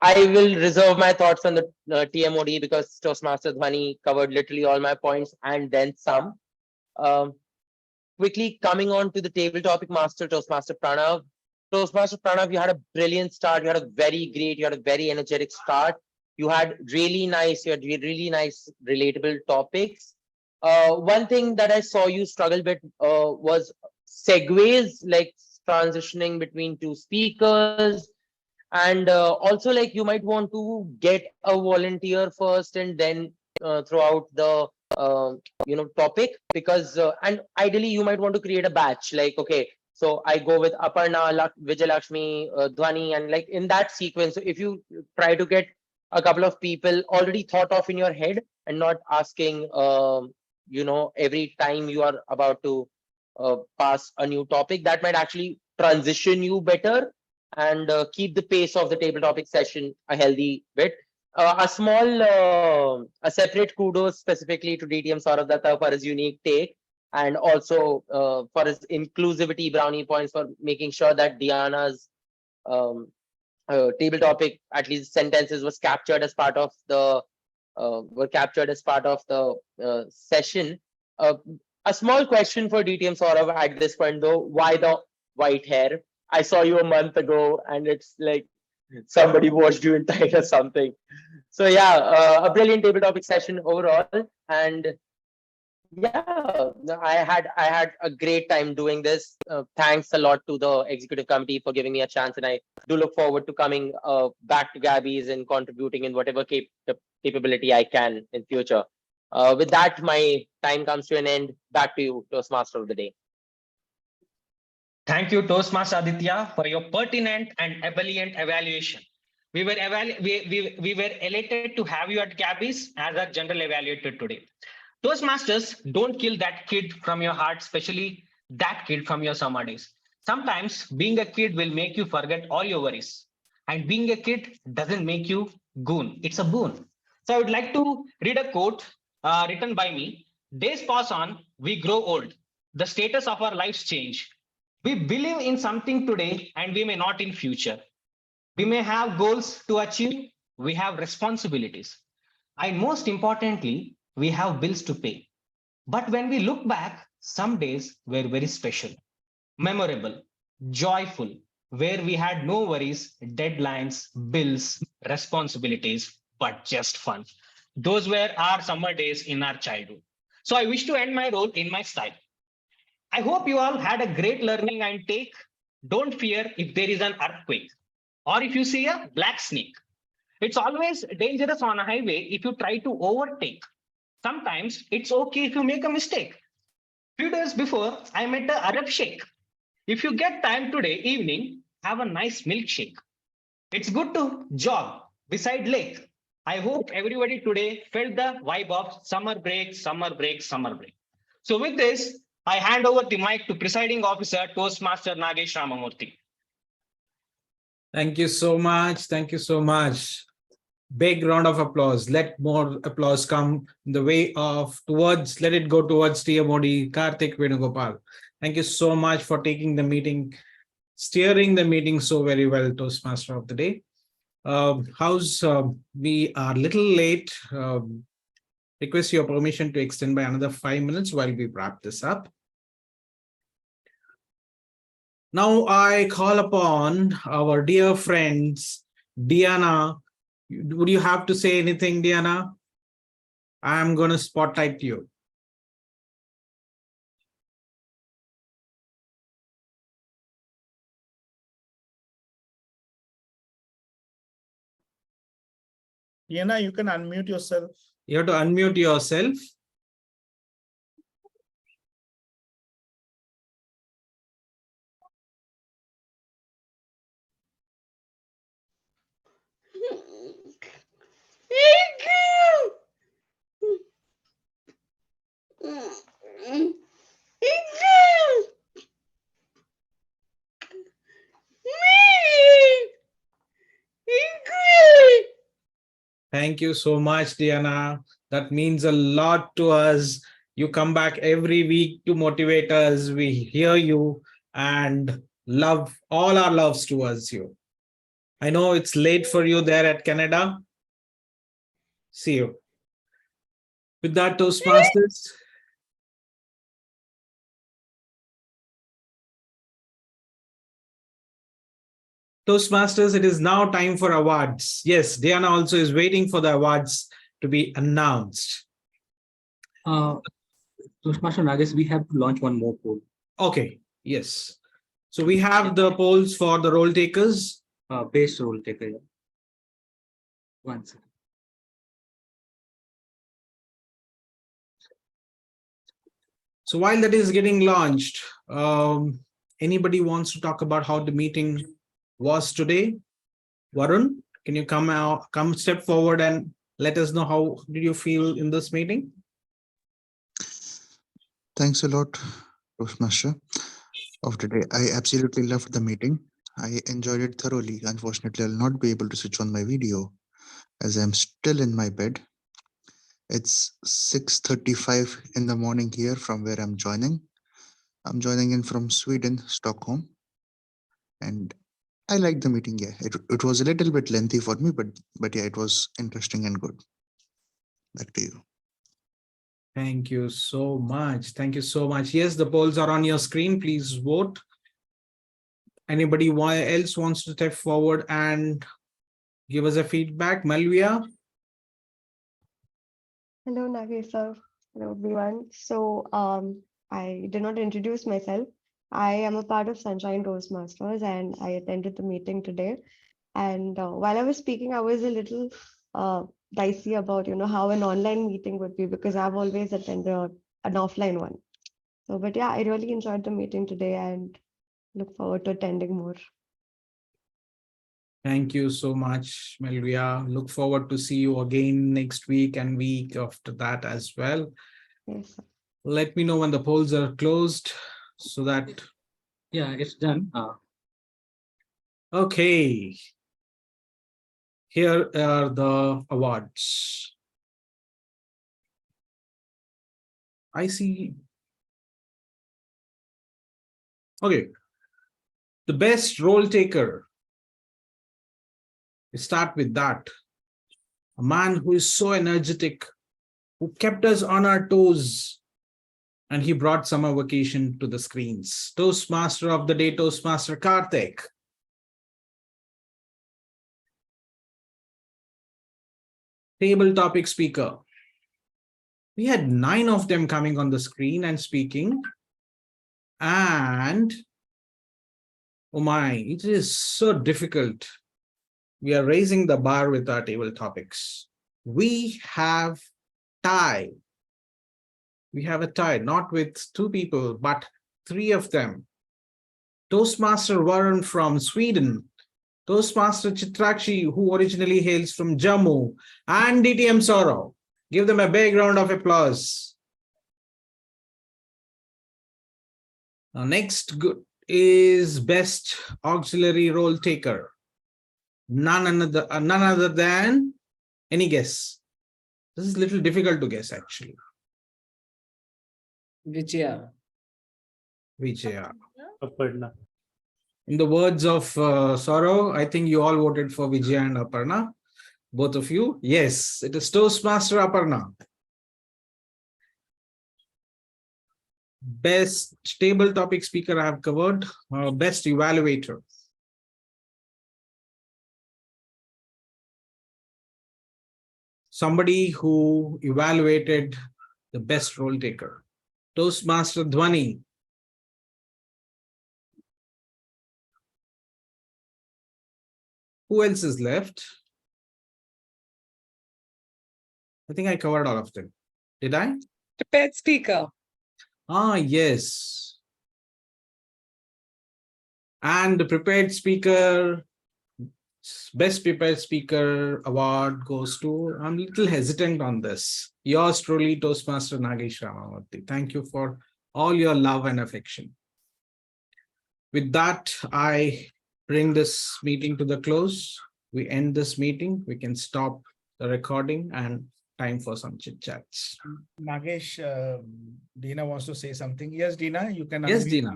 I will reserve my thoughts on the TMOD because Toastmasters Dhwani covered literally all my points and then some. Quickly coming on to the table topic master, Toastmaster Pranav. Toastmaster Pranav, you had a brilliant start. You had a very energetic start. You had really nice relatable topics. One thing that I saw you struggle with was segues, like transitioning between two speakers. And also, like, you might want to get a volunteer first and then throughout the topic, because and ideally you might want to create a batch, like, okay, so I go with Aparna, Vijayalakshmi, Dhwani, and like in that sequence. So if you try to get a couple of people already thought of in your head and not asking every time you are about to pass a new topic, that might actually transition you better and keep the pace of the table topic session a healthy bit. A separate kudos specifically to DTM Sourav Dutta for his unique take, and also for his inclusivity brownie points for making sure that Diana's table topic, at least sentences, was captured as part of the session. A small question for DTM Sourav at this point though: why the white hair? I saw you a month ago, and it's like somebody washed you in tight or something. So yeah, a brilliant table topic session overall, and yeah, I had a great time doing this. Thanks a lot to the executive committee for giving me a chance, and I do look forward to coming back to Gabbys and contributing in whatever capability I can in future. With that, my time comes to an end. Back to you, Toastmaster of the day. Thank you, Toastmaster Aditya, for your pertinent and ebullient evaluation. We were elated to have you at Gabbys as our general evaluator today. Toastmasters, don't kill that kid from your heart, especially that kid from your summer days. Sometimes being a kid will make you forget all your worries. And being a kid doesn't make you goon. It's a boon. So I would like to read a quote written by me. Days pass on, we grow old. The status of our lives change. We believe in something today and we may not in future. We may have goals to achieve. We have responsibilities. And most importantly, we have bills to pay. But when we look back, some days were very special, memorable, joyful, where we had no worries, deadlines, bills, responsibilities, but just fun. Those were our summer days in our childhood. So I wish to end my role in my style. I hope you all had a great learning and take. Don't fear if there is an earthquake or if you see a black snake. It's always dangerous on a highway if you try to overtake. Sometimes it's okay if you make a mistake. Few days before, I met a Arab Sheikh. If you get time today evening, have a nice milkshake. It's good to jog beside lake. I hope everybody today felt the vibe of summer break, summer break, summer break. So with this, I hand over the mic to Presiding Officer, Toastmaster Nagesh Ramamurthy. Thank you so much. Thank you so much. Big round of applause. Let more applause come in the way of towards, let it go towards TMOD, Karthik, Venugopal. Thank you so much for taking the meeting, steering the meeting so very well, Toastmaster of the day. We are a little late. Request your permission to extend by another 5 minutes while we wrap this up. Now I call upon our dear friends, Diana. Would you have to say anything, Diana? I'm going to spotlight you. Diana, you can unmute yourself. You have to unmute yourself. Thank you so much, Diana. That means a lot to us. You come back every week to motivate us. We hear you and love all our loves towards you. I know it's late for you there at Canada. See you. With that, Toastmasters. Toastmasters, it is now time for awards. Yes, Diana also is waiting for the awards to be announced. Toastmaster Nagesh, we have to launch one more poll. Okay, yes. So we have the polls for the role takers. Base role taker. Yeah. 1 second. So while that is getting launched, anybody wants to talk about how the meeting was today? Varun, can you come step forward and let us know how did you feel in this meeting? Thanks a lot, Toastmaster of today. I absolutely loved the meeting. I enjoyed it thoroughly. Unfortunately, I'll not be able to switch on my video as I'm still in my bed. It's 6:35 in the morning here from where I'm joining. I'm joining in from Sweden, Stockholm. And I liked the meeting. Yeah, it was a little bit lengthy for me, but yeah, it was interesting and good. Back to you. Thank you so much. Thank you so much. Yes, the polls are on your screen. Please vote. Anybody else wants to step forward and give us a feedback? Malvia? Hello, Nagesh sir. Hello, everyone. So, I did not introduce myself. I am a part of Sunshine Toastmasters and I attended the meeting today. And while I was speaking, I was a little dicey about, how an online meeting would be because I've always attended an offline one. So, but yeah, I really enjoyed the meeting today and look forward to attending more. Thank you so much, Melvia. Look forward to see you again next week and week after that as well. Yes, sir. Let me know when the polls are closed so that... Yeah, it's done. Okay. Here are the awards. I see. Okay. The best role taker. We start with that. A man who is so energetic, who kept us on our toes, and he brought summer vacation to the screens. Toastmaster of the day, Toastmaster Karthik. Table topic speaker. We had 9 of them coming on the screen and speaking. And, oh my, it is so difficult. We are raising the bar with our table topics. We have tie. We have a tie, not with 2 people, but 3 of them. Toastmaster Varun from Sweden, Toastmaster Chitrakshi, who originally hails from Jammu, and DTM Sourav. Give them a big round of applause. Now, next is best auxiliary role taker. None other than, any guess? This is a little difficult to guess, actually. Vijaya. Vijaya. Aparna. In the words of Sourav, I think you all voted for Vijaya and Aparna. Both of you. Yes, it is Toastmaster Aparna. Best table topic speaker I have covered. Best evaluator. Somebody who evaluated the best role taker. Toastmaster Dhwani. Who else is left? I think I covered all of them. Did I? Prepared speaker. Ah, yes. And the prepared speaker, best prepared speaker award goes to, I'm a little hesitant on this. Yours truly, Toastmaster Nagesh Ramamurthy. Thank you for all your love and affection. With that, I bring this meeting to the close. We end this meeting. We can stop the recording and time for some chit chats. Nagesh, Dina wants to say something. Yes, Dina, you can Yes, unmute. Dina.